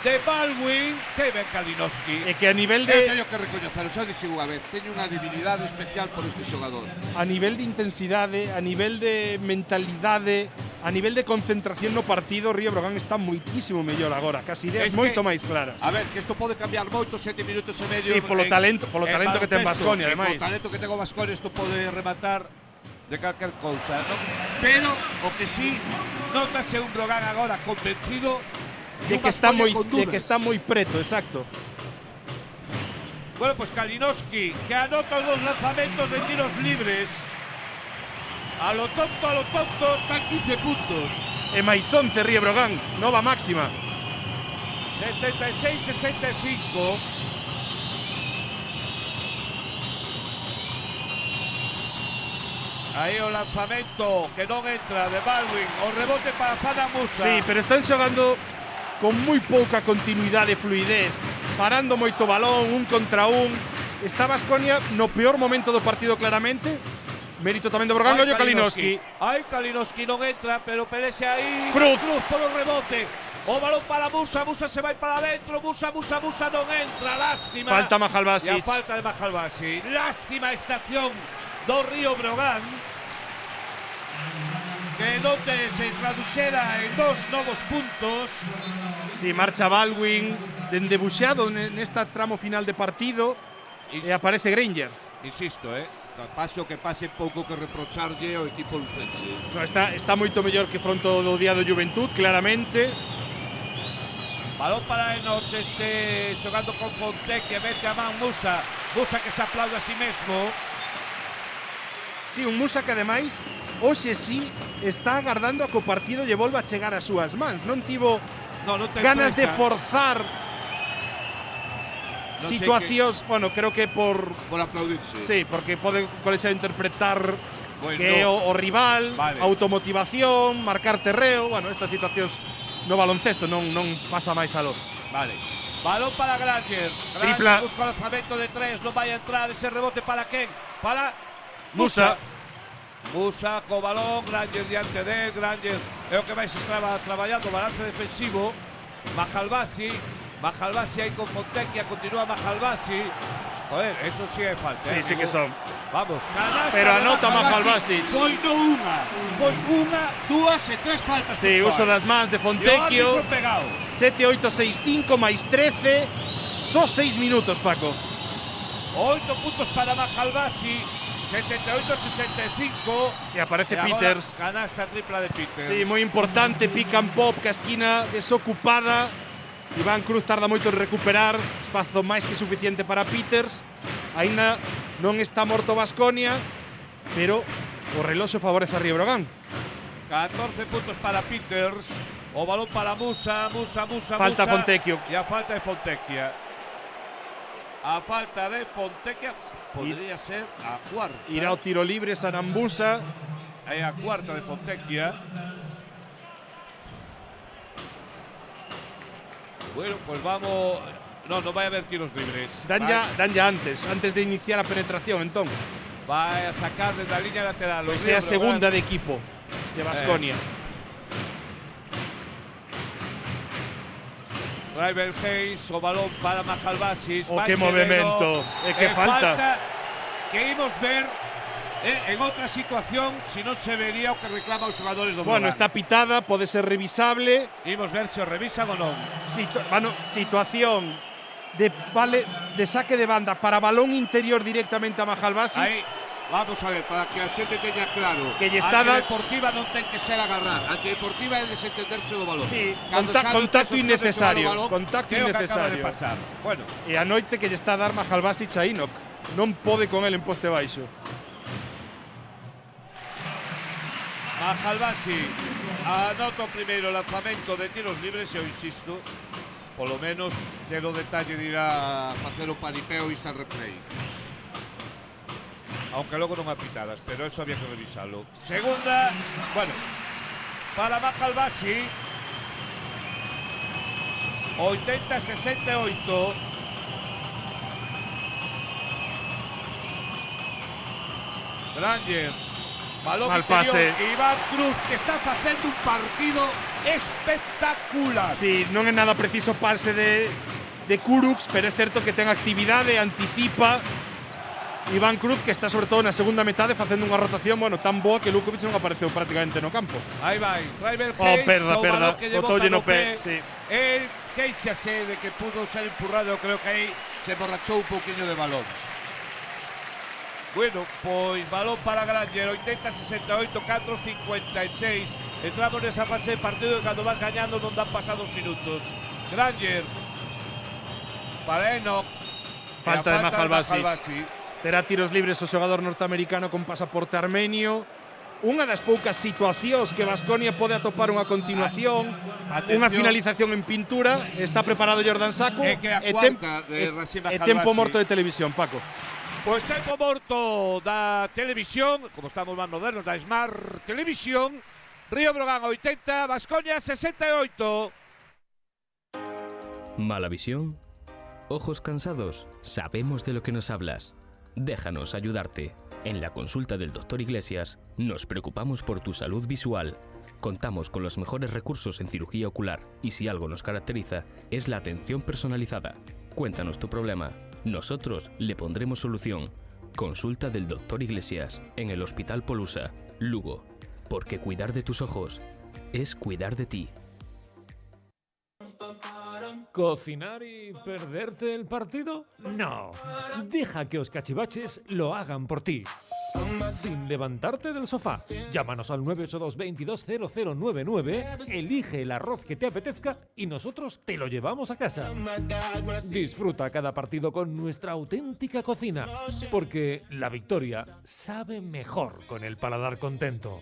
de Baldwin. Que ben Kalinowski. E que a nivel de... Teño que recoñecer, xa dixen unha vez, teño unha debilidade especial por este xogador. A nivel de intensidade, a nivel de mentalidade, a nivel de concentración no partido, Río Brogan está moitísimo mellor agora, casi ideas moito máis claras. A ver, que isto pode cambiar moito, 7 minutos e medio. Sí, polo talento que ten Baskonia, ademais. Polo talento que ten o Baskonia, isto pode rematar de calquer cousa, ¿no? Pero o que sí, notase un Brogan agora convencido de que está moi preto, exacto. Bueno, pues Kalinowski, que anota os dos lanzamentos de tiros libres. A lo tonto, están 15 puntos. E máis 11 Río Brogan, nova máxima. 76-65. Aí o lanzamento que non entra de Baldwin. O rebote para Zana Musa. Sí, pero están xogando con moi pouca continuidade e fluidez, parando moito balón, un contra un. Está Baskonia no peor momento do partido claramente. Mérito tamén de Brogan, ollo Kalinowski. Kalinowski non entra, pero perece aí Cruz polo rebote. O balón para Musa se vai para adentro. Musa non entra, lástima. Falta Mahalbasi. E a falta de Mahalbasi. Lástima esta acción do Río Brogan, que non se traduxera en dos novos puntos. Si, marcha Baldwin dendebuxado nesta tramo final de partido e aparece Granger. Insisto, pase o que pase, pouco que reprocharlle ao equipo lucense. No, está moito mellor que fronto do día do Juventud, claramente. Balón para Enoch, xogando con Fontecchia, mete a man Musa que se aplaude a si mesmo. Sí, un Musa que ademais hoxe sí está agardando a que o partido lle volva a chegar ás súas mans. Non tivo ganas de forzar situacións, bueno, creo que por aplaudirse. Sí, porque pode colexar interpretar que o rival, automotivación, marcar terreo, bueno, estas situacións no baloncesto non pasa máis aló. Vale. Balón para Granger. Tripla. Busca o lanzamento de 3, non vai a entrar ese rebote para quen? Para Musa co balón, Granger diante de Granger. É o que máis estaba traballando, balance defensivo. Mahalbasi aí con Fontecchia, continúa Mahalbasi. Joder, eso sí é falta. Sí que son. Vamos, canasta. Pero anota Mahalbasi. Foi unha, dúas e tres faltas. Sí, uso das mans de Fontecchio. 7-8-6-5 máis 13. Só 6 minutos, Paco. 8 puntos para Mahalbasi. 78-65. E aparece E agora Peters. canasta tripla de Peters. Sí, moi importante, pick and pop, que a esquina desocupada. Iván Cruz tarda moito en recuperar, espazo máis que suficiente para Peters. Aínda non está morto Baskonia, pero o reloxo favorece a Río Breogán. 14 puntos para Peters. O balón para Musa. Falta Fontecchio. E a falta de Fontecchia. A falta de Fontecchia podría ser a cuarta. Irá o tiro libre Sanambusa. É a cuarta de Fontecchia. Bueno, pues vamos. No vai a haber tiros libres. Dan ya antes de iniciar a penetración, entón. Va a sacar desde la línea lateral. Pois é a segunda de equipo de Baskonia. Driver Hayes, o balón para Mahalbasis. O que movimento, que falta. Que imos ver en outra situación, se non se vería o que reclama os xogadores do Bueno, Breogán. está pitada, pode ser revisable. Imos ver se o revisan ou non. Situación de saque de banda para balón interior directamente a Mahalbasis. Aí, vamos a ver, para que a xente teña claro. Que lle está Antideportiva non ten que ser agarrar. Antideportiva é desentenderse do balón. Sí, Cando xa non contacto tes opción de innecesario. xogar o balón, Contacto é o que acaba innecesario. de pasar. Bueno, E a noite que lle está a dar Mahalbasis a Inok. Non pode con el en poste baixo. Mahalbasi anota o primeiro lanzamento de tiros libres, eu insisto, polo menos ter o detalle de ir a facer o paripeo e instant replay. Aunque logo non apitaras, pero eso había que revisarlo. Segunda, bueno, para Mahalbasi, 80-68. Granger, balón Mal interior, pase. Iván Cruz, que está facendo un partido espectacular. Sí, non é nada preciso pase de Kurucs, pero é certo que ten actividade, anticipa. Iván Cruz, que está sobre todo na segunda metade facendo unha rotación, bueno, tan boa que Lukovic non apareceu prácticamente no campo. Aí vai, Driver Hayes, perda. o balón que lle Botoulle bota no pé, sí. El queixase de que pudo ser empurrado, eu creo que aí se borrachou un pouquiño de balón. Bueno, pois balón para Granger, 80-68, 4-56. Entramos nesa fase de partido e cando vas gañando non dan pasados minutos. Granger para Enoch. Falta de Mahalbasi. Terá tiros libres o xogador norteamericano con pasaporte armenio. Unha das poucas situacións que Baskonia pode atopar unha continuación, unha finalización en pintura. Está preparado Jordan Sacco. É que a cuarta de Rasim Mahalbasi. E tempo morto de televisión, Paco. Pois tempo morto da televisión, como estamos máis modernos, da Smart Televisión. Río Breogán 80, Baskonia 68. ¿Mala visión? ¿Ojos cansados? Sabemos de lo que nos hablas. Déjanos ayudarte. En la consulta del Dr. Iglesias nos preocupamos por tu salud visual. Contamos con los mejores recursos en cirugía ocular y si algo nos caracteriza es la atención personalizada. Cuéntanos tu problema. Nosotros le pondremos solución. Consulta del Dr. Iglesias en el Hospital Polusa, Lugo. Porque cuidar de tus ojos es cuidar de ti. ¿Cocinar y perderte el partido? No. Deja que os cachivaches lo hagan por ti. Sin levantarte del sofá. Llámanos al 982-220099, elige el arroz que te apetezca y nosotros te lo llevamos a casa. Disfruta cada partido con nuestra auténtica cocina, porque la victoria sabe mejor con el paladar contento.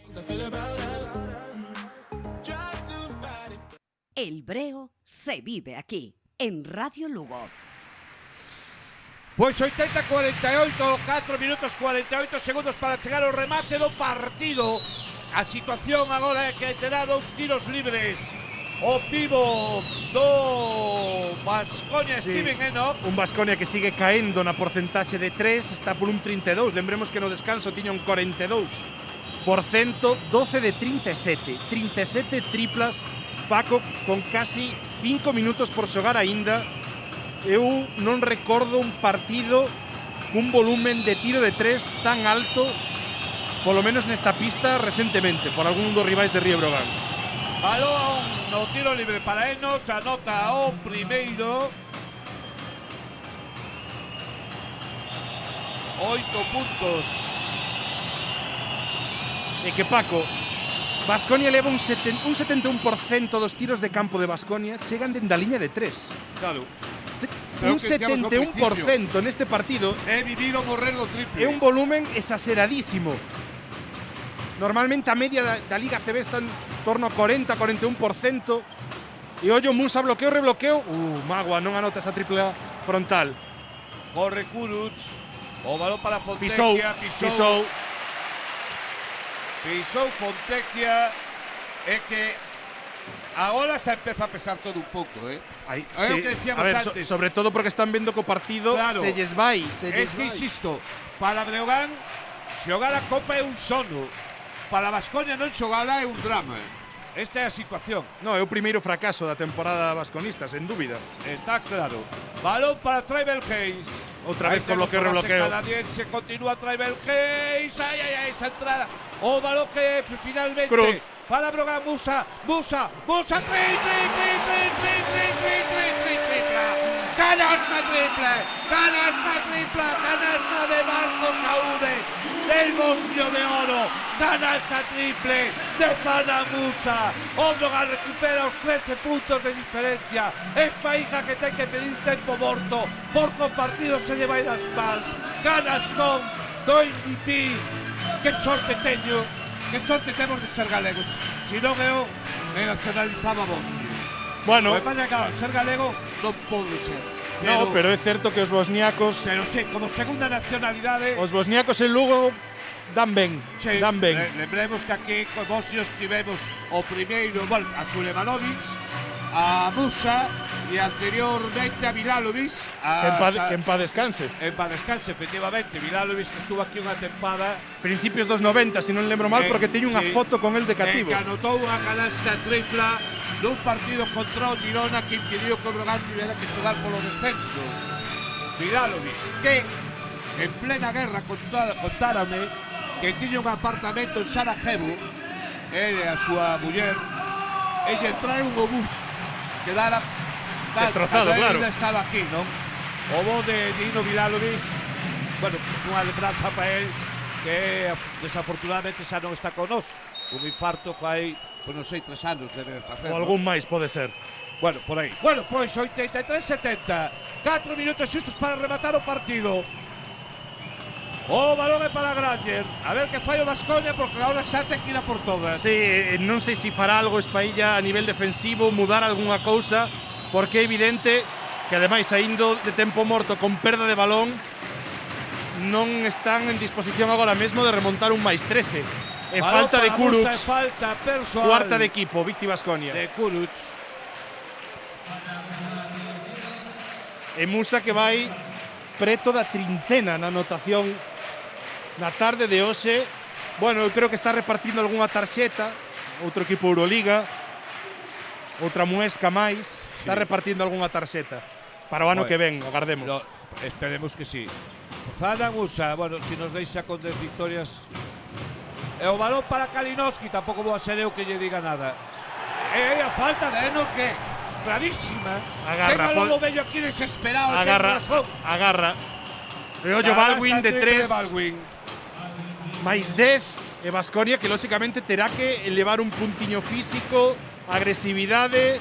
El Breo se vive aquí, en Radio Lugo. Pois 80-48, 4 minutos 48 segundos para chegar ao remate do partido. A situación agora é que terá dos tiros libres. O pivo do Baskonia, Sí, Steven Enoch. un Baskonia que sigue caendo na porcentaxe de 3, está por un 32. Lembremos que no descanso tiña un 42%, 12 de 37. 37 triplas, Paco, con casi 5 minutos por xogar aínda. Eu non recordo un partido cun volumen de tiro de 3 tan alto, polo menos nesta pista recentemente, por algún dos rivais de Río Breogán. Balón no tiro libre para Enoch, anota o primeiro. 8 puntos é que Paco, Baskonia leva un 71% dos tiros de campo de Baskonia chegan dende a liña de 3. Claro. Un 71% neste partido É vivir ou morrer do triple. é un volumen exageradísimo. Normalmente a media da Liga CB está en torno a 40-41%. E ollo, Musa bloqueo, rebloqueo. Magua non anota esa tripla frontal. Corre Kuruc. O balón para Fontecchia. Pisou. Pisou Fontecchia. É que agora se empeza a pesar todo un pouco, Aí, É o que decíamos a ver, antes. sobre todo porque están vendo que o partido Claro. se lles vai. Es que insisto, para Breogán xogar a Copa é un sono. Para Baskonia non xogala é un drama. Esta é a situación. No, é o primeiro fracaso da temporada vasconista, sen dúbida. Está claro. Balón para Tribal Hayes. Outra vez con bloqueo, rebloqueo. Canadiense continúa Tribal Hayes. Ai, esa entrada. O balón que finalmente Cruz. para Brogan Musa. Canasta tripla. Canasta de Vasco Saúde. Del Bosnio de Oro. Canasta triple de Zana Musa. O Brogan recupera os 13 puntos de diferencia. Es Paija que ten que pedir tempo morto. Por compartido se lle vai das mans. Canastón do MVP. Que sorte teño. Que sorte temos de ser galegos. Si non eu me nacionalizaba Bosnia. Bueno, O que pasa é que, claro, ser galego non pode ser. pero é certo que os bosniacos Pero sí, como segunda nacionalidade. en Lugo dan ben. Sí, Dan ben. Lembremos que aquí con Bosnios tivemos o primeiro, bueno, a Sulejmanovic, a Musa e anteriormente a Milalovic. Que en paz descanse. En paz descanse, efectivamente. Milalovic que estuvo aquí unha tempada. Principios dos 90, se non lembro mal, porque teño unha sí, foto con el de cativo. Que anotou unha canasta tripla nun partido contra o Girona que impidiu que o Brogan tivera que xogar polo descenso. Milalovic, que en plena guerra contárame que tiña un apartamento en Sarajevo, ele e a súa muller, e lle trae un obús que dara destrozado, claro. Ainda estaba aquí, non? O bo de Dino Milalovic, bueno, pues unha lembranza para él que desafortunadamente xa non está con nós. Un infarto fai, pois non sei, 3 anos debe facer. Ou algún máis pode ser. Bueno, por aí. Bueno, pois 83-70. 4 minutos xustos para rematar o partido. O balón é para Granger. A ver que fai o Baskonia porque agora xa ten que ir a por todas. Sí, non sei se fará algo Espailla a nivel defensivo, mudar algunha cousa, porque é evidente que ademais saindo de tempo morto con perda de balón non están en disposición agora mesmo de remontar un máis 13. E Balón falta de para Kuruc. Musa, falta persoal. Cuarta de equipo, Victi Baskonia. De Kuruc. E Musa que vai preto da trintena na anotación na tarde de hoxe. Bueno, eu creo que está repartindo algunha tarxeta. Outro equipo Euroliga. Outra muesca máis. Sí. Está repartindo algunha tarxeta. Para o ano que ven, agardemos. No, esperemos que sí. Zana Musa, bueno, si nos deixa con 10 victorias. E o balón para Kalinowski, tampouco vou a ser eu que lle diga nada. A falta de Eno que clarísima. Agarra, que malo vello aquí desesperado. Agarra. E ollo Baldwin de 3. Máis 10 e Baskonia que lóxicamente terá que elevar un puntiño físico, agresividade,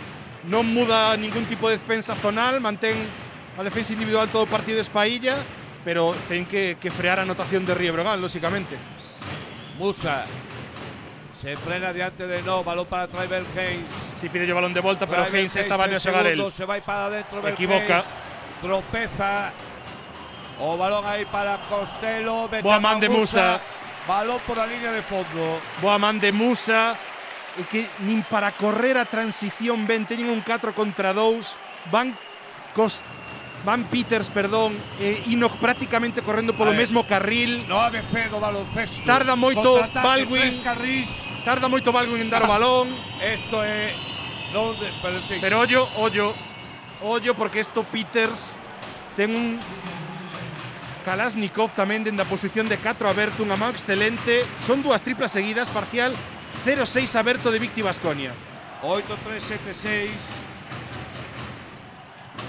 non muda ningún tipo de defensa zonal, mantén a defensa individual todo o partido de Espailla, pero ten que frear a anotación de Río Brogan, lóxicamente. Musa se frena diante de no, balón para Tribal Hayes. Si pide o balón de volta, pero Hayes estaba a xogar el. Se vai para dentro, equivoca. Tropeza. O balón aí para Costello. Boa man de Musa. Balón por a línea de fondo. Boa man de Musa. E que nin para correr a transición ben, teñen un 4 contra 2. Van Peters, e Enoch prácticamente correndo polo mesmo carril. No ABC do baloncesto. Tarda moito Baldwin. Tarda moito Baldwin en dar o balón. Isto é pero en fin. Pero ollo porque isto Peters ten un Kalashnikov tamén dende a posición de 4 aberto, unha mão excelente. Son dúas triplas seguidas, parcial 0-6 aberto de Victi Baskonia. 8-3-7-6.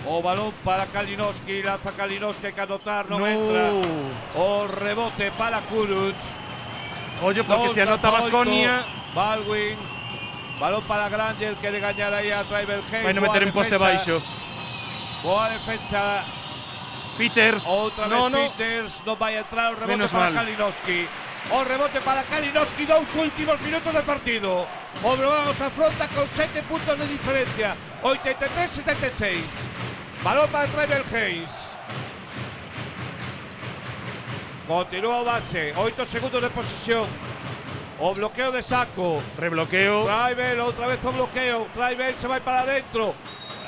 O balón para Kalinowski, lanza Kalinowski, hay que anotar, no entra. O rebote para Kuruc. Ollo, porque se anota Baskonia. Baldwin. Balón para Granger, quere gañar aí a Tribal Hayes. Vai non meter en poste baixo. Boa defensa. Peters. Outra vez Peters. Non vai entrar o rebote Menos para mal. Kalinowski. O rebote para Kalinowski. 2 últimos minutos de partido. O Breogán os afronta con 7 puntos de diferencia. 83-76. Balón para Tribal Hayes. Continúa o base. 8 segundos de posesión. O bloqueo de Saco. Rebloqueo. Tribal, outra vez o bloqueo. Tribal se vai para adentro.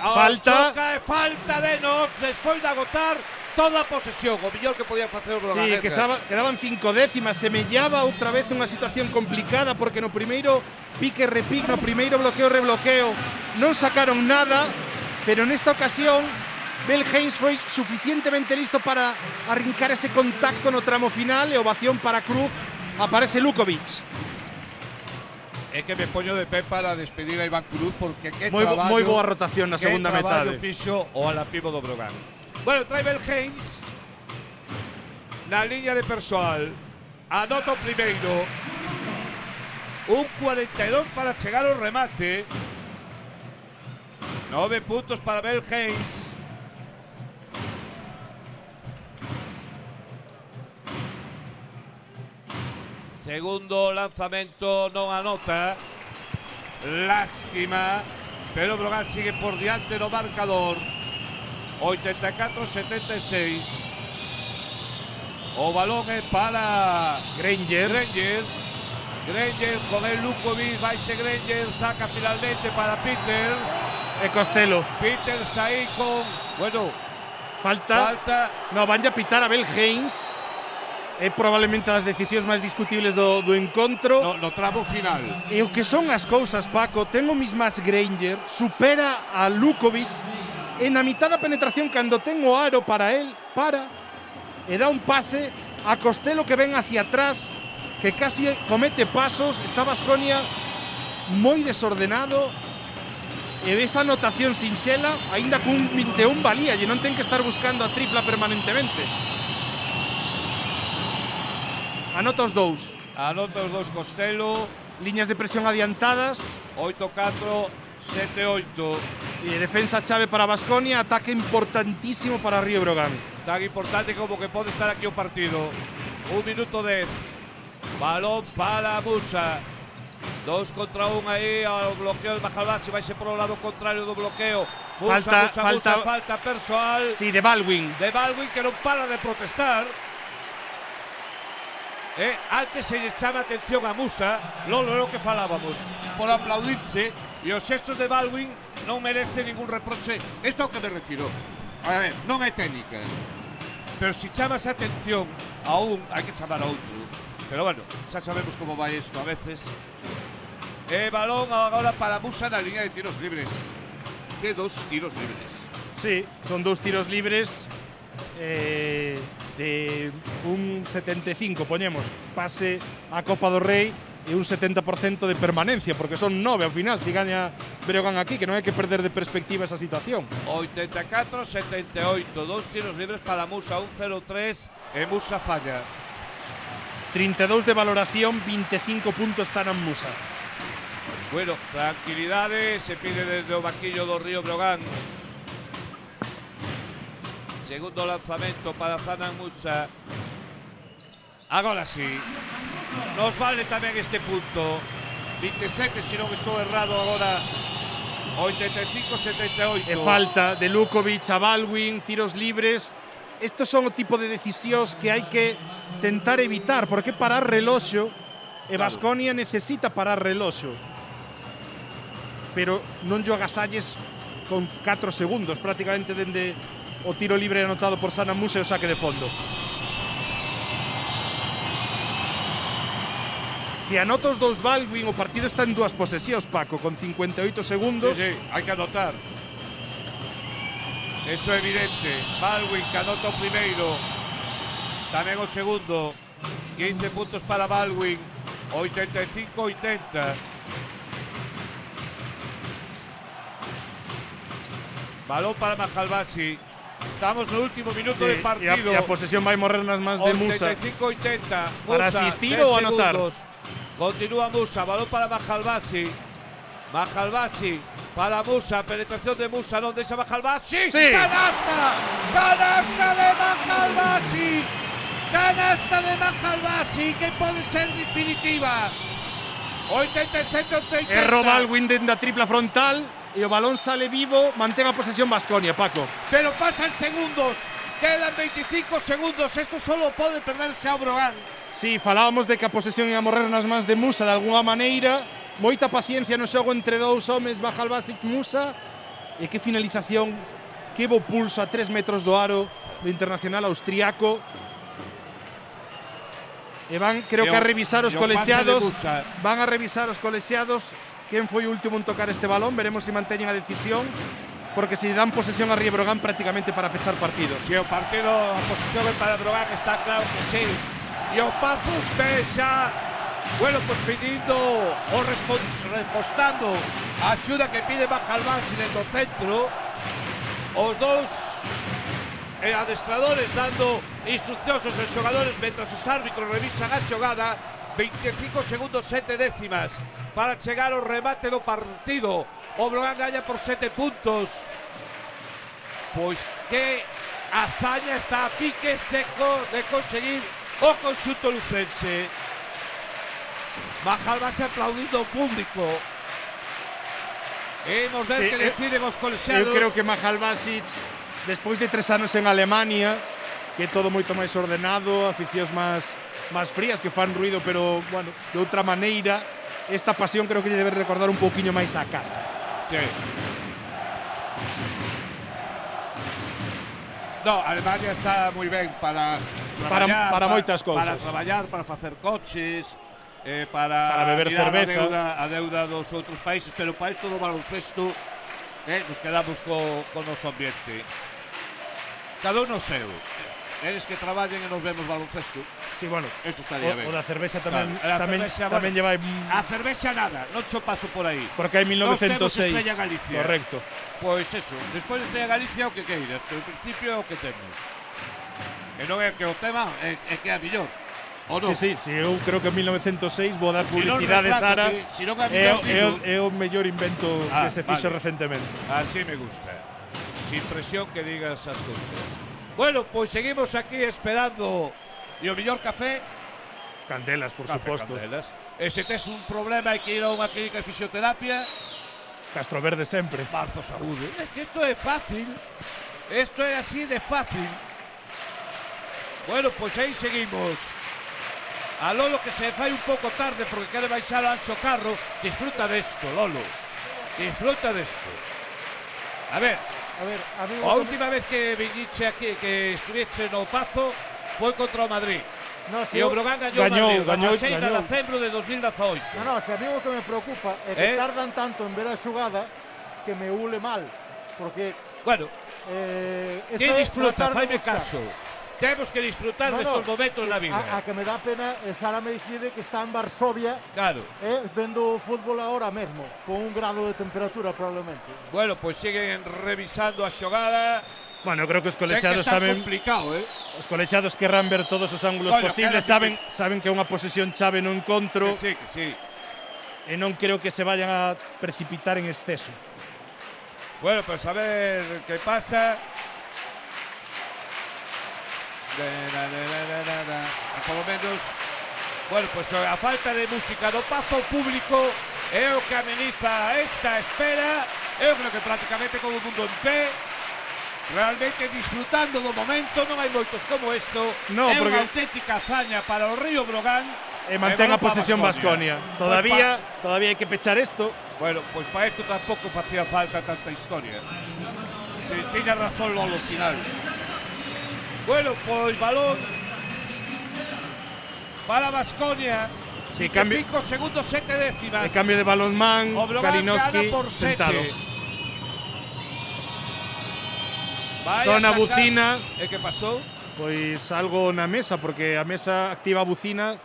Falta. Choca, falta de Knox despois de agotar toda a posesión. O mellor que podía facer o Breogán. Sí, que quedaban 5 décimas. Semellaba outra vez unha situación complicada porque no primeiro pique repique, no primeiro bloqueo rebloqueo non sacaron nada, pero nesta ocasión Bell Hayes foi suficientemente listo para arrincar ese contacto no tramo final e ovación para Cruz. Aparece Lukovic. É que me poño de pé para despedir a Iván Cruz porque que moi traballo, boa rotación na segunda metade. Fixo o alapivo do Breogán. Bueno, Tribal Hayes na liña de persoal anota o primeiro. Un 42 para chegar ao remate. 9 puntos para Bell Hayes. Segundo lanzamento non anota. Lástima, pero Breogán sigue por diante no marcador. 84-76. O balón é para Granger. Granger con el Lukovic, vaise Granger, saca finalmente para Peters. E Costello. Peters aí con, bueno, falta. No, van a pitar a Bell Hayes. É probablemente as decisións máis discutibles do encontro. No tramo final. E o que son as cousas, Paco, ten o mismas Granger, supera a Lukovic e na mitad da penetración cando ten o aro para él, para e dá un pase a Costello que ven hacia atrás, que casi comete pasos. Está Baskonia moi desordenado e esa anotación sinxela, aínda cun 21 valía e non ten que estar buscando a tripla permanentemente. Anota os dous. Anota os dous Costello. Liñas de presión adiantadas. 8-4, 7-8. E defensa chave para Baskonia. Ataque importantísimo para Río Breogán. Tan importante como que pode estar aquí o partido. 1 minuto 10. Balón para Musa. 2 contra 1 aí ao bloqueo de Mahalbasi. Vai ser por o lado contrario do bloqueo. Musa, falta persoal. Sí, de Baldwin. De Baldwin que non para de protestar. Antes se lle chama atención a Musa, lo que falábamos, por aplaudirse, e os xestos de Baldwin non merece ningún reproche. Isto ao que me refiro. A ver, non é técnica, pero se chamas atención a un, hai que chamar a outro. Pero bueno, xa sabemos como vai isto a veces. Balón agora para Musa na liña de tiros libres. Que 2 tiros libres. Sí, son 2 tiros libres. De un 75, poñemos, pase a Copa do Rei e un 70% de permanencia, porque son 9 ao final, si gaña Breogán aquí, que non hai que perder de perspectiva esa situación. 84-78, 2 tiros libres para Musa, un 0-3 e Musa falla. 32 de valoración, 25 puntos están en Musa. Bueno, tranquilidade, se pide desde o banquillo do Río Breogán. Segundo lanzamento para Zanan Musa. Agora sí. Nos vale tamén este punto. 27, se non estou errado agora. 85-78. E falta de Lukovic a Baldwin, tiros libres. Estos son o tipo de decisións que hai que tentar evitar, porque parar reloxo e Baskonia necesita parar reloxo. Pero non lle agasalles con 4 segundos prácticamente dende o tiro libre anotado por Zanan Musa e o saque de fondo. Se anota os 2 Baldwin, o partido está en 2 posesións, Paco, con 58 segundos. Sí, hai que anotar. Eso é evidente. Baldwin que anota o primeiro. Tamén o segundo. 15 puntos para Baldwin. 85-80. Balón para Mahalbasi. Estamos no último minuto Sí, de partido. e a posesión vai morrer nas mans de Musa. 85-80. Para Musa, asistir 10 ou anotar? segundos. Continúa Musa, balón para Mahalbasi. Mahalbasi para Musa, penetración de Musa, non deixa Mahalbasi. Sí. ¡Canasta! ¡Canasta de Mahalbasi! ¡Canasta de Mahalbasi! Que pode ser definitiva. 87-80. Erro Baldwin da tripla frontal e o balón sale vivo, mantén a posesión Baskonia, Paco. Pero pasan segundos. Quedan 25 segundos. Esto solo pode perderse a Brogan. Sí, falábamos de que a posesión ia morrer nas mans de Musa de alguna maneira. Moita paciencia no xogo entre dous homes, Mahalbasi e Musa. E que finalización, que bo pulso a 3 metros do aro do internacional austriaco. E van, creo que a revisar os colexiados. Van a revisar os colexiados quen foi o último en tocar este balón. Veremos se manteñen a decisión, porque se dan posesión a Rie Brogan prácticamente para pechar partidos. Si o partido, a posesión é para Brogan, está claro que sí. E o Pazu pexa. Bueno, pues pidiendo o repostando a axuda que pide Mahalbasi dentro do centro. Os dous adestradores dando instruccións aos xogadores mentras os árbitros revisan a xogada. 25 segundos 7 décimas para chegar ao remate do partido. O Brogan gaña por 7 puntos. Pois que hazaña está a piques de conseguir o conxunto lucense. Mahalbasi aplaudindo o público. Hemos ver que deciden os colexiados. Eu creo que Mahalbasi, despois de 3 anos en Alemania, que é todo moito máis ordenado, aficións máis frías que fan ruido, pero, bueno, de outra maneira, esta pasión creo que lle debe recordar un pouquiño máis a casa. Sí. No, Alemania está moi ben para moitas cousas. Para traballar, para facer coches, para beber cerveza. A deuda dos outros países, pero para isto do baloncesto nos quedamos co noso ambiente. Cada un o seu. Eles que traballen e nos vemos baloncesto. Sí, bueno, eso estaría ben. O da cervexa tamén, Claro, tamén lle vai. A cervexa nada, non cho paso por aí. Porque hai 1906. Nós temos Estrella Galicia. Correcto. Pois eso, despois de Estrella Galicia o que queiras, pero en principio é o que temos. E non é que o tema, é que é a millor. O non? Sí, eu creo que en 1906 vou dar publicidade, Sara. É o mellor invento que se fixo recentemente. Así me gusta. Sin presión que digas as cousas. Bueno, pois seguimos aquí esperando. E o mellor café? Candelas, por suposto. Candelas. E se tes un problema hai que ir a unha clínica de fisioterapia? Castroverde sempre. Marzo Saúde. Es que isto é fácil. Isto é así de fácil. Bueno, pois aí seguimos. A Lolo que se fai un pouco tarde porque quere baixar o Anxo Carro. Disfruta desto, Lolo. Disfruta desto. A ver, amigo, a última vez que viñiche aquí, que estuviche no Pazo, foi contra o Madrid. No, si e o Brogan gañou a 6 de decembro de 2018. No, se a mí o que me preocupa é que tardan tanto en ver a xugada que me ule mal. Porque, bueno, que disfruta, faime caso. Temos que disfrutar destos momentos na vida. A que me dá pena é Sara Meijide, que está en Varsovia, claro, vendo fútbol ahora mesmo, con 1 grado de temperatura probablemente. Bueno, pois siguen revisando a xogada. Bueno, eu creo que os colexiados tamén complicado, Os colexiados querrán ver todos os ángulos posibles, saben que é unha posesión chave no encontro. Que sí. E non creo que se vayan a precipitar en exceso. Bueno, pues a ver que pasa. Por lo menos, bueno, pues a falta de música do Pazo, público é o que ameniza esta espera. Eu creo que prácticamente todo o mundo en pé, realmente disfrutando do momento. Non hai moitos como isto. No, é porque unha auténtica hazaña para o Río Brogan. E mantén a posesión Baskonia. Todavía hai que pechar isto. Bueno, pues para isto tampouco facía falta tanta historia. Tiña razón Lolo ao final. Bueno, pois balón para Baskonia. Sí, cambio. 5 segundos 7 décimas. El cambio de balonmán, Kalinowski sentado. Sona a bucina. E que pasou? Pois algo na mesa, porque a mesa activa a bucina.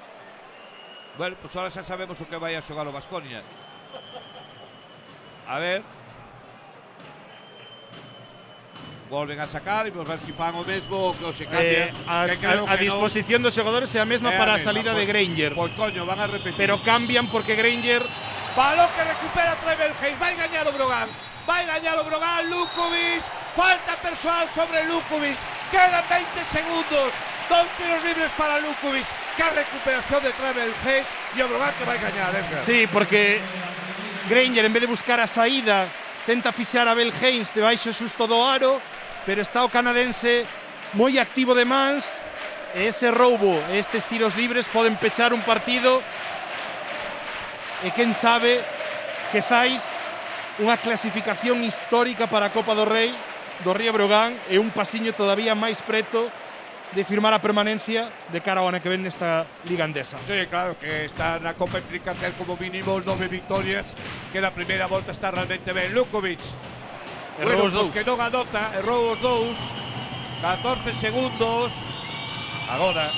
Bueno, pois ahora xa sabemos o que vai a xogar o Baskonia. A ver. volven a sacar e ver se fan o mesmo que se cambian. A disposición dos xogadores é a mesma para a salida de Granger. Pois coño, van a repetir. Pero cambian porque Granger… Balón que recupera Trevor Hayes, vai gañar o Brogan. Vai gañar o Brogan, Lukovic. Falta persoal sobre Lukovic. Quedan 20 segundos. 2 tiros libres para Lukovic. Que recuperación de Trevor Hayes e o Brogan que vai gañar, Edgar. Sí, porque Granger, en vez de buscar a saída, tenta fixar a Bel Hayes debaixo xusto do aro, pero está o canadense moi activo de mans, e ese roubo, estes tiros libres poden pechar un partido e quen sabe, quizais unha clasificación histórica para a Copa do Rei do Río Brogan e un pasiño todavía máis preto de firmar a permanencia de cara ao ano que ven nesta Liga Andesa. Sí, claro, que está na Copa implica ter como mínimo 9 victorias, que na primeira volta está realmente ben. Lukovic, errou os dous. Que non anota, errou os dous, 14 segundos, agora,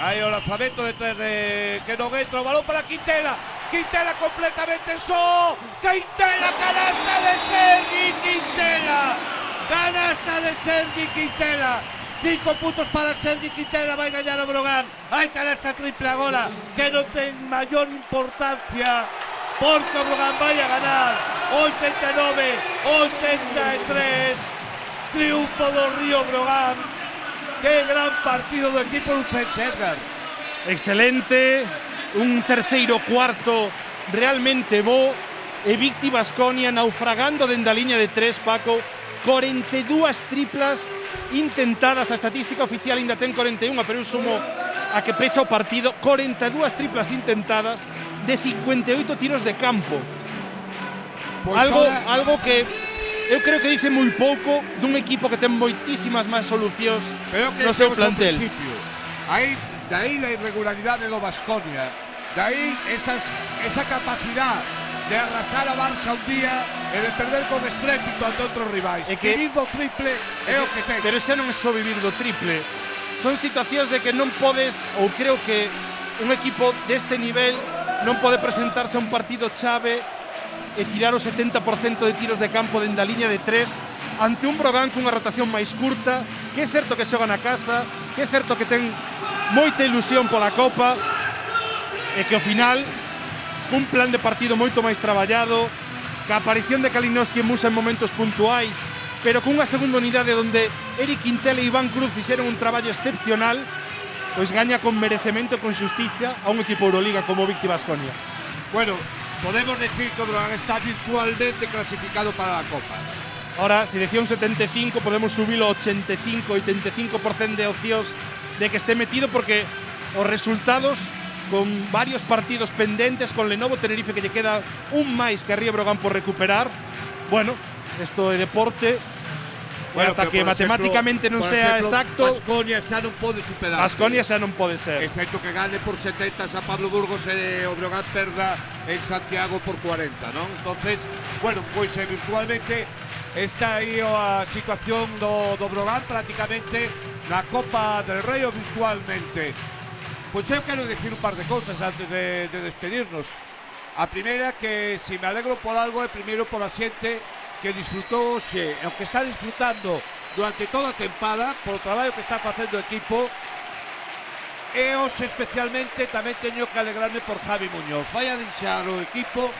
hai o lanzamento de tres de que non entra, o balón para Quintela, Quintela completamente só, Quintela, canasta de Sergi Quintela, canasta de Sergi Quintela. 5 puntos para Sergi Quintela, vai gañar o Brogan. Hai canasta triple agora, que non ten maior importancia, porque o Brogan vai a ganar 89-83. Triunfo do Río Brogan. Que gran partido do equipo lucense, Edgar. Excelente, un terceiro cuarto realmente bo, e Victi Baskonia naufragando dende a liña de 3, Paco. 42 triplas intentadas, a estatística oficial ainda ten 41, pero eu sumo a que pecha o partido. 42 triplas intentadas de 58 tiros de campo. Pues algo que eu creo que dice moi pouco dun equipo que ten moitísimas máis solucións no seu plantel. Daí la irregularidade do Baskonia, daí esa capacidade de arrasar a Barça un día e de perder con estrépito ante outros rivais. E que vivir do triple é o que ten. Pero xa non é só vivir do triple. Son situacións de que non podes, ou creo que un equipo deste nivel non pode presentarse a un partido chave e tirar o 70% de tiros de campo dende a liña de 3 ante un Brogan cunha rotación máis curta, que é certo que xoga na casa, que é certo que ten moita ilusión pola Copa e que ao final un plan de partido moito máis traballado, ca aparición de Kalinowski e Musa en momentos puntuais, pero cunha segunda unidade onde Eric Quintela e Iván Cruz fixeron un traballo excepcional, pois gaña con merecemento e con xusticia a un equipo Euroliga como Victi Baskonia. Bueno, podemos decir que o Brogan está virtualmente clasificado para a Copa. Ahora, se decía un 75, podemos subilo ao 85% de opcións de que este metido, porque os resultados con varios partidos pendentes, con Lenovo Tenerife que lle queda un máis que a Río Brogan por recuperar. Bueno, isto é deporte. Bueno, ata que matemáticamente non sea exacto, Baskonia xa non pode superar. Baskonia xa non pode ser. Excepto que gane por 70 a Pablo Burgos e o Brogan perda en Santiago por 40, non? Entonces, bueno, pois virtualmente está aí a situación do Brogan prácticamente na Copa del Rei virtualmente. Pois eu quero decir un par de cousas antes de despedirnos. A primeira, que se me alegro por algo é primeiro pola xente que disfrutou hoxe, e o que está disfrutando durante toda a tempada por o traballo que está facendo o equipo. E hoxe especialmente tamén teño que alegrarme por Javi Muñoz. Vai a deixar o equipo,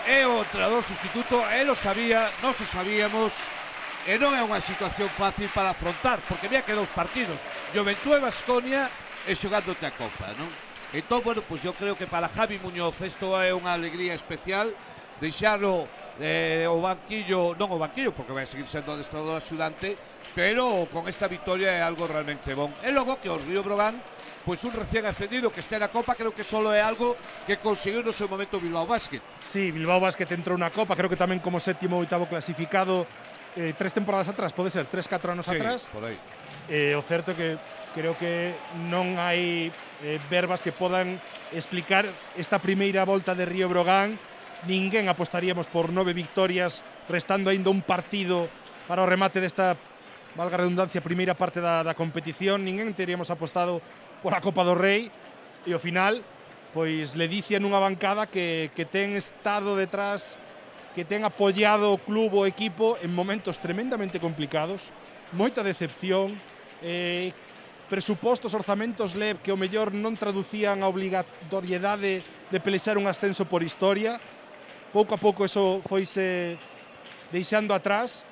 é o entrenador sustituto, él o sabía, nós o sabíamos, e non é unha situación fácil para afrontar, porque mira que 2 partidos, Juventud e Baskonia, e xogándote a Copa, non? Entón, bueno, pois eu creo que para Javi Muñoz isto é unha alegría especial, deixarlo o banquillo, non o banquillo, porque vai seguir sendo adestrador axudante, pero con esta victoria é algo realmente bon. E logo que o Río Brogan, pois un recién ascendido que este na Copa, creo que solo é algo que conseguiu no seu momento Bilbao Basket. Sí, Bilbao Basket entrou na Copa, creo que tamén como 7º ou 8º clasificado, 3 temporadas atrás, pode ser, 3-4 anos atrás. Por aí. O certo que creo que non hai verbas que podan explicar esta primeira volta de Río Brogan. Ninguén apostaríamos por 9 victorias, restando aínda un partido para o remate desta, valga a redundancia, primeira parte da competición. Ninguén teríamos apostado por a Copa do Rei, e ao final, pois Ledicia nunha bancada que ten estado detrás que ten apoiado o club, o equipo, en momentos tremendamente complicados, moita decepción, presupostos, orzamentos LEP que o mellor non traducían a obrigatoriedade de pelexar un ascenso por historia. Pouco a pouco eso foise deixando atrás.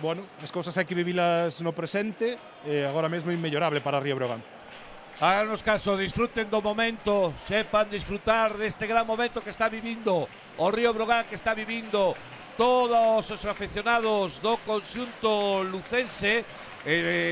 Bueno, as cousas hai que vivilas no presente, agora mesmo inmellorable para Río Breogán. Háganos caso, disfruten do momento, sepan disfrutar deste gran momento que está vivindo o Río Breogán, que está vivindo todos os aficionados do conxunto lucense.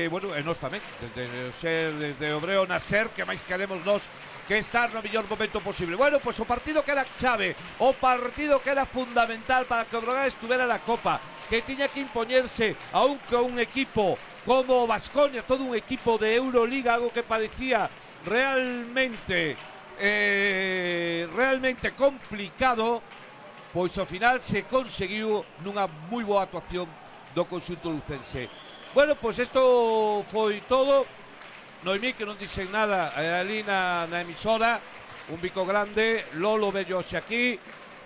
Bueno, e nós tamén, desde o Breo Nacer, que máis queremos nós que estar no mellor momento posible. Bueno, pois o partido que era chave, o partido que era fundamental para que o Breogán estuvera na Copa, que tiña que impoñerse a un equipo como Baskonia, todo un equipo de Euroliga, algo que parecía realmente complicado, pois ao final se conseguiu nunha moi boa actuación do conxunto lucense. Bueno, pois isto foi todo. Noemí, que non dixen nada ali na emisora, un bico grande, Lolo vello xe aquí,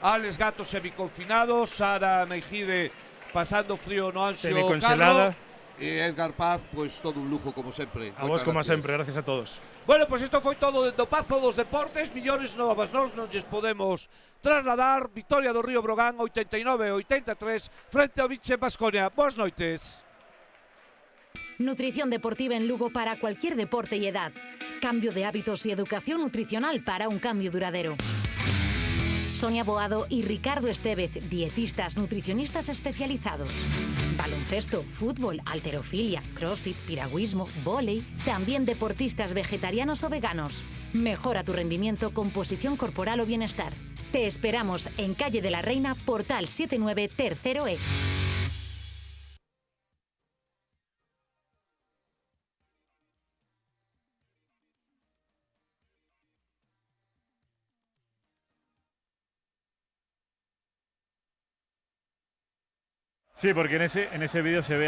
Alex Gato semiconfinado, Sara Meijide pasando frío no Anxo Semicongelada. Carro, e Edgar Paz, pois todo un lujo como sempre. A vos como sempre, gracias a todos. Bueno, pois isto foi todo do Pazo dos Deportes, millóns novas, non lles podemos trasladar. Victoria do Río Breogán 89-83 frente ao Vinche Baskonia. Boas noites. Nutrición deportiva en Lugo para cualquier deporte y edad. Cambio de hábitos y educación nutricional para un cambio duradero. Sonia Boado y Ricardo Estevez, dietistas, nutricionistas especializados. Baloncesto, fútbol, halterofilia, crossfit, piragüismo, vóley. También deportistas vegetarianos o veganos. Mejora tu rendimiento, composición corporal o bienestar. Te esperamos en Calle de la Reina, Portal 79, tercero E. Sí, porque en ese vídeo se ve